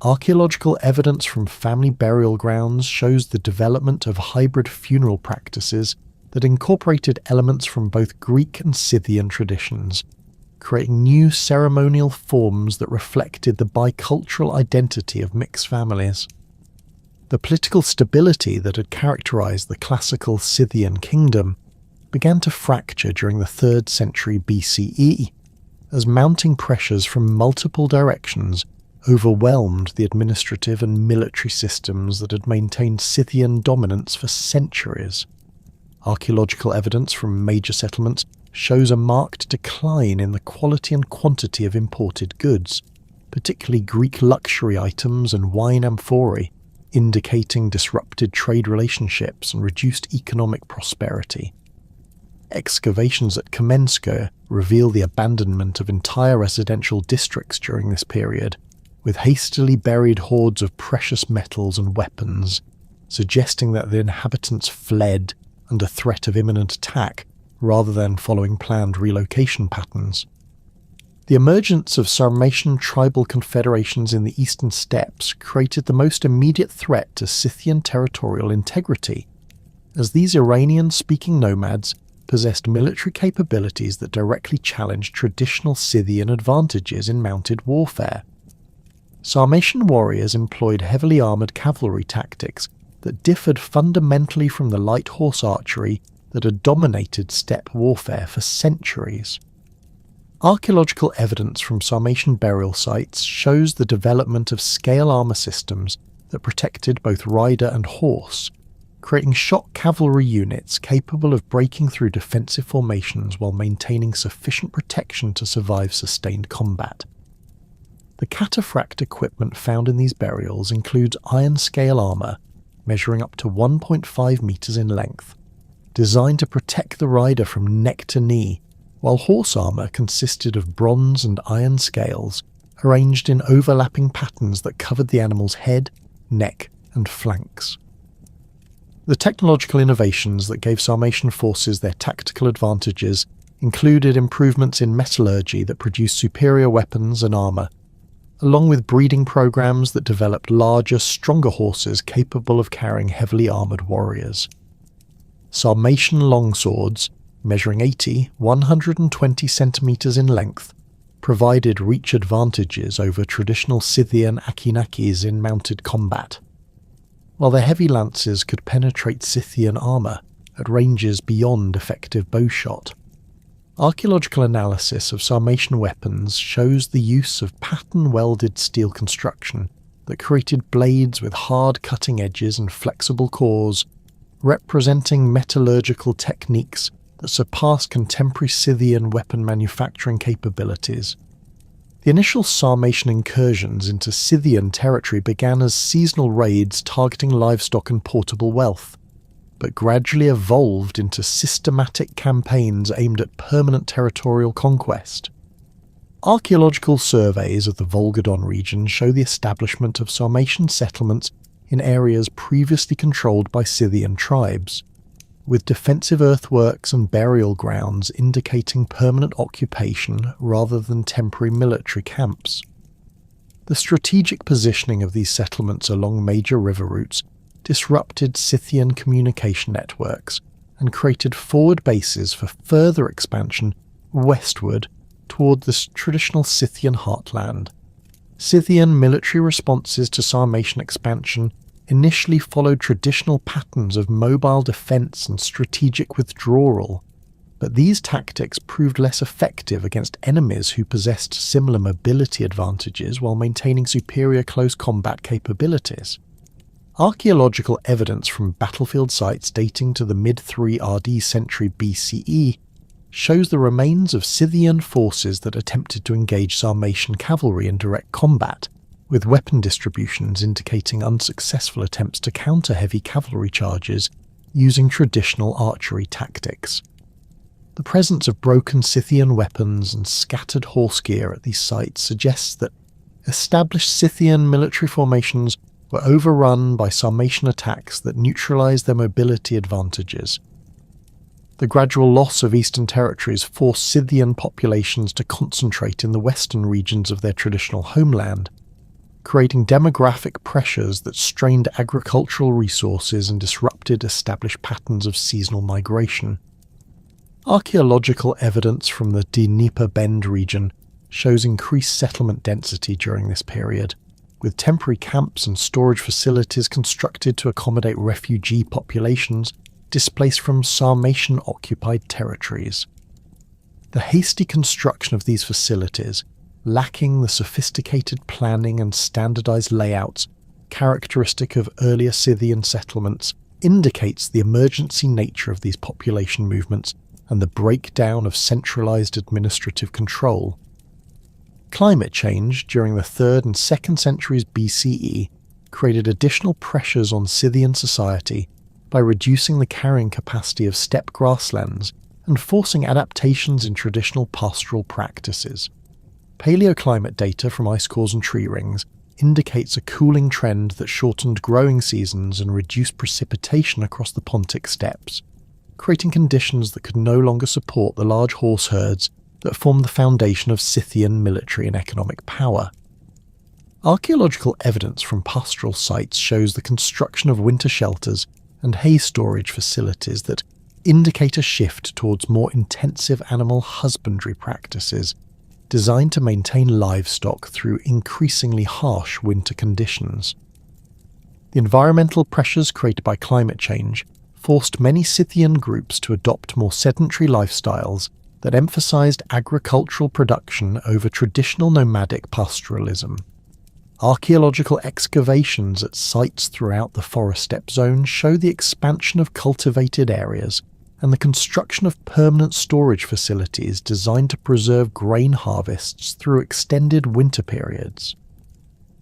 Archaeological evidence from family burial grounds shows the development of hybrid funeral practices that incorporated elements from both Greek and Scythian traditions, creating new ceremonial forms that reflected the bicultural identity of mixed families. The political stability that had characterized the classical Scythian kingdom began to fracture during the 3rd century BCE, as mounting pressures from multiple directions overwhelmed the administrative and military systems that had maintained Scythian dominance for centuries. Archaeological evidence from major settlements shows a marked decline in the quality and quantity of imported goods, particularly Greek luxury items and wine amphorae, indicating disrupted trade relationships and reduced economic prosperity. Excavations at Kamenskoe reveal the abandonment of entire residential districts during this period, with hastily buried hoards of precious metals and weapons, suggesting that the inhabitants fled under threat of imminent attack rather than following planned relocation patterns. The emergence of Sarmatian tribal confederations in the eastern steppes created the most immediate threat to Scythian territorial integrity, as these Iranian-speaking nomads possessed military capabilities that directly challenged traditional Scythian advantages in mounted warfare. Sarmatian warriors employed heavily armoured cavalry tactics that differed fundamentally from the light horse archery that had dominated steppe warfare for centuries. Archaeological evidence from Sarmatian burial sites shows the development of scale armour systems that protected both rider and horse, creating shock cavalry units capable of breaking through defensive formations while maintaining sufficient protection to survive sustained combat. The cataphract equipment found in these burials includes iron scale armour, measuring up to 1.5 metres in length, designed to protect the rider from neck to knee, while horse armour consisted of bronze and iron scales arranged in overlapping patterns that covered the animal's head, neck, and flanks. The technological innovations that gave Sarmatian forces their tactical advantages included improvements in metallurgy that produced superior weapons and armour, along with breeding programs that developed larger, stronger horses capable of carrying heavily armoured warriors. Sarmatian longswords, measuring 120 centimetres in length, provided reach advantages over traditional Scythian akinakis in mounted combat, while their heavy lances could penetrate Scythian armour at ranges beyond effective bowshot. Archaeological analysis of Sarmatian weapons shows the use of pattern-welded steel construction that created blades with hard cutting edges and flexible cores, representing metallurgical techniques that surpassed contemporary Scythian weapon manufacturing capabilities. The initial Sarmatian incursions into Scythian territory began as seasonal raids targeting livestock and portable wealth, but gradually evolved into systematic campaigns aimed at permanent territorial conquest. Archaeological surveys of the Volga-Don region show the establishment of Sarmatian settlements in areas previously controlled by Scythian tribes, with defensive earthworks and burial grounds indicating permanent occupation rather than temporary military camps. The strategic positioning of these settlements along major river routes disrupted Scythian communication networks and created forward bases for further expansion westward toward the traditional Scythian heartland. Scythian military responses to Sarmatian expansion initially followed traditional patterns of mobile defence and strategic withdrawal, but these tactics proved less effective against enemies who possessed similar mobility advantages while maintaining superior close combat capabilities. Archaeological evidence from battlefield sites dating to the mid-3 RD century BCE shows the remains of Scythian forces that attempted to engage Sarmatian cavalry in direct combat, with weapon distributions indicating unsuccessful attempts to counter heavy cavalry charges using traditional archery tactics. The presence of broken Scythian weapons and scattered horse gear at these sites suggests that established Scythian military formations were overrun by Sarmatian attacks that neutralized their mobility advantages. The gradual loss of eastern territories forced Scythian populations to concentrate in the western regions of their traditional homeland, creating demographic pressures that strained agricultural resources and disrupted established patterns of seasonal migration. Archaeological evidence from the Dnieper Bend region shows increased settlement density during this period, with temporary camps and storage facilities constructed to accommodate refugee populations displaced from Sarmatian-occupied territories. The hasty construction of these facilities, lacking the sophisticated planning and standardized layouts characteristic of earlier Scythian settlements, indicates the emergency nature of these population movements and the breakdown of centralized administrative control. Climate change during the 3rd and 2nd centuries BCE created additional pressures on Scythian society by reducing the carrying capacity of steppe grasslands and forcing adaptations in traditional pastoral practices. Paleoclimate data from ice cores and tree rings indicates a cooling trend that shortened growing seasons and reduced precipitation across the Pontic steppes, creating conditions that could no longer support the large horse herds that formed the foundation of Scythian military and economic power. Archaeological evidence from pastoral sites shows the construction of winter shelters and hay storage facilities that indicate a shift towards more intensive animal husbandry practices designed to maintain livestock through increasingly harsh winter conditions. The environmental pressures created by climate change forced many Scythian groups to adopt more sedentary lifestyles that emphasized agricultural production over traditional nomadic pastoralism. Archaeological excavations at sites throughout the forest steppe zone show the expansion of cultivated areas and the construction of permanent storage facilities designed to preserve grain harvests through extended winter periods.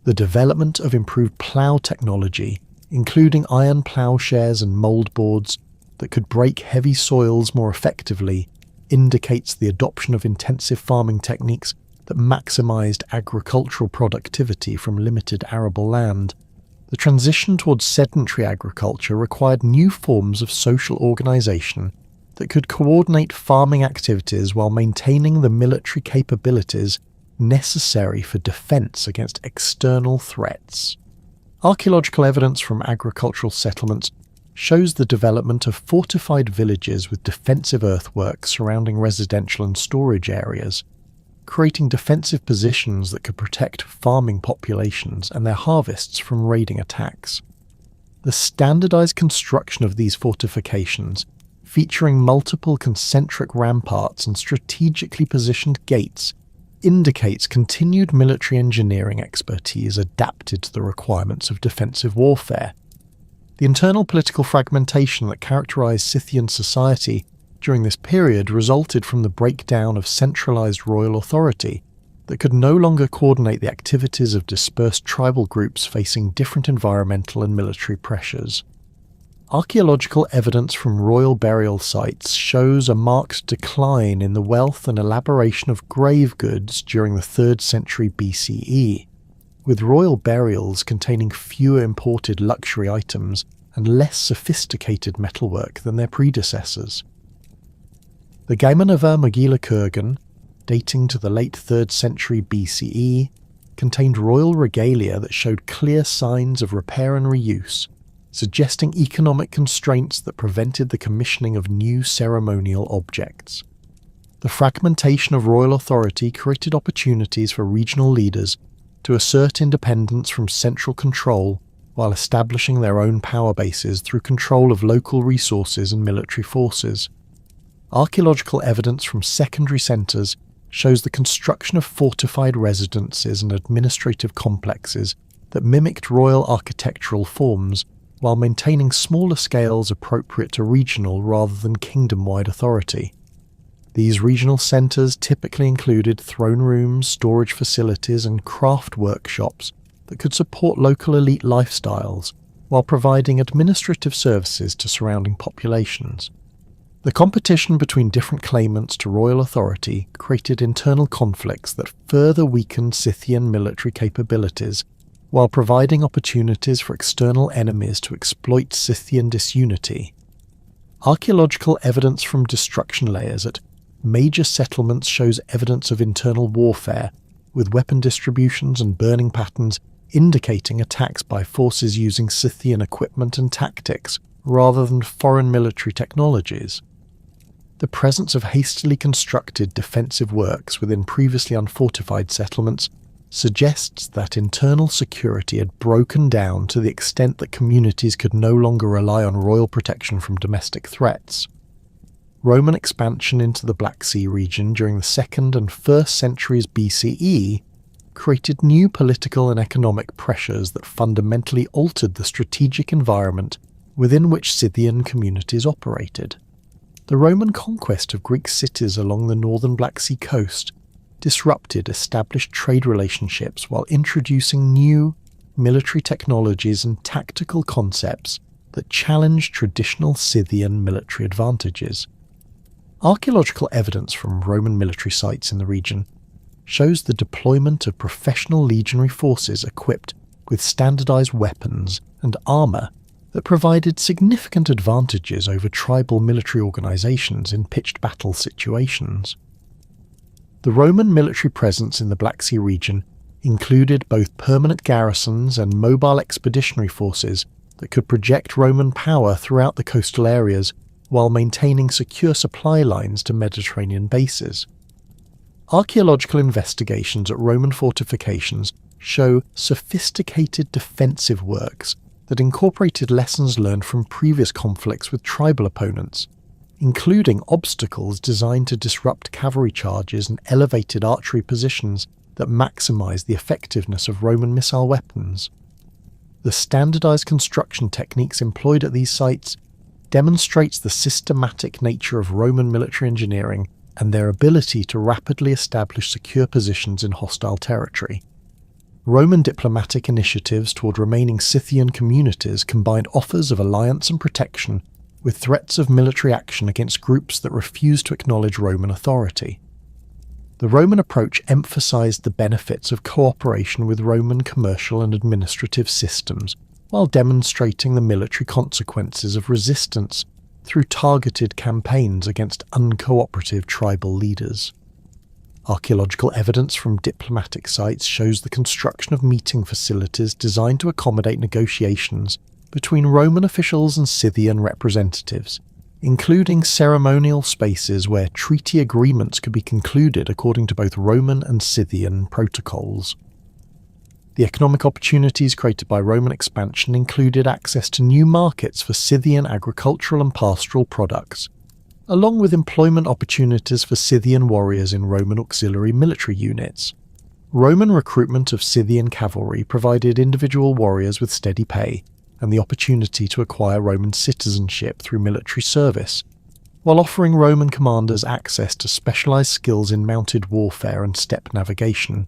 The development of improved plough technology, including iron ploughshares and mouldboards that could break heavy soils more effectively, indicates the adoption of intensive farming techniques that maximized agricultural productivity from limited arable land. The The transition towards sedentary agriculture required new forms of social organisation that could coordinate farming activities while maintaining the military capabilities necessary for defence against external threats. Archaeological evidence from agricultural settlements shows the development of fortified villages with defensive earthworks surrounding residential and storage areas, creating defensive positions that could protect farming populations and their harvests from raiding attacks. The standardized construction of these fortifications, featuring multiple concentric ramparts and strategically positioned gates, indicates continued military engineering expertise adapted to the requirements of defensive warfare. The internal political fragmentation that characterized Scythian society during this period resulted from the breakdown of centralized royal authority that could no longer coordinate the activities of dispersed tribal groups facing different environmental and military pressures. Archaeological evidence from royal burial sites shows a marked decline in the wealth and elaboration of grave goods during the 3rd century BCE, with royal burials containing fewer imported luxury items and less sophisticated metalwork than their predecessors. The Gaimanova Mogila Kurgan, dating to the late 3rd century BCE, contained royal regalia that showed clear signs of repair and reuse, suggesting economic constraints that prevented the commissioning of new ceremonial objects. The fragmentation of royal authority created opportunities for regional leaders to assert independence from central control while establishing their own power bases through control of local resources and military forces. Archaeological evidence from secondary centres shows the construction of fortified residences and administrative complexes that mimicked royal architectural forms while maintaining smaller scales appropriate to regional rather than kingdom-wide authority. These regional centres typically included throne rooms, storage facilities and craft workshops that could support local elite lifestyles while providing administrative services to surrounding populations. The competition between different claimants to royal authority created internal conflicts that further weakened Scythian military capabilities while providing opportunities for external enemies to exploit Scythian disunity. Archaeological evidence from destruction layers at major settlements shows evidence of internal warfare, with weapon distributions and burning patterns indicating attacks by forces using Scythian equipment and tactics rather than foreign military technologies. The presence of hastily constructed defensive works within previously unfortified settlements suggests that internal security had broken down to the extent that communities could no longer rely on royal protection from domestic threats. Roman expansion into the Black Sea region during the 2nd and 1st centuries BCE created new political and economic pressures that fundamentally altered the strategic environment within which Scythian communities operated. The Roman conquest of Greek cities along the northern Black Sea coast disrupted established trade relationships while introducing new military technologies and tactical concepts that challenged traditional Scythian military advantages. Archaeological evidence from Roman military sites in the region shows the deployment of professional legionary forces equipped with standardized weapons and armor that provided significant advantages over tribal military organizations in pitched battle situations. The Roman military presence in the Black Sea region included both permanent garrisons and mobile expeditionary forces that could project Roman power throughout the coastal areas while maintaining secure supply lines to Mediterranean bases. Archaeological investigations at Roman fortifications show sophisticated defensive works that incorporated lessons learned from previous conflicts with tribal opponents, including obstacles designed to disrupt cavalry charges and elevated archery positions that maximized the effectiveness of Roman missile weapons. The standardized construction techniques employed at these sites demonstrates the systematic nature of Roman military engineering and their ability to rapidly establish secure positions in hostile territory. Roman diplomatic initiatives toward remaining Scythian communities combined offers of alliance and protection with threats of military action against groups that refused to acknowledge Roman authority. The Roman approach emphasized the benefits of cooperation with Roman commercial and administrative systems while demonstrating the military consequences of resistance through targeted campaigns against uncooperative tribal leaders. Archaeological evidence from diplomatic sites shows the construction of meeting facilities designed to accommodate negotiations between Roman officials and Scythian representatives, including ceremonial spaces where treaty agreements could be concluded according to both Roman and Scythian protocols. The economic opportunities created by Roman expansion included access to new markets for Scythian agricultural and pastoral products, along with employment opportunities for Scythian warriors in Roman auxiliary military units. Roman recruitment of Scythian cavalry provided individual warriors with steady pay and the opportunity to acquire Roman citizenship through military service, while offering Roman commanders access to specialized skills in mounted warfare and steppe navigation.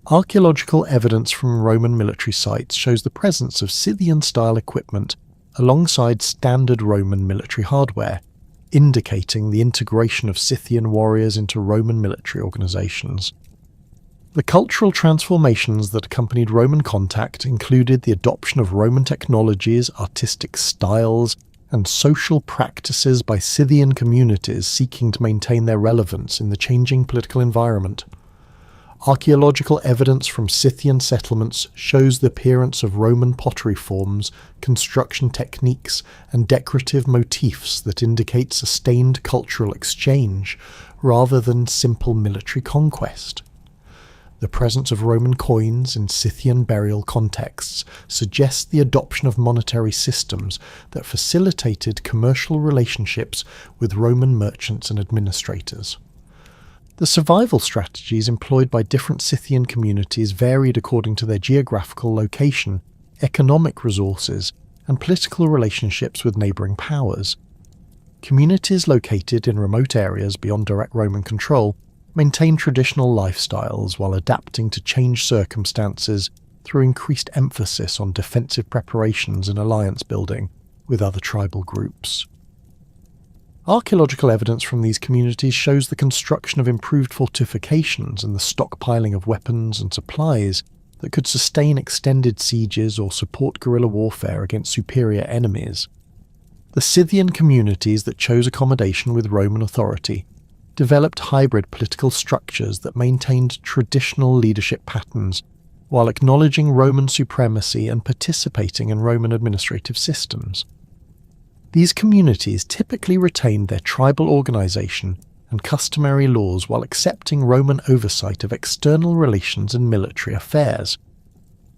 Archaeological evidence from Roman military sites shows the presence of Scythian-style equipment alongside standard Roman military hardware, indicating the integration of Scythian warriors into Roman military organizations. The cultural transformations that accompanied Roman contact included the adoption of Roman technologies, artistic styles, and social practices by Scythian communities seeking to maintain their relevance in the changing political environment. Archaeological evidence from Scythian settlements shows the appearance of Roman pottery forms, construction techniques, and decorative motifs that indicate sustained cultural exchange rather than simple military conquest. The presence of Roman coins in Scythian burial contexts suggests the adoption of monetary systems that facilitated commercial relationships with Roman merchants and administrators. The survival strategies employed by different Scythian communities varied according to their geographical location, economic resources, and political relationships with neighbouring powers. Communities located in remote areas beyond direct Roman control maintained traditional lifestyles while adapting to changed circumstances through increased emphasis on defensive preparations and alliance building with other tribal groups. Archaeological evidence from these communities shows the construction of improved fortifications and the stockpiling of weapons and supplies that could sustain extended sieges or support guerrilla warfare against superior enemies. The Scythian communities that chose accommodation with Roman authority developed hybrid political structures that maintained traditional leadership patterns while acknowledging Roman supremacy and participating in Roman administrative systems. These communities typically retained their tribal organization and customary laws while accepting Roman oversight of external relations and military affairs.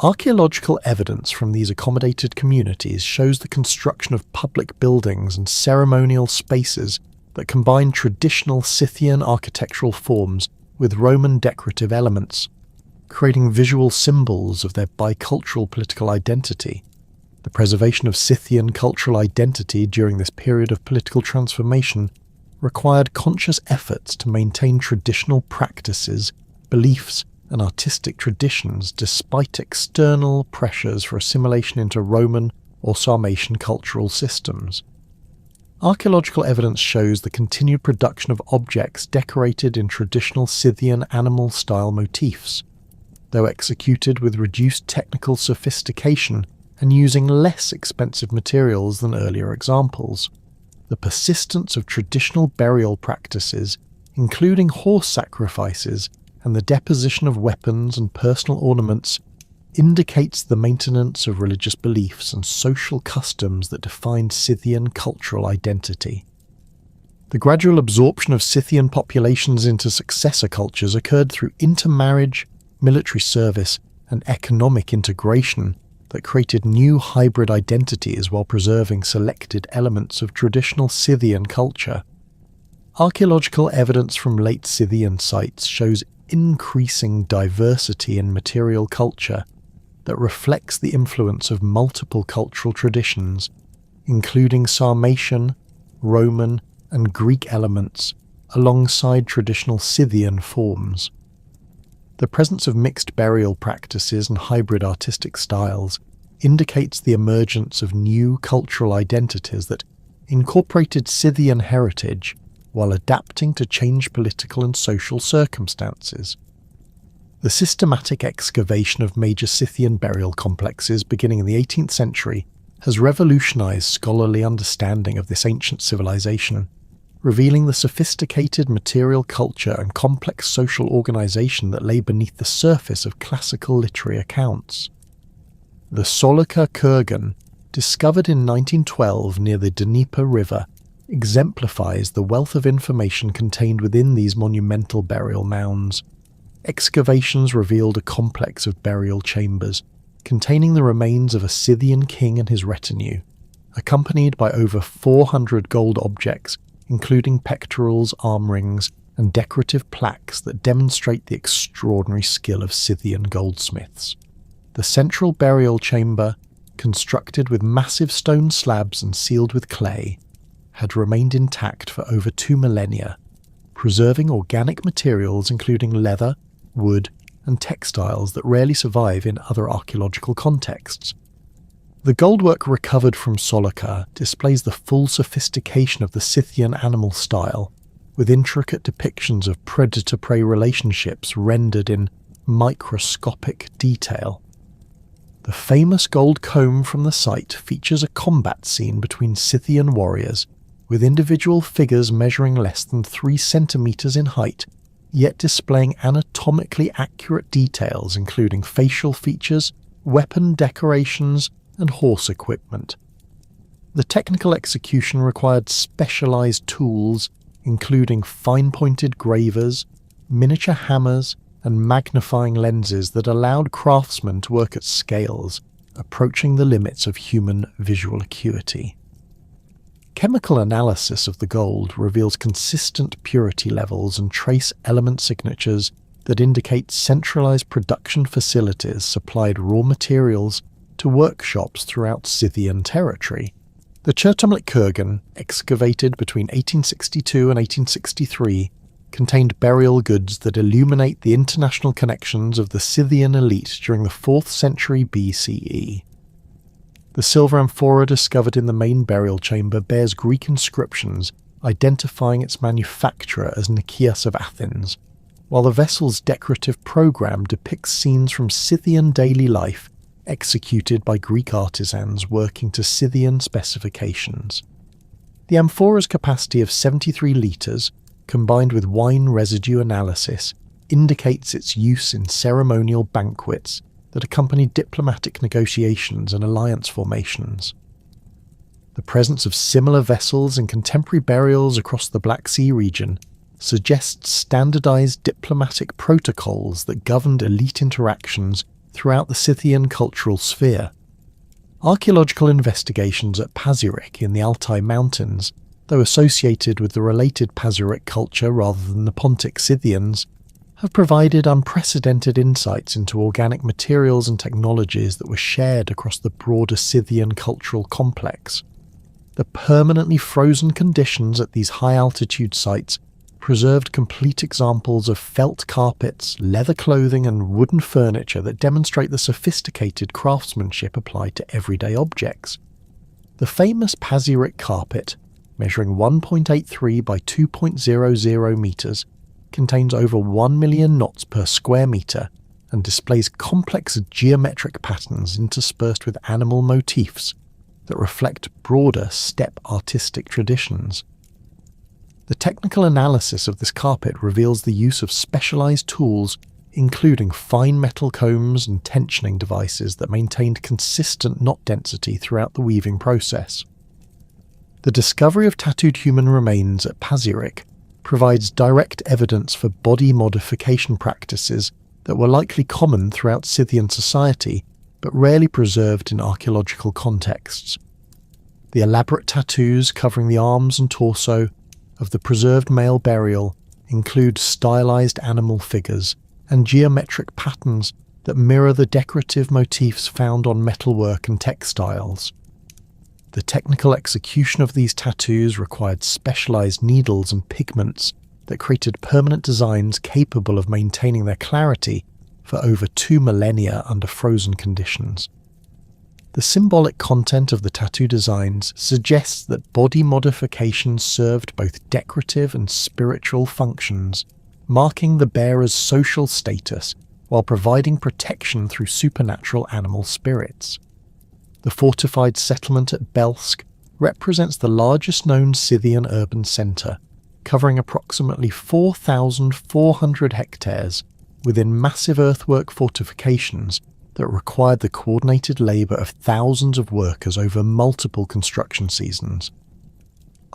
Archaeological evidence from these accommodated communities shows the construction of public buildings and ceremonial spaces that combine traditional Scythian architectural forms with Roman decorative elements, creating visual symbols of their bicultural political identity. The preservation of Scythian cultural identity during this period of political transformation required conscious efforts to maintain traditional practices, beliefs, and artistic traditions despite external pressures for assimilation into Roman or Sarmatian cultural systems. Archaeological evidence shows the continued production of objects decorated in traditional Scythian animal-style motifs, though executed with reduced technical sophistication and using less expensive materials than earlier examples. The persistence of traditional burial practices, including horse sacrifices and the deposition of weapons and personal ornaments, indicates the maintenance of religious beliefs and social customs that defined Scythian cultural identity. The gradual absorption of Scythian populations into successor cultures occurred through intermarriage, military service, and economic integration that created new hybrid identities while preserving selected elements of traditional Scythian culture. Archaeological evidence from late Scythian sites shows increasing diversity in material culture that reflects the influence of multiple cultural traditions, including Sarmatian, Roman, and Greek elements, alongside traditional Scythian forms. The presence of mixed burial practices and hybrid artistic styles indicates the emergence of new cultural identities that incorporated Scythian heritage while adapting to changed political and social circumstances. The systematic excavation of major Scythian burial complexes beginning in the 18th century has revolutionized scholarly understanding of this ancient civilization, revealing the sophisticated material culture and complex social organization that lay beneath the surface of classical literary accounts. The Soloka kurgan, discovered in 1912 near the Dnieper River, exemplifies the wealth of information contained within these monumental burial mounds. Excavations revealed a complex of burial chambers, containing the remains of a Scythian king and his retinue, accompanied by over 400 gold objects, including pectorals, arm rings, and decorative plaques that demonstrate the extraordinary skill of Scythian goldsmiths. The central burial chamber, constructed with massive stone slabs and sealed with clay, had remained intact for over 2 millennia, preserving organic materials including leather, wood, and textiles that rarely survive in other archaeological contexts. The goldwork recovered from Soloka displays the full sophistication of the Scythian animal style, with intricate depictions of predator-prey relationships rendered in microscopic detail. The famous gold comb from the site features a combat scene between Scythian warriors, with individual figures measuring less than 3 centimeters in height, yet displaying anatomically accurate details including facial features, weapon decorations, and horse equipment. The technical execution required specialized tools, including fine-pointed gravers, miniature hammers, and magnifying lenses that allowed craftsmen to work at scales approaching the limits of human visual acuity. Chemical analysis of the gold reveals consistent purity levels and trace element signatures that indicate centralized production facilities supplied raw materials to workshops throughout Scythian territory. The Chertomlik kurgan, excavated between 1862 and 1863, contained burial goods that illuminate the international connections of the Scythian elite during the 4th century BCE. The silver amphora discovered in the main burial chamber bears Greek inscriptions identifying its manufacturer as Nikeas of Athens, while the vessel's decorative program depicts scenes from Scythian daily life executed by Greek artisans working to Scythian specifications. The amphora's capacity of 73 litres, combined with wine residue analysis, indicates its use in ceremonial banquets that accompany diplomatic negotiations and alliance formations. The presence of similar vessels in contemporary burials across the Black Sea region suggests standardized diplomatic protocols that governed elite interactions throughout the Scythian cultural sphere. Archaeological investigations at Pazyryk in the Altai Mountains, though associated with the related Pazyryk culture rather than the Pontic Scythians, have provided unprecedented insights into organic materials and technologies that were shared across the broader Scythian cultural complex. The permanently frozen conditions at these high-altitude sites preserved complete examples of felt carpets, leather clothing, and wooden furniture that demonstrate the sophisticated craftsmanship applied to everyday objects. The famous Pazyryk carpet, measuring 1.83 by 2.00 meters, contains over 1 million knots per square meter and displays complex geometric patterns interspersed with animal motifs that reflect broader steppe artistic traditions. The technical analysis of this carpet reveals the use of specialized tools, including fine metal combs and tensioning devices that maintained consistent knot density throughout the weaving process. The discovery of tattooed human remains at Pazyryk provides direct evidence for body modification practices that were likely common throughout Scythian society, but rarely preserved in archaeological contexts. The elaborate tattoos covering the arms and torso of the preserved male burial include stylized animal figures and geometric patterns that mirror the decorative motifs found on metalwork and textiles. The technical execution of these tattoos required specialized needles and pigments that created permanent designs capable of maintaining their clarity for over 2 millennia under frozen conditions. The symbolic content of the tattoo designs suggests that body modification served both decorative and spiritual functions, marking the bearer's social status while providing protection through supernatural animal spirits. The fortified settlement at Belsk represents the largest known Scythian urban centre, covering approximately 4,400 hectares within massive earthwork fortifications that required the coordinated labour of thousands of workers over multiple construction seasons.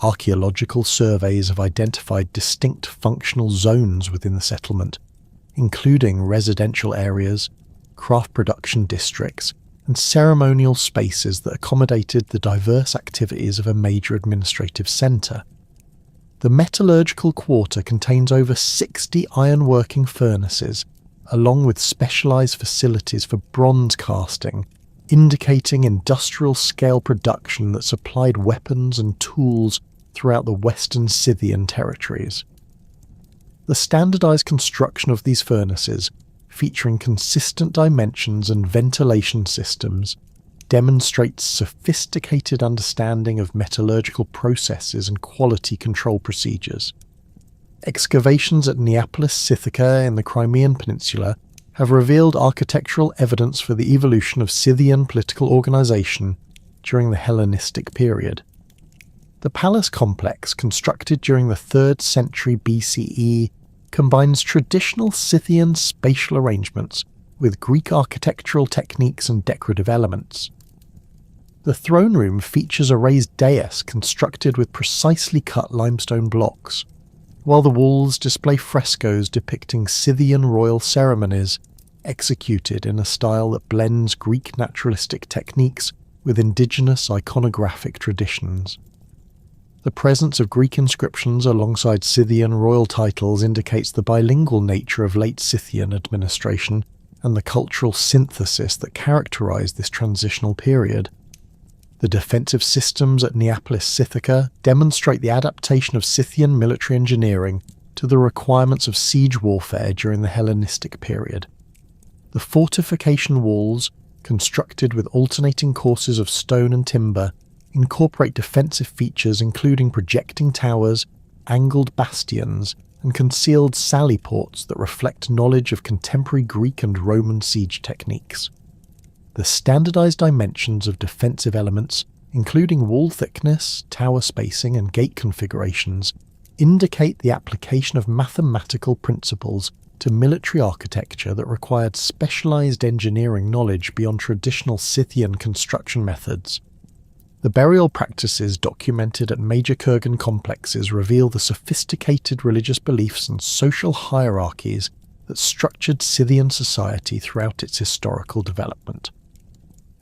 Archaeological surveys have identified distinct functional zones within the settlement, including residential areas, craft production districts, and ceremonial spaces that accommodated the diverse activities of a major administrative centre. The metallurgical quarter contains over 60 ironworking furnaces, along with specialised facilities for bronze casting, indicating industrial-scale production that supplied weapons and tools throughout the western Scythian territories. The standardised construction of these furnaces, featuring consistent dimensions and ventilation systems, demonstrates sophisticated understanding of metallurgical processes and quality control procedures. Excavations at Neapolis Sithica in the Crimean Peninsula have revealed architectural evidence for the evolution of Scythian political organisation during the Hellenistic period. The palace complex, constructed during the 3rd century BCE, combines traditional Scythian spatial arrangements with Greek architectural techniques and decorative elements. The throne room features a raised dais constructed with precisely cut limestone blocks, while the walls display frescoes depicting Scythian royal ceremonies executed in a style that blends Greek naturalistic techniques with indigenous iconographic traditions. The presence of Greek inscriptions alongside Scythian royal titles indicates the bilingual nature of late Scythian administration and the cultural synthesis that characterised this transitional period. The defensive systems at Neapolis Sithica demonstrate the adaptation of Scythian military engineering to the requirements of siege warfare during the Hellenistic period. The fortification walls, constructed with alternating courses of stone and timber, incorporate defensive features including projecting towers, angled bastions, and concealed sally ports that reflect knowledge of contemporary Greek and Roman siege techniques. The standardized dimensions of defensive elements, including wall thickness, tower spacing, and gate configurations, indicate the application of mathematical principles to military architecture that required specialized engineering knowledge beyond traditional Scythian construction methods. The burial practices documented at major Kurgan complexes reveal the sophisticated religious beliefs and social hierarchies that structured Scythian society throughout its historical development.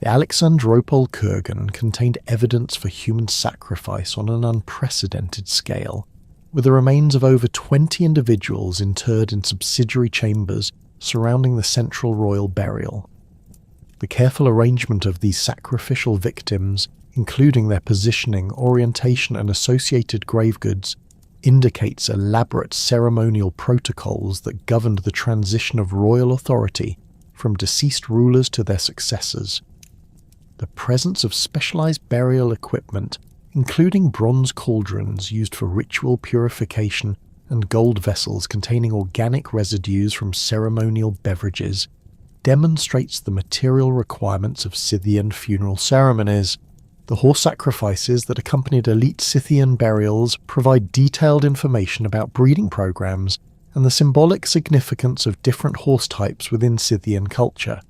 The Alexandropol Kurgan contained evidence for human sacrifice on an unprecedented scale, with the remains of over 20 individuals interred in subsidiary chambers surrounding the central royal burial. The careful arrangement of these sacrificial victims, including their positioning, orientation, and associated grave goods, indicates elaborate ceremonial protocols that governed the transition of royal authority from deceased rulers to their successors. The presence of specialized burial equipment, including bronze cauldrons used for ritual purification and gold vessels containing organic residues from ceremonial beverages, demonstrates the material requirements of Scythian funeral ceremonies. The horse sacrifices that accompanied elite Scythian burials provide detailed information about breeding programs and the symbolic significance of different horse types within Scythian culture.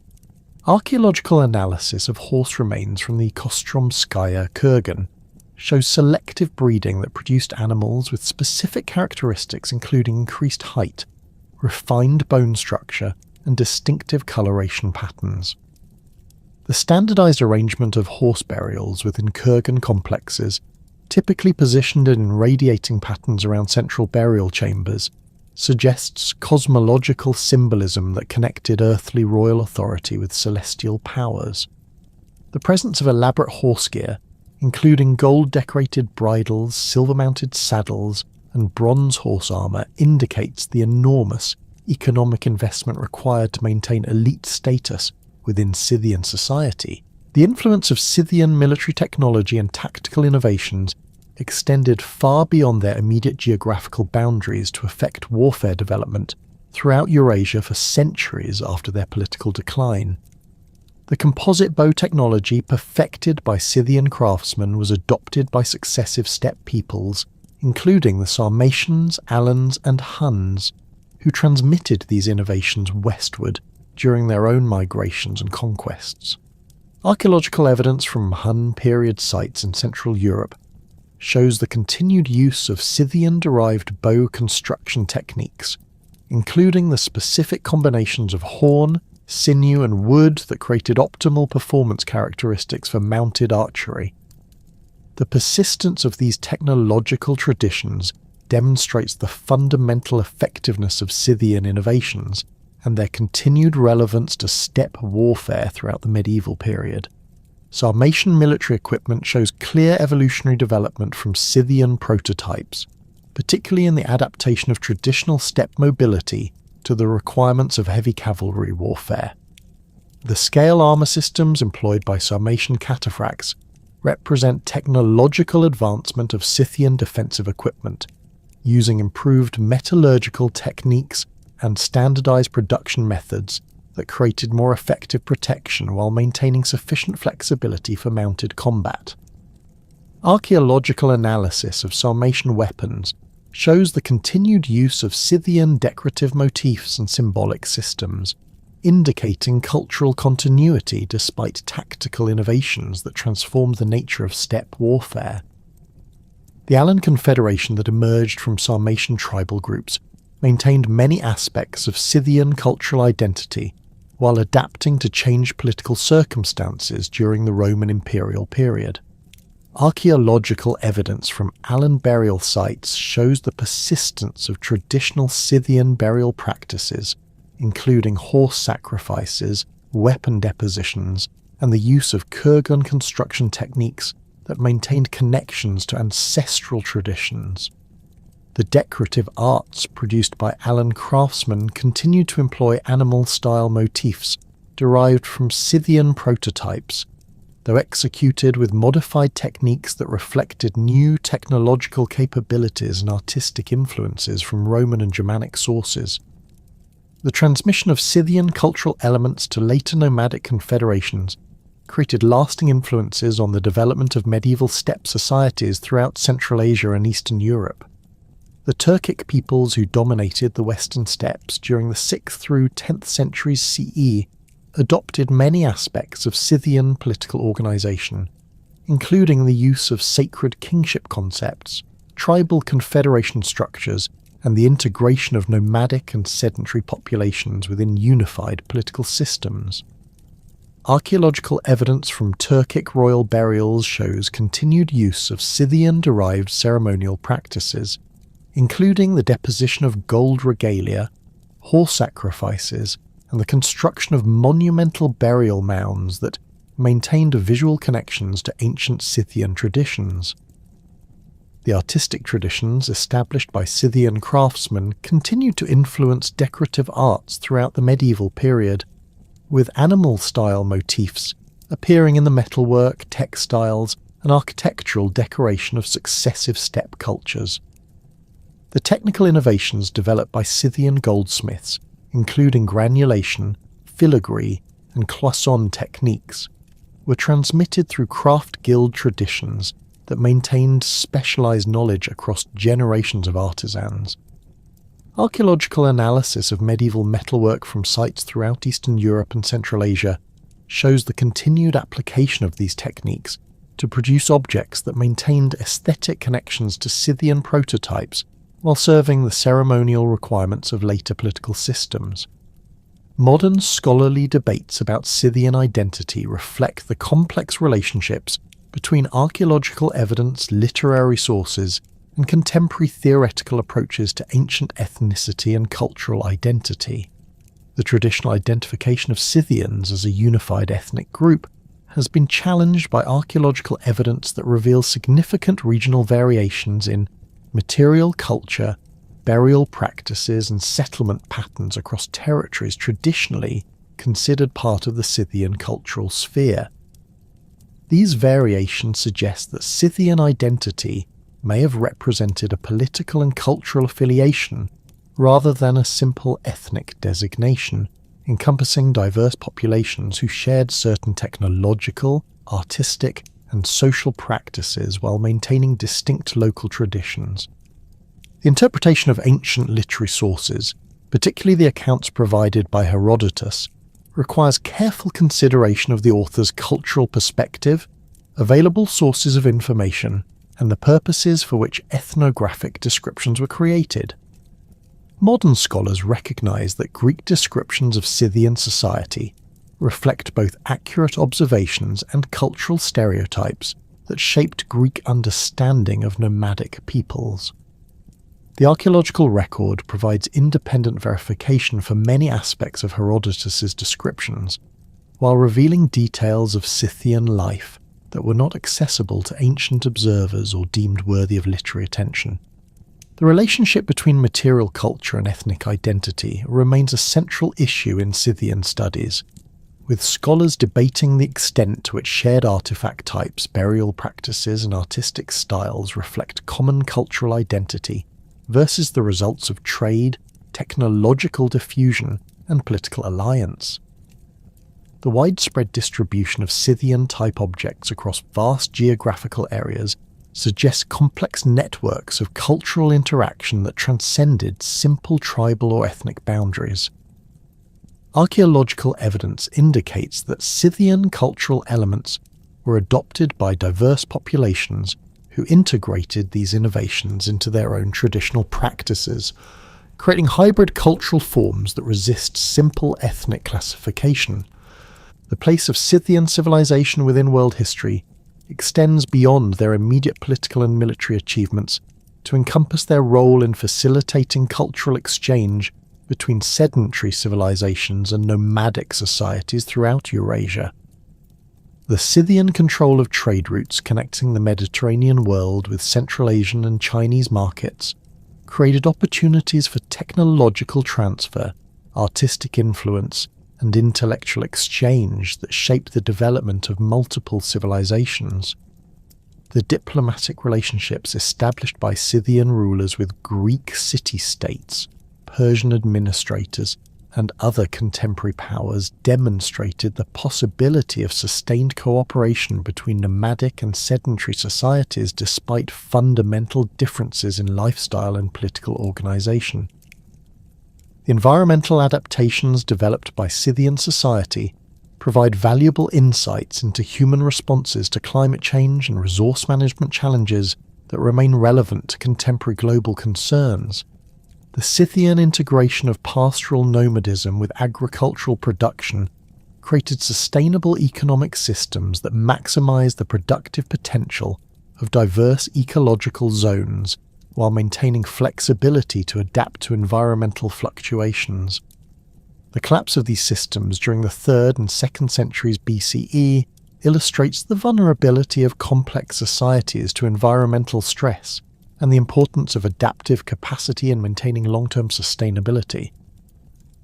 Archaeological analysis of horse remains from the Kostromskaya Kurgan shows selective breeding that produced animals with specific characteristics including increased height, refined bone structure, and distinctive coloration patterns. The standardized arrangement of horse burials within Kurgan complexes, typically positioned in radiating patterns around central burial chambers, suggests cosmological symbolism that connected earthly royal authority with celestial powers. The presence of elaborate horse gear, including gold-decorated bridles, silver-mounted saddles, and bronze horse armour, indicates the enormous economic investment required to maintain elite status within Scythian society. The influence of Scythian military technology and tactical innovations extended far beyond their immediate geographical boundaries to affect warfare development throughout Eurasia for centuries after their political decline. The composite bow technology perfected by Scythian craftsmen was adopted by successive steppe peoples, including the Sarmatians, Alans and Huns, who transmitted these innovations westward during their own migrations and conquests. Archaeological evidence from Hun period sites in Central Europe shows the continued use of Scythian-derived bow construction techniques, including the specific combinations of horn, sinew and wood that created optimal performance characteristics for mounted archery. The persistence of these technological traditions demonstrates the fundamental effectiveness of Scythian innovations and their continued relevance to steppe warfare throughout the medieval period. Sarmatian military equipment shows clear evolutionary development from Scythian prototypes, particularly in the adaptation of traditional steppe mobility to the requirements of heavy cavalry warfare. The scale armour systems employed by Sarmatian cataphracts represent technological advancement of Scythian defensive equipment, using improved metallurgical techniques and standardized production methods that created more effective protection while maintaining sufficient flexibility for mounted combat. Archaeological analysis of Sarmatian weapons shows the continued use of Scythian decorative motifs and symbolic systems, indicating cultural continuity despite tactical innovations that transformed the nature of steppe warfare. The Alan Confederation that emerged from Sarmatian tribal groups maintained many aspects of Scythian cultural identity while adapting to changed political circumstances during the Roman imperial period. Archaeological evidence from Alan burial sites shows the persistence of traditional Scythian burial practices, including horse sacrifices, weapon depositions, and the use of kurgan construction techniques that maintained connections to ancestral traditions. The decorative arts produced by Alan craftsmen continued to employ animal-style motifs derived from Scythian prototypes, though executed with modified techniques that reflected new technological capabilities and artistic influences from Roman and Germanic sources. The transmission of Scythian cultural elements to later nomadic confederations created lasting influences on the development of medieval steppe societies throughout Central Asia and Eastern Europe. The Turkic peoples who dominated the western steppes during the 6th through 10th centuries CE adopted many aspects of Scythian political organisation, including the use of sacred kingship concepts, tribal confederation structures, and the integration of nomadic and sedentary populations within unified political systems. Archaeological evidence from Turkic royal burials shows continued use of Scythian-derived ceremonial practices, including the deposition of gold regalia, horse sacrifices, and the construction of monumental burial mounds that maintained visual connections to ancient Scythian traditions. The artistic traditions established by Scythian craftsmen continued to influence decorative arts throughout the medieval period, with animal-style motifs appearing in the metalwork, textiles, and architectural decoration of successive steppe cultures. The technical innovations developed by Scythian goldsmiths, including granulation, filigree, and cloisonne techniques, were transmitted through craft guild traditions that maintained specialized knowledge across generations of artisans. Archaeological analysis of medieval metalwork from sites throughout Eastern Europe and Central Asia shows the continued application of these techniques to produce objects that maintained aesthetic connections to Scythian prototypes while serving the ceremonial requirements of later political systems. Modern scholarly debates about Scythian identity reflect the complex relationships between archaeological evidence, literary sources, and contemporary theoretical approaches to ancient ethnicity and cultural identity. The traditional identification of Scythians as a unified ethnic group has been challenged by archaeological evidence that reveals significant regional variations in material culture, burial practices, and settlement patterns across territories traditionally considered part of the Scythian cultural sphere. These variations suggest that Scythian identity may have represented a political and cultural affiliation rather than a simple ethnic designation encompassing diverse populations who shared certain technological, artistic, and social practices while maintaining distinct local traditions. The interpretation of ancient literary sources, particularly the accounts provided by Herodotus, requires careful consideration of the author's cultural perspective, available sources of information, and the purposes for which ethnographic descriptions were created. Modern scholars recognize that Greek descriptions of Scythian society reflect both accurate observations and cultural stereotypes that shaped Greek understanding of nomadic peoples. The archaeological record provides independent verification for many aspects of Herodotus's descriptions, while revealing details of Scythian life that were not accessible to ancient observers or deemed worthy of literary attention. The relationship between material culture and ethnic identity remains a central issue in Scythian studies, with scholars debating the extent to which shared artifact types, burial practices, and artistic styles reflect common cultural identity versus the results of trade, technological diffusion, and political alliance. The widespread distribution of Scythian-type objects across vast geographical areas suggests complex networks of cultural interaction that transcended simple tribal or ethnic boundaries. Archaeological evidence indicates that Scythian cultural elements were adopted by diverse populations who integrated these innovations into their own traditional practices, creating hybrid cultural forms that resist simple ethnic classification. The place of Scythian civilization within world history extends beyond their immediate political and military achievements to encompass their role in facilitating cultural exchange between sedentary civilizations and nomadic societies throughout Eurasia. The Scythian control of trade routes connecting the Mediterranean world with Central Asian and Chinese markets created opportunities for technological transfer, artistic influence, and intellectual exchange that shaped the development of multiple civilizations. The diplomatic relationships established by Scythian rulers with Greek city-states, Persian administrators, and other contemporary powers demonstrated the possibility of sustained cooperation between nomadic and sedentary societies despite fundamental differences in lifestyle and political organization. The environmental adaptations developed by Scythian society provide valuable insights into human responses to climate change and resource management challenges that remain relevant to contemporary global concerns. The Scythian integration of pastoral nomadism with agricultural production created sustainable economic systems that maximize the productive potential of diverse ecological zones while maintaining flexibility to adapt to environmental fluctuations. The collapse of these systems during the 3rd and 2nd centuries BCE illustrates the vulnerability of complex societies to environmental stress and the importance of adaptive capacity in maintaining long-term sustainability.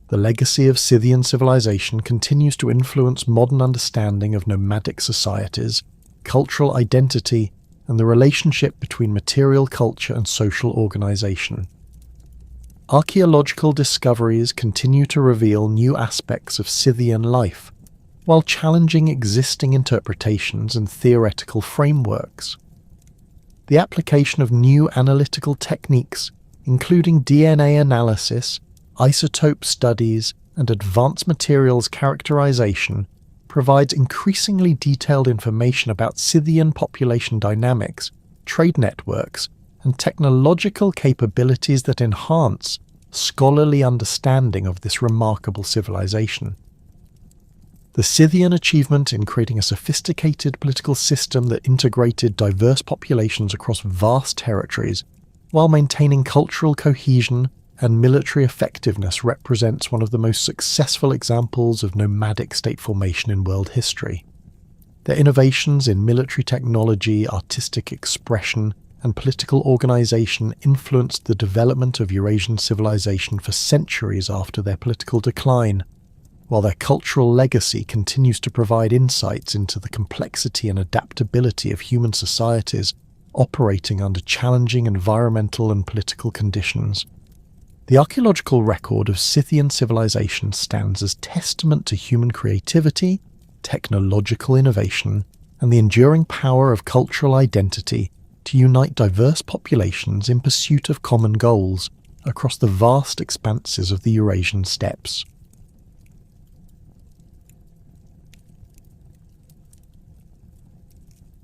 The legacy of Scythian civilization continues to influence modern understanding of nomadic societies, cultural identity, and the relationship between material culture and social organization. Archaeological discoveries continue to reveal new aspects of Scythian life, while challenging existing interpretations and theoretical frameworks. The application of new analytical techniques, including DNA analysis, isotope studies, and advanced materials characterization, provides increasingly detailed information about Scythian population dynamics, trade networks, and technological capabilities that enhance scholarly understanding of this remarkable civilization. The Scythian achievement in creating a sophisticated political system that integrated diverse populations across vast territories while maintaining cultural cohesion and military effectiveness represents one of the most successful examples of nomadic state formation in world history. Their innovations in military technology, artistic expression, and political organization influenced the development of Eurasian civilization for centuries after their political decline, while their cultural legacy continues to provide insights into the complexity and adaptability of human societies operating under challenging environmental and political conditions. The archaeological record of Scythian civilization stands as testament to human creativity, technological innovation, and the enduring power of cultural identity to unite diverse populations in pursuit of common goals across the vast expanses of the Eurasian steppes.